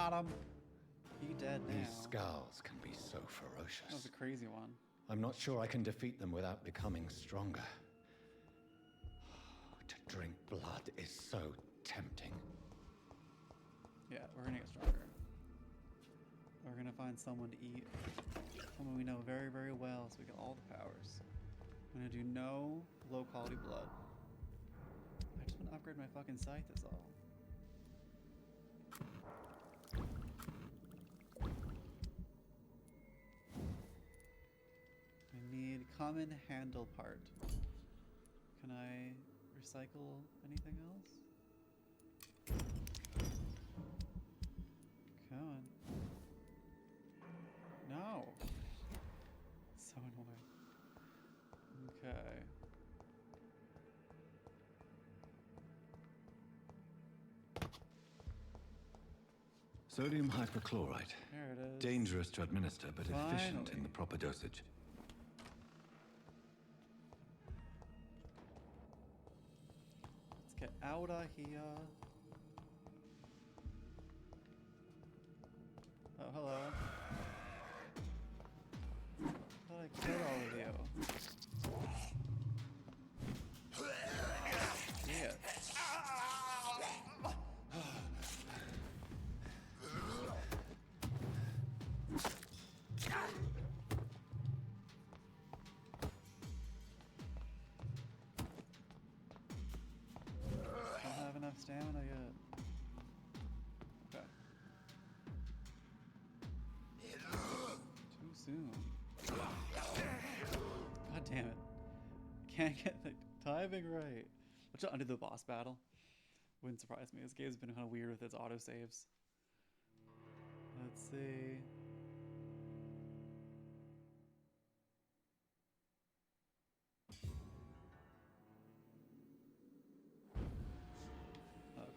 Got him. He dead now. These scowls can be so ferocious. That was a crazy one. I'm not sure I can defeat them without becoming stronger. To drink blood is so tempting. Yeah, we're gonna get stronger. We're gonna find someone to eat. Someone we know very, very well so we get all the powers. I'm gonna do no low quality blood. I just wanna upgrade my fucking scythe, that's all. I need common handle part. Can I recycle anything else? Come on. No. So annoying. Okay. Sodium hypochlorite. There it is. Dangerous to administer, but efficient Finally. in the proper dosage. Let's get out of here. Oh, hello. Thought I killed all of you. Yeah. Don't have enough stamina yet. Okay. Too soon. God damn it. Can't get the timing right. Which I'll undo the boss battle. Wouldn't surprise me. This game's been kind of weird with its autosaves. Let's see.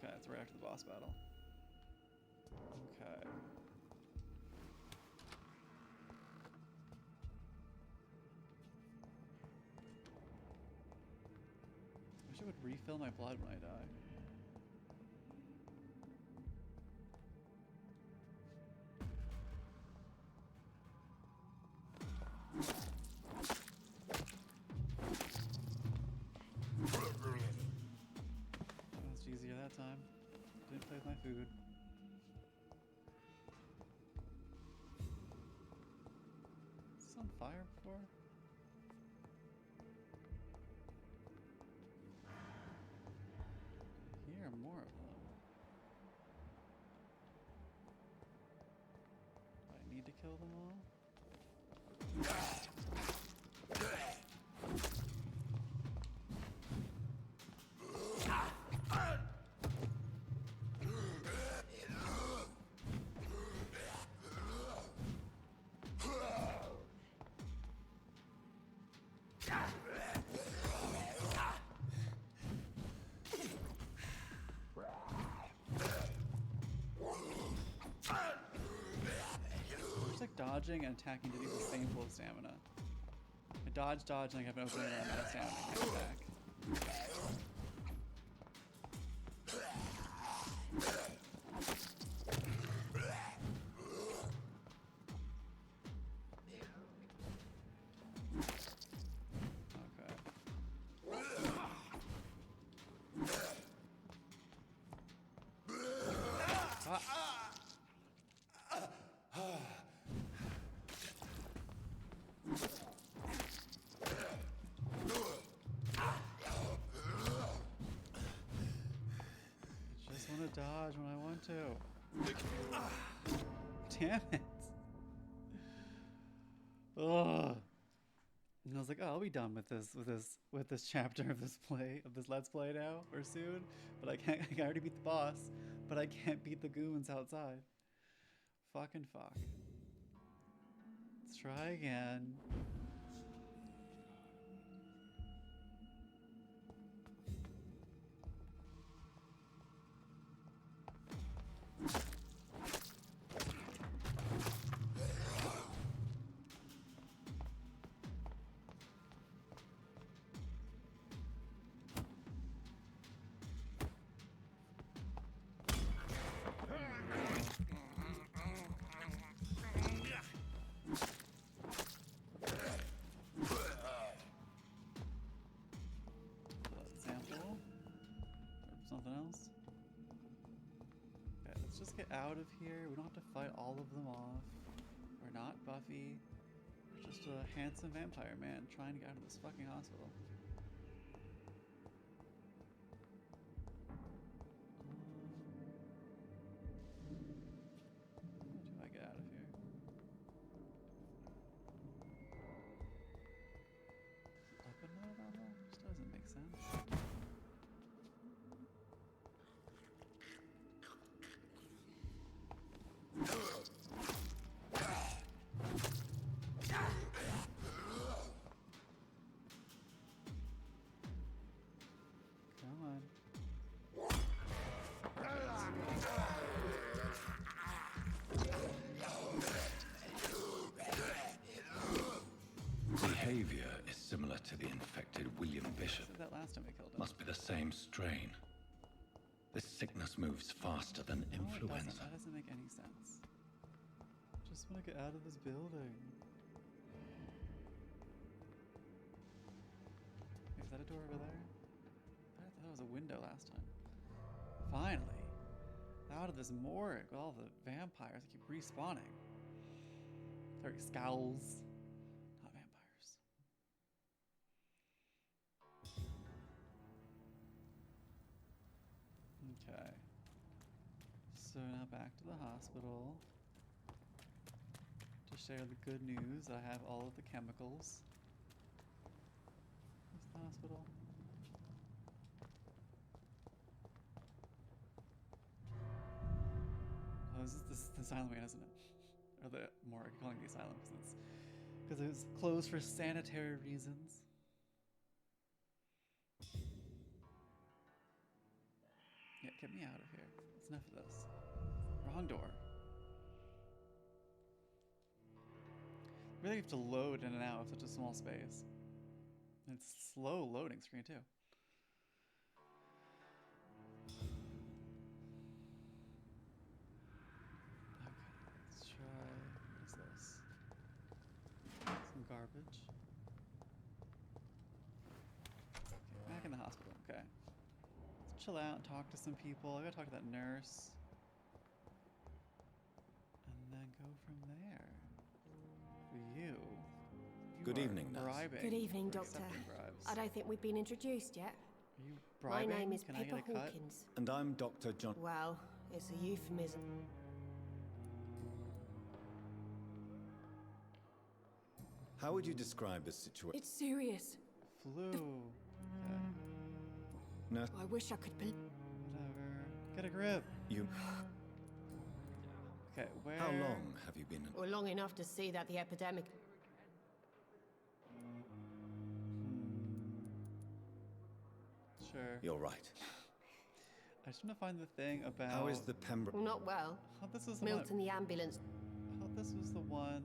Okay, it's right after the boss battle. Okay. I wish it would refill my blood when I die. That was easier that time. Didn't play with my food. Is this on fire before? Here are more of them. Do I need to kill them all? It's like dodging and attacking to do the same full stamina. I dodge, and I have an opening and I'm out of stamina. I can't attack. Dodge when I want to. Damn it. Ugh. And I was like, oh, I'll be done with this chapter of this Let's Play now or soon. But I can't. I already beat the boss, but I can't beat the goons outside. Fucking fuck. Let's try again. get out of here. We don't have to fight all of them off. We're not Buffy. We're just a handsome vampire man trying to get out of this fucking hospital. How do I get out of here? Open mode on that? Just doesn't make sense. Come on. Behavior is similar to the infected William Bishop. I said that last time we killed him. Must be the same strain. This sickness moves faster than No, it influenza. doesn't. That doesn't make any sense. Just want to get out of this building. Is that a door over there? I thought that was a window last time. Finally! Out of this morgue with all the vampires that keep respawning. Sorry, scowls. Not vampires. Okay. So now back to the hospital. To share the good news, I have all of the chemicals. Where's the hospital? Oh, this is the asylum wing, isn't it? Or the morgue, calling it the asylum because it was closed for sanitary reasons. Yeah, get me out of here. It's enough of this. Wrong door. Really have to load in and out of such a small space. And it's slow loading screen too. Okay, let's try, what is this? Some garbage. Okay, back in the hospital, okay. Let's chill out and talk to some people. I gotta talk to that nurse. And then go from there. For you. Good evening, nurse. Bribing. Good evening, or Doctor. accepting bribes. I don't think we've been introduced yet. Are you My bribing? name is Can I get a Pippa cut? Hawkins. And I'm Dr. John. Well, it's a euphemism. How would you describe the situation? It's serious. Flu. Okay. Nurse, I wish I could believe. Whatever. Get a grip. you. Okay, where? How long have you been? Or long enough to see that the epidemic. Sure. You're right. I just want to find the thing about. How is the Pembroke? Not well. I thought this was the Milton, one. the ambulance. I thought this was the one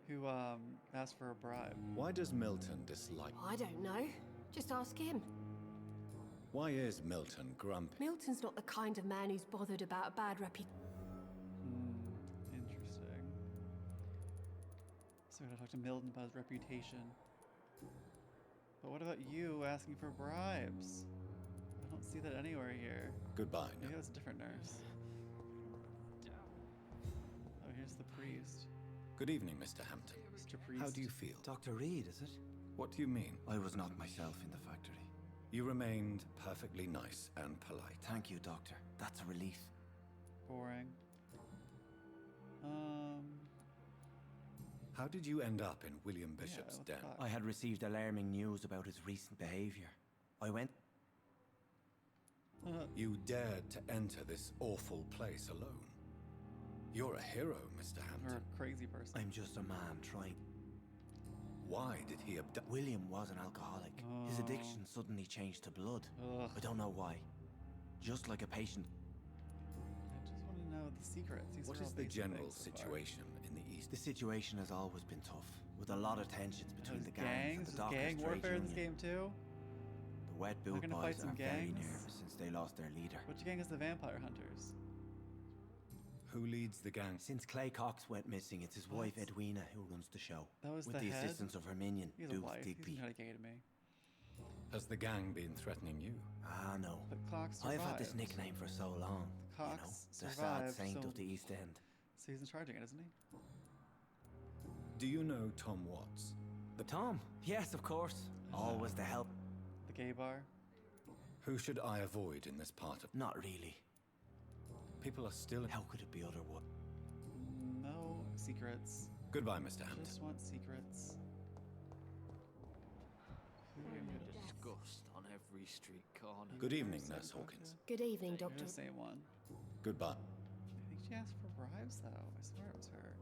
who asked for a bribe. Why does Milton dislike? I don't know. Just ask him. Why is Milton grumpy? Milton's not the kind of man who's bothered about a bad reputation. Interesting. So we gotta talk to Milton about his reputation. But what about you asking for bribes? I don't see that anywhere here. Goodbye. Maybe that's a different nurse. Oh, here's the priest. Good evening, Mr. Hampton. Mr. Priest. How do you feel? Dr. Reed, is it? What do you mean? I was not myself in the factory. You remained perfectly nice and polite. Thank you, Doctor. That's a relief. Boring. How did you end up in William Bishop's den? I had received alarming news about his recent behavior. I went... You dared to enter this awful place alone. You're a hero, Mr. Hampton. You're a crazy person. I'm just a man trying... Why did he abduct... William was an alcoholic. His addiction suddenly changed to blood. I don't know why. Just like a patient. I just want to know the secrets. These What are all is the basic general things so far. situation in the East? The situation has always been tough, with a lot of tensions between the gangs Gangs? and the Is doctors' gang trade warfare in this union. game too? The Wet Boot gonna Boys fight some are very gangs? nervous since they lost their leader. Which gang is the Vampire Hunters? Who leads the gang? Since Clay Cox went missing, it's his wife Edwina who runs the show. That was with the the head? assistance of her minion, He's a Duke wife. Digby. He's not gay to me. Has the gang been threatening you? Ah, no. But Cox I've had this survived. nickname for so long. Cox the sad survived, saint so, of the East End. so he's in charge again, isn't he? Do you know Tom Watts? Tom? Yes, of course. Always the help. The gay bar? Who should I avoid in this part of... Not really. People are still... How could it be otherwise? No secrets. Goodbye, Mr. Hampton. Just want secrets. Disgust on every street corner. Good evening, Nurse Hawkins. Good evening, You're Doctor. the same one. Goodbye. I think she asked for bribes, though. I swear it was her.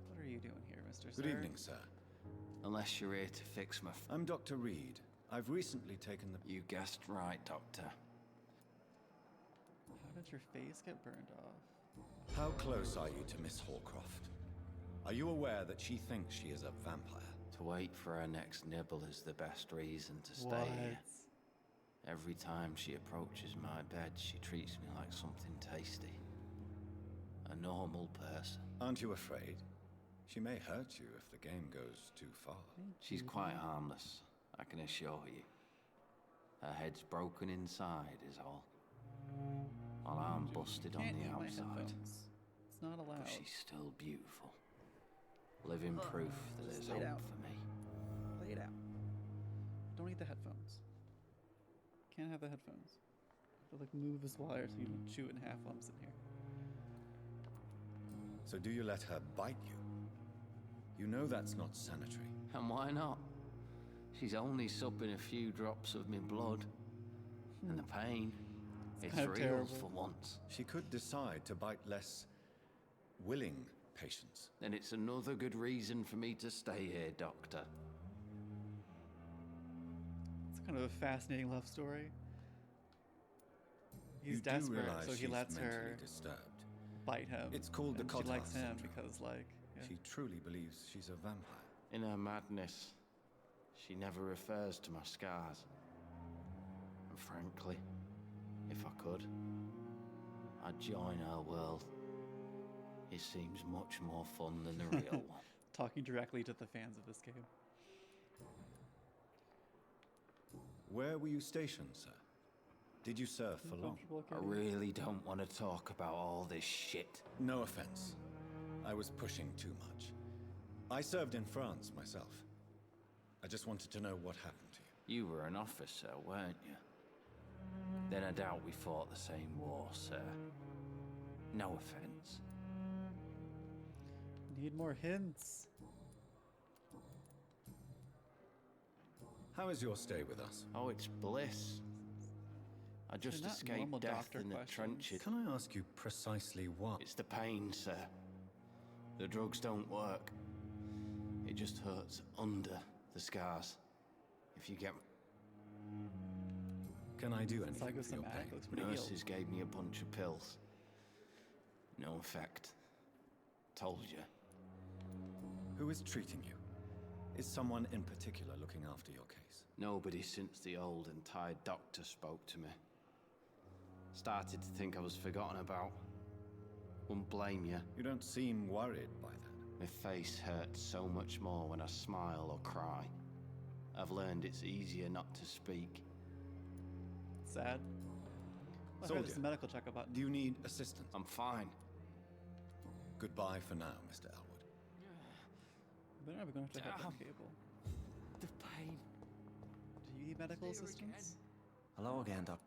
What are you doing here, Mr. Good Sir? evening, sir. Unless you're here to fix my... I'm Dr. Reed. I've recently taken the... You guessed right, Doctor. How did your face get burned off? How close are you to Miss Horcroft? Are you aware that she thinks she is a vampire? To wait for her next nibble is the best reason to stay What? here. Every time she approaches my bed, she treats me like something tasty. A normal person. Aren't you afraid? She may hurt you if the game goes too far. She's quite harmless, I can assure you. Her head's broken inside is all. While I'm busted on Can't the eat my outside. headphones. It's not allowed. But she's still beautiful. Living proof that there's Lay it hope out. for me. Lay it out. Don't eat the headphones. Can't have the headphones. Have to like move this wire so you don't chew it in half while I'm sitting here. So do you let her bite you? You know that's not sanitary. And why not? She's only supping a few drops of me blood. And the pain, it's kind of real terrible. for once. She could decide to bite less willing patients. Then it's another good reason for me to stay here, Doctor. It's kind of a fascinating love story. He's You do desperate, realize so he she's lets her mentally disturbed. bite him. It's called the and she Cotard likes him syndrome. because, like, yeah. She truly believes she's a vampire. In her madness, she never refers to my scars. And frankly, if I could, I'd join her world. It seems much more fun than the real one. Talking directly to the fans of this game. Where were you stationed, sir? Did you serve for long? I really don't want to talk about all this shit. No offense. I was pushing too much. I served in France myself. I just wanted to know what happened to you. You were an officer, weren't you? Then I doubt we fought the same war, sir. No offense. Need more hints. How is your stay with us? Oh, it's bliss. I just not escaped normal death doctor in the questions. trenches. Can I ask you precisely what? It's the pain, sir. The drugs don't work. It just hurts under the scars. If you get... Can I do anything for your pain? Looks pretty healed. Nurses gave me a bunch of pills. No effect. Told you. Who is treating you? Is someone in particular looking after your case? Nobody since the old and tired doctor spoke to me. Started to think I was forgotten about. Wouldn't blame you. You don't seem worried by that. My face hurts so much more when I smile or cry. I've learned it's easier not to speak. Sad. Well, I heard there's a medical checkup button. Do you need assistance? I'm fine. Goodbye for now, Mr. Elwood. When are we going to have to head that cable? The pain. Do you need medical assistance? Hello again, Doc.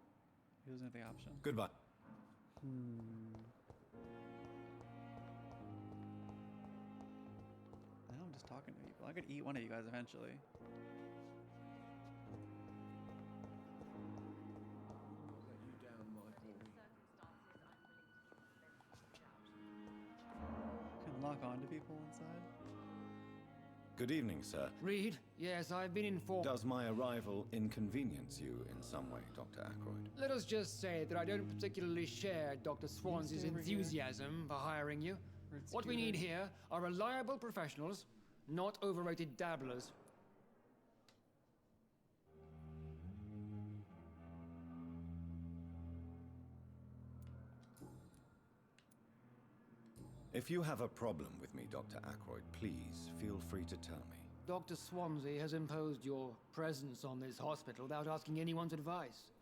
He doesn't have the option. Goodbye. Now I'm just talking to people. I could eat one of you guys eventually. Can lock on to people inside? Good evening, sir. Reed, yes, I've been informed. Does my arrival inconvenience you in some way, Dr. Ackroyd? Let us just say that I don't particularly share Dr. Swans's over here. enthusiasm for hiring you. What we need here are reliable professionals, not overrated dabblers. If you have a problem with me, Dr. Ackroyd, please feel free to tell me. Dr. Swansea has imposed your presence on this hospital without asking anyone's advice.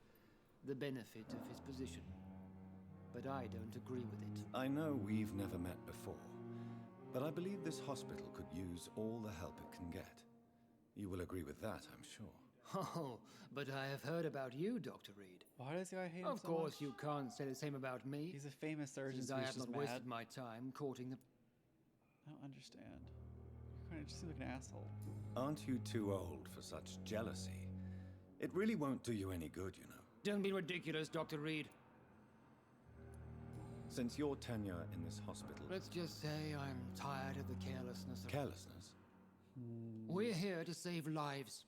The benefit of his position. but I don't agree with it. I know we've never met before, but I believe this hospital could use all the help it can get. You will agree with that, I'm sure. Oh, but I have heard about you, Dr. Reed. Why does the guy hate him Of so course, much? you can't say the same about me. He's a famous surgeon, since so I he's have just not wasted mad. my time courting the... I don't understand. You kind of just seem like an asshole. Aren't you too old for such jealousy? It really won't do you any good, you know. Don't be ridiculous, Dr. Reed. Since your tenure in this hospital... Let's just say I'm tired of the carelessness of... Carelessness? We're here to save lives.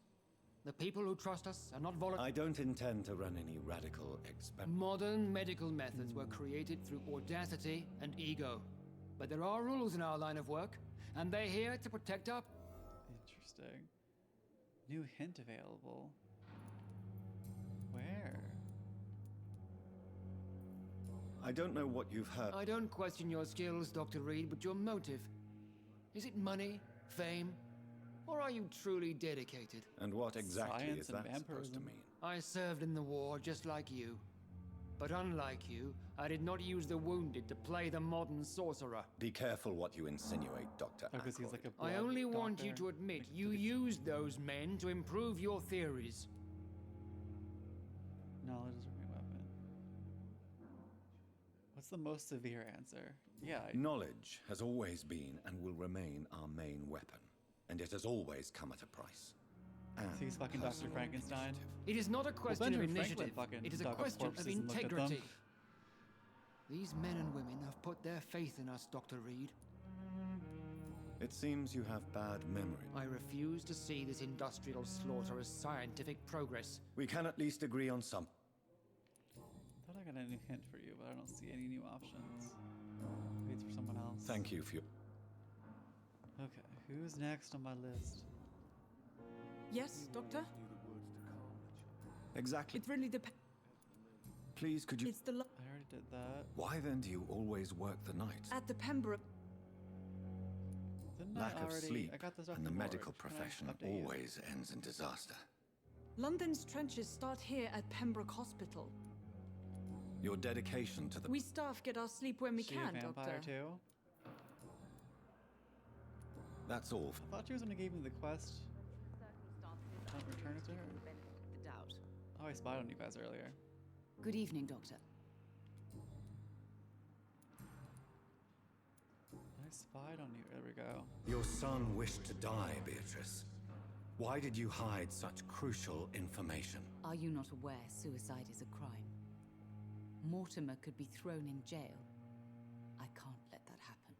The people who trust us are not I don't intend to run any radical experiment. Modern medical methods were created through audacity and ego. But there are rules in our line of work, and they're here to protect our... Interesting. New hint available. Where? I don't know what you've heard. I don't question your skills, Dr. Reed, but your motive. Is it money, fame, or are you truly dedicated? And what exactly Science is and that supposed to vampirism. mean? I served in the war just like you. But unlike you, I did not use the wounded to play the modern sorcerer. Be careful what you insinuate, Dr. Because he's like a I blood only want you doctor. to admit you used those men to improve your theories. Knowledge is a weapon. What's the most severe answer? Yeah. Knowledge has always been and will remain our main weapon. And it has always come at a price. And So he's fucking Dr. personal Frankenstein. It is not a question of Benjamin Franklin initiative. fucking It is a dug up question of corpses and looked at them. integrity. These men and women have put their faith in us, Dr. Reed. It seems you have bad memory. I refuse to see this industrial slaughter as scientific progress. We can at least agree on some. Thought I got a new hint for you, but I don't see any new options. Maybe it's for someone else. Thank you for your... Okay, who's next on my list? Yes, Doctor? Exactly. It really depends. Please, could you... It's the I already did that. Why then do you always work the nights? at the Pembroke. Didn't Lack I of already... sleep I got this off and the morgue. medical Can I profession update you? always ends in disaster. London's trenches start here at Pembroke Hospital. Your dedication to the... We staff get our sleep when we She can, a vampire Doctor. too? That's all. I thought she was gonna give me the quest. Don't return it to her. The doubt. Oh, I spied on you guys earlier. Good evening, Doctor. I spied on you. There we go. Your son wished to die, Beatrice. Why did you hide such crucial information? Are you not aware suicide is a crime? Mortimer could be thrown in jail. I can't let that happen.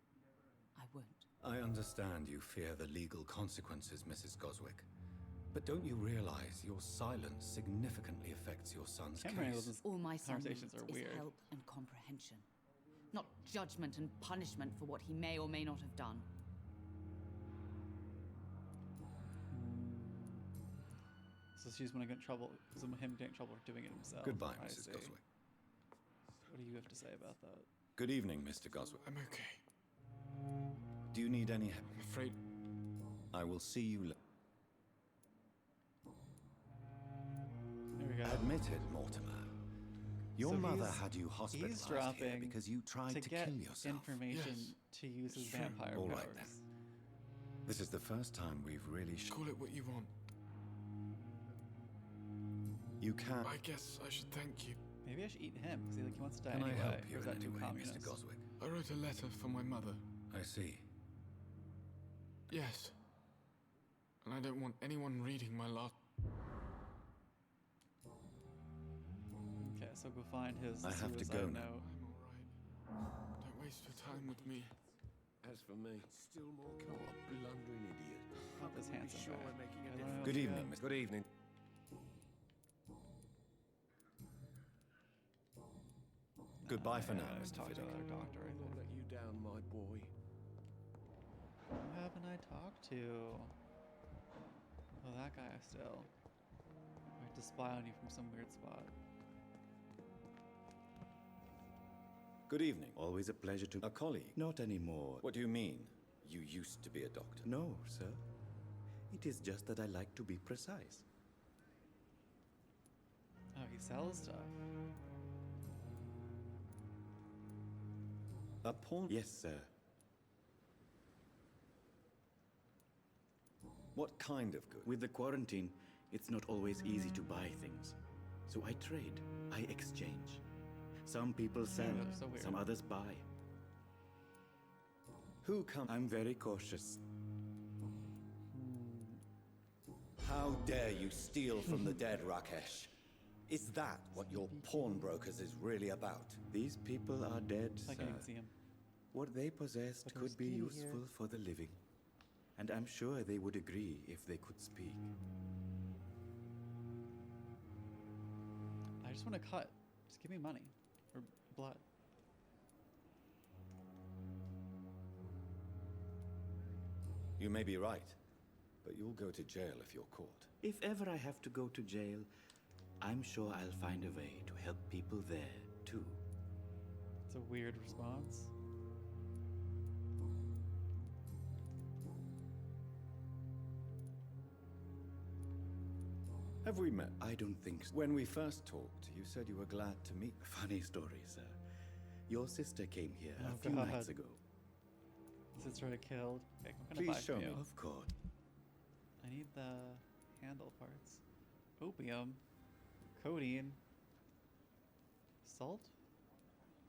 I won't. I understand you fear the legal consequences, Mrs. Goswick. But don't you realize your silence significantly affects your son's case? All my son conversations needs are is weird. help and comprehension. Not judgment and punishment for what he may or may not have done. So she's gonna get in trouble. Is him getting in trouble for doing it himself? Goodbye, I Mrs. see. Goswick. What do you have to say about that? Good evening, Mr. Goswick. I'm okay. Do you need any help? I'm afraid... I will see you later. There we go. Admit it, Mortimer. Your So mother he's had you hospitalized here eavesdropping because you tried to get kill yourself. information Yes. to use his Sure. vampire All powers. right, then. This is the first time we've really... Call it what you want. You can... I guess I should thank you. Maybe I should eat him because he wants to die Can anyway. I help Or you is in that any too way, communist? Mr. Goswick? I wrote a letter for my mother. I see. Yes. And I don't want anyone reading my last... Okay, so go find his I have to suicide go now. note. I'm alright. Don't waste your time with me. As for me, still more come a blundering idiot. Not this handsome sure guy. we're making a I don't know Good if evening, you- Mr. Good evening. Goodbye for now, I Mr. talked to Fiddick. the doctor, I I won't think. let you down, my boy. Who haven't I talked to? Oh, that guy still. I have to spy on you from some weird spot. Good evening. Always a pleasure to... A colleague? Not anymore. What do you mean? You used to be a doctor. No, sir. It is just that I like to be precise. Oh, he sells stuff. A pawn? Yes, sir. What kind of good? With the quarantine, it's not always easy to buy things. So I trade. I exchange. Some people sell, so weird. some others buy. Who comes? I'm very cautious. How dare you steal from the dead, Rakesh? Is that what your pawnbrokers is really about? These people are dead, I sir. can't even see him. What they possessed But there's could be beauty useful here. for the living. And I'm sure they would agree if they could speak. I just want to cut. Just give me money. Or blood. You may be right, but you'll go to jail if you're caught. If ever I have to go to jail, I'm sure I'll find a way to help people there, too. It's a weird response. Have we met? I don't think so. When we first talked, you said you were glad to meet. Funny story, sir. Your sister came here Oh, a few God. nights ago. Sister I killed. Okay, what can I Please buy show from me. you? Of course. I need the handle parts. Opium. Codeine. Salt?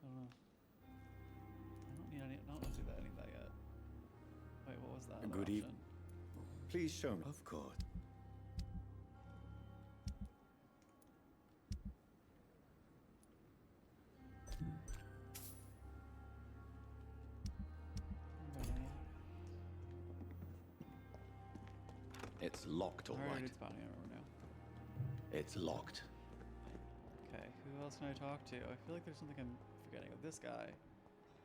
I don't know. I don't need any. I don't do that. I need that yet. Wait, what was that? other Good option? Please show me. Of course. It's locked, all Alright, right. it's bounty. I remember now. It's locked. Okay, who else can I talk to? I feel like there's something I'm forgetting. Oh, this guy.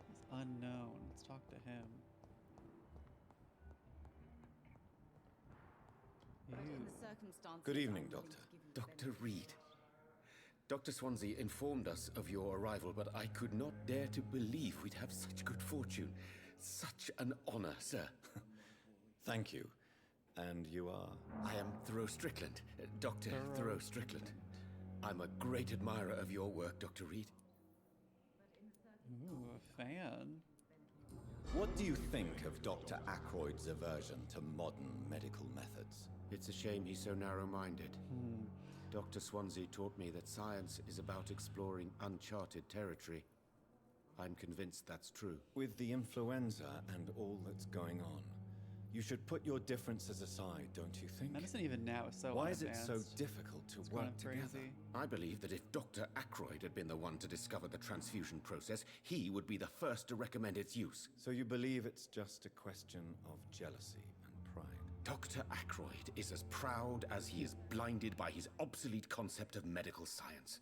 He's unknown. Let's talk to him. Ew. Good evening, Doctor. Dr. Reed. Dr. Swansea informed us of your arrival, but I could not dare to believe we'd have such good fortune. Such an honor, sir. Thank you. And you are? I am Thoreau Strickland, Dr. Thoreau Strickland. I'm a great admirer of your work, Dr. Reed. Ooh, a fan. What do you think of Dr. Ackroyd's aversion to modern medical methods? It's a shame he's so narrow-minded. Dr. Swansea taught me that science is about exploring uncharted territory. I'm convinced that's true. With the influenza and all that's going on, you should put your differences aside, don't you think? Medicine even now is so Why is it so advanced. difficult to It's going work up together? crazy. I believe that if Dr. Ackroyd had been the one to discover the transfusion process, he would be the first to recommend its use. So you believe it's just a question of jealousy and pride? Dr. Ackroyd is as proud as he is blinded by his obsolete concept of medical science.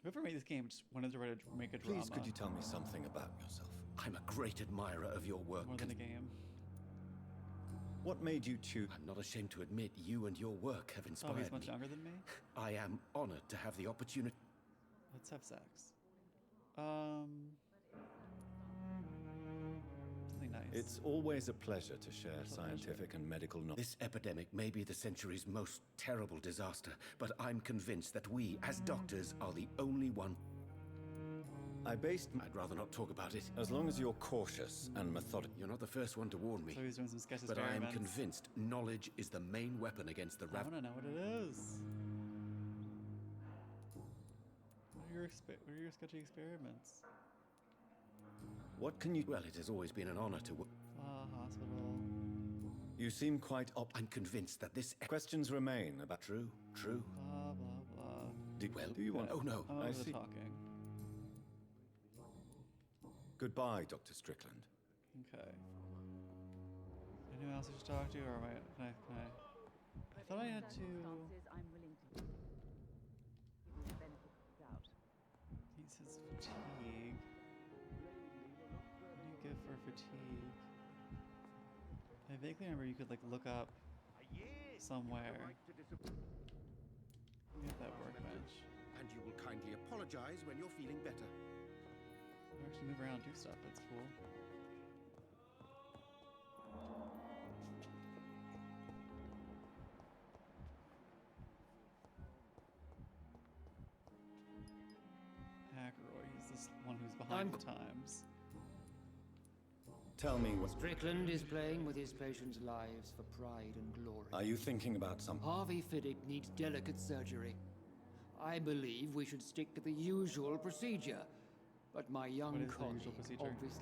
Whoever made this game just wanted to make a drama. Please, could you tell me something about yourself? I'm a great admirer of your work. More than a game. What made you choose? I'm not ashamed to admit you and your work have Oh, inspired he's much me. younger than me? I am honored to have the opportunity. Let's have sex. Something nice. It's always a pleasure to share scientific and medical knowledge. This epidemic may be the century's most terrible disaster, but I'm convinced that we, as doctors, are the only one. I'd rather not talk about it. As long as you're cautious and methodical. You're not the first one to warn me. So he's doing some sketch But I am experiments. convinced knowledge is the main weapon against the I want to know what it is. What are your sketchy experiments? What can you... Well, it has always been an honor to work. Hospital. You seem quite I'm convinced that this... Questions remain about... True. Blah, blah, blah. Do you want... Oh, no. Oh, I the see. talking. Goodbye, Dr. Strickland. Okay. Anyone else I should talk to, or am I? Can I? I thought I had to. He says fatigue. What do you give for fatigue? I vaguely remember you could like look up somewhere. Get that workbench. And you will kindly apologize when you're feeling better. You actually move around, do stuff. That's cool. Ackroyd, he's this one who's behind the times. Tell me what... Strickland is playing with his patients' lives for pride and glory. Are you thinking about some... Harvey Fiddick needs delicate surgery. I believe we should stick to the usual procedure. But my young colleague obviously dis...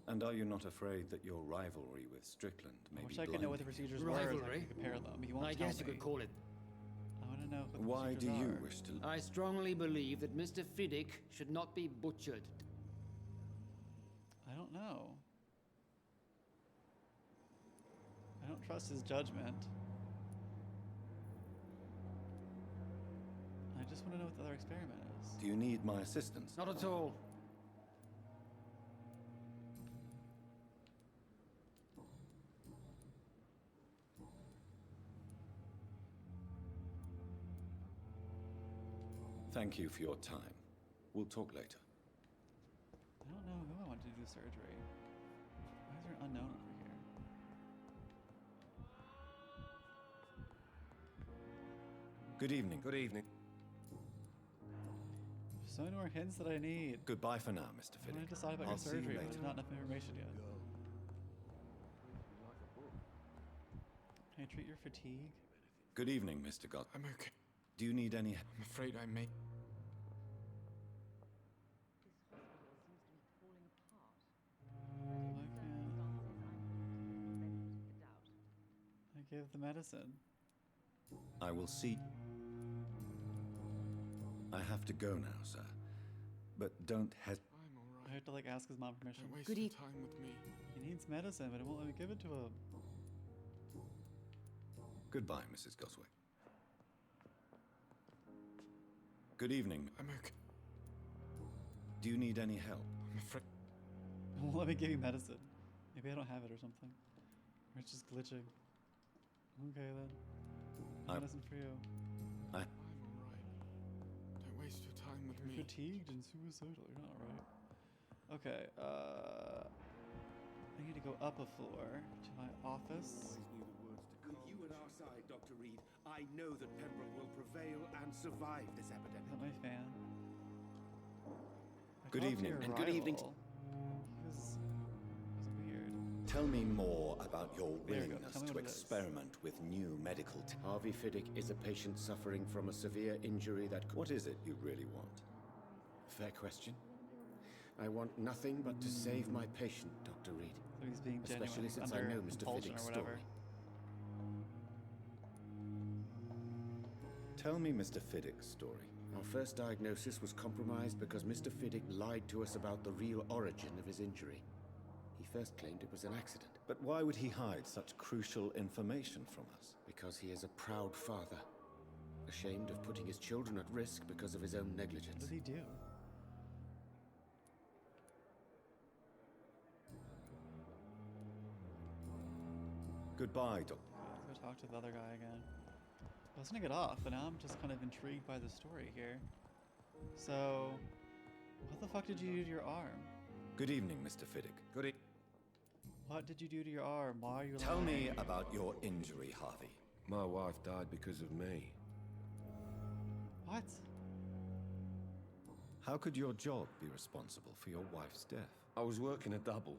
And are you not afraid that your rivalry with Strickland may I be wish I could know what the procedures were so I could compare them. You won't I tell guess you me. could call it. I want to know what the Why do procedures you are. wish to... I strongly believe that Mr. Fiddick should not be butchered. I don't know. I don't trust his judgment. I just want to know what the other experiment is. Do you need my assistance? Not at all. Thank you for your time. We'll talk later. I don't know who I want to do surgery. Why is there an unknown over here? Good evening. Good evening. So many more hints that I need. Goodbye for now, Mr. I want Fiddick. to decide about I'll your see you surgery, but later. there's not enough information yet. Can I treat your fatigue? Good evening, Mr. God. I'm okay. Do you need any... I'm afraid I may... I give the medicine. I will see... I have to go now, sir. But don't hesitate. I'm all I have to like ask his mom permission. Don't waste your time with me. He needs medicine, but it won't let me give it to him. Goodbye, Mrs. Goswick. Good evening. I'm okay. Do you need any help? I'm afraid... It won't let me give you medicine. Maybe I don't have it or something. Or it's just glitching. Okay then. No medicine for you. I'm all right. Don't waste your time with You're me. fatigued and suicidal. You're not alright. Okay, I need to go up a floor to my office. With you at our side, Dr. Reed, I know that Pembroke will prevail and survive this epidemic. Is that my fan? I Good talked to evening, your and good evening. rival. He was weird. Tell me more about your There you go. willingness Tell me to what it is. experiment with new medical... Harvey Fiddick is a patient suffering from a severe injury that... What is it you really want? Fair question. I want nothing but to save my patient, Dr. Reed. So he's being genuine. Especially since I under know Mr. compulsion Fiddick's or whatever. story. Tell me Mr. Fiddick's story. Our first diagnosis was compromised because Mr. Fiddick lied to us about the real origin of his injury. He first claimed it was an accident. But why would he hide such crucial information from us? Because he is a proud father, ashamed of putting his children at risk because of his own negligence. What did he do? Goodbye, Doctor. Let's go talk to the other guy again. I was gonna get off, but now I'm just kind of intrigued by the story here. So, what the fuck did you do to your arm? Good evening, Mr. Fiddick. What did you do to your arm? Why are you Tell me lying? about your injury, Harvey. My wife died because of me. What? How could your job be responsible for your wife's death? I was working a double.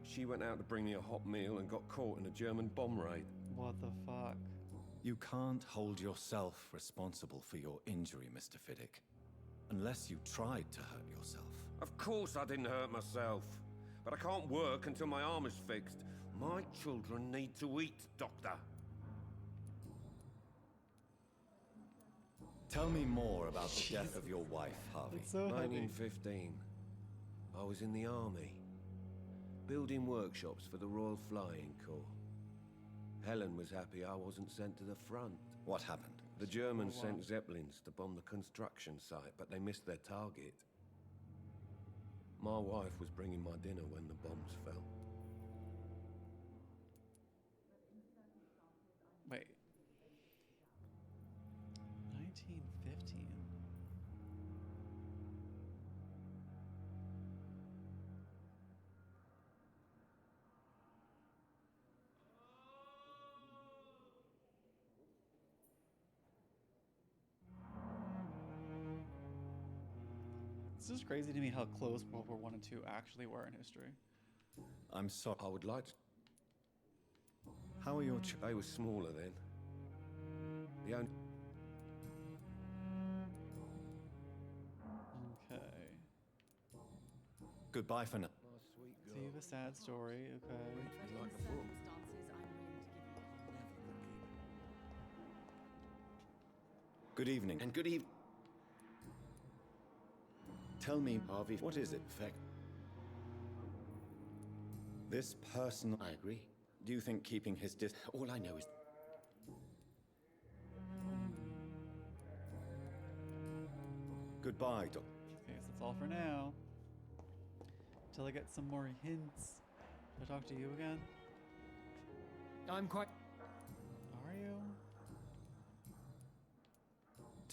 She went out to bring me a hot meal and got caught in a German bomb raid. What the fuck? You can't hold yourself responsible for your injury, Mr. Fiddick. Unless you tried to hurt yourself. Of course I didn't hurt myself. But I can't work until my arm is fixed. My children need to eat, Doctor. Tell me more about the death of your wife, Harvey. It's so heavy. 1915. I was in the army. Building workshops for the Royal Flying Corps. Helen was happy I wasn't sent to the front. What happened? The Germans sent Zeppelins to bomb the construction site, but they missed their target. My wife was bringing my dinner when the bombs fell. Wait. 1915. It's just crazy to me how close World War I and II actually were in history. I'm sorry. I would like to... How are your I was smaller then. The only... Okay. Goodbye for now. So you have a sad story, okay. Like a book. Good evening. And good evening. Tell me, Harvey, what is it, Feck? This person... I agree. Do you think keeping his All I know is... Goodbye, Doc. Okay, so that's all for now. Till I get some more hints. Should I talk to you again? I'm quite... Are you?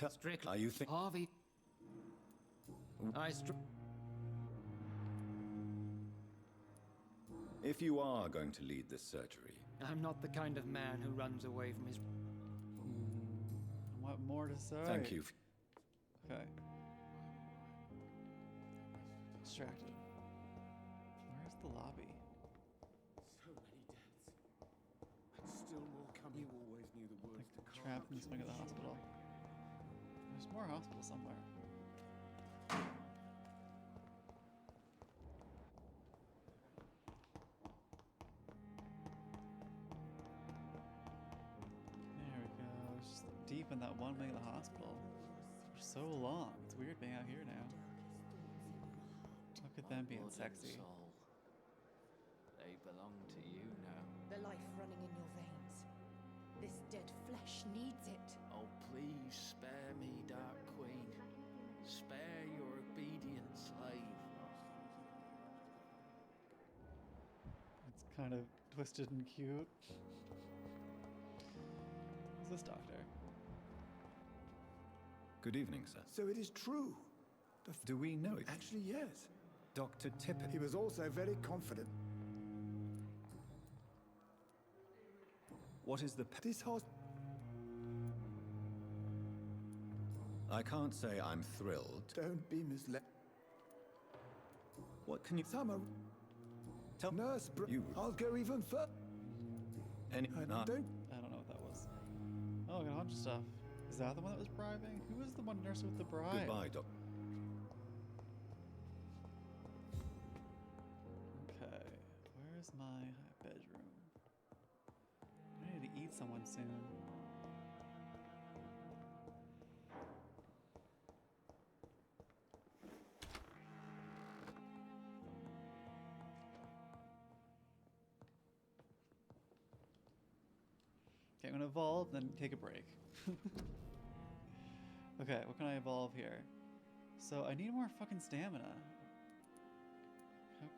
Strict. Are you think... Harvey. If you are going to lead this surgery... I'm not the kind of man who runs away from his... What more to say? Thank you. Okay. Distracted. Where's the lobby? So many deaths. And still more coming. You always knew the words to Trapped in this wing of the hospital. There's more hospital somewhere. There we go. It's just deep in that one wing of the hospital. For so long. It's weird being out here now. Look at them being sexy. Soul. They belong to you now. The life running in your veins. This dead flesh needs it. Oh, please spare me, Dark Queen. Spare your obedient slave. It's kind of twisted and cute. Who's this doctor? Good evening, sir. So it is true. Do we know it? Actually, yes. Dr. Tippett. He was also very confident. What is the... This hospital... I can't say I'm thrilled. Don't be misled. What can you... Summer... Tell... Nurse... You... I'll go even further. Any... I Not... don't... I don't know what that was. Oh, I got a bunch of stuff. Is that the one that was bribing? Who was the one nurse with the bribe? Goodbye, Doc. Okay, where's my bedroom? I need to eat someone soon. Okay, I'm gonna evolve, then take a break. Okay, what can I evolve here? So I need more fucking stamina.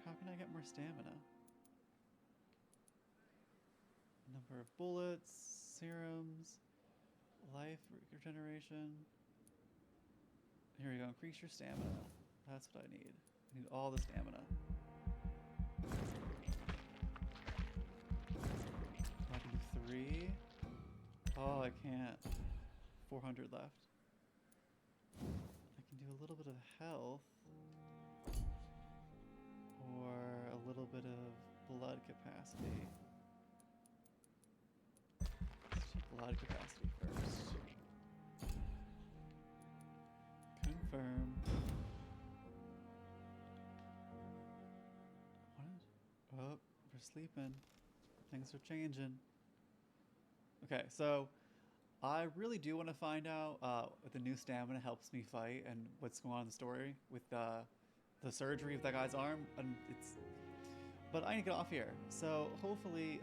How can I get more stamina? Number of bullets, serums, life regeneration. Here we go, increase your stamina. That's what I need. I need all the stamina. I can do 3. Oh, I can't. 400 left. I can do a little bit of health. Or a little bit of blood capacity. Let's check blood capacity first. Confirm. What? Oh, we're sleeping. Things are changing. Okay, so I really do want to find out if the new stamina helps me fight and what's going on in the story with the surgery of that guy's arm. And but I need to get off here. So hopefully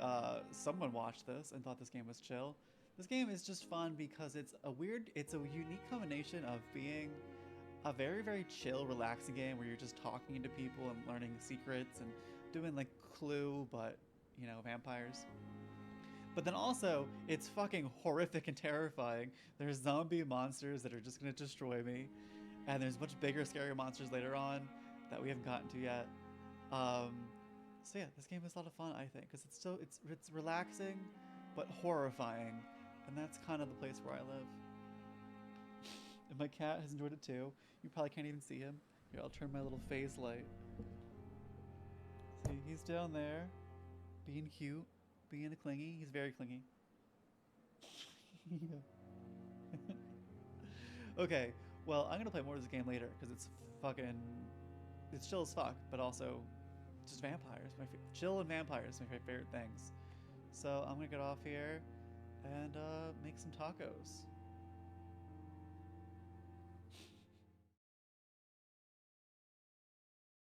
someone watched this and thought this game was chill. This game is just fun because it's a unique combination of being a very, very chill, relaxing game where you're just talking to people and learning secrets and doing like Clue, but you know, vampires. But then also, it's fucking horrific and terrifying. There's zombie monsters that are just gonna destroy me. And there's much bigger, scarier monsters later on that we haven't gotten to yet. So yeah, this game is a lot of fun, I think, because it's relaxing, but horrifying. And that's kind of the place where I live. And my cat has enjoyed it too. You probably can't even see him. Here, I'll turn my little phase light. See, he's down there, being cute, being clingy. He's very clingy. Okay, well, I'm gonna play more of this game later because it's chill as fuck, but also just vampires. Chill and vampires, my favorite things. So I'm gonna get off here and make some tacos.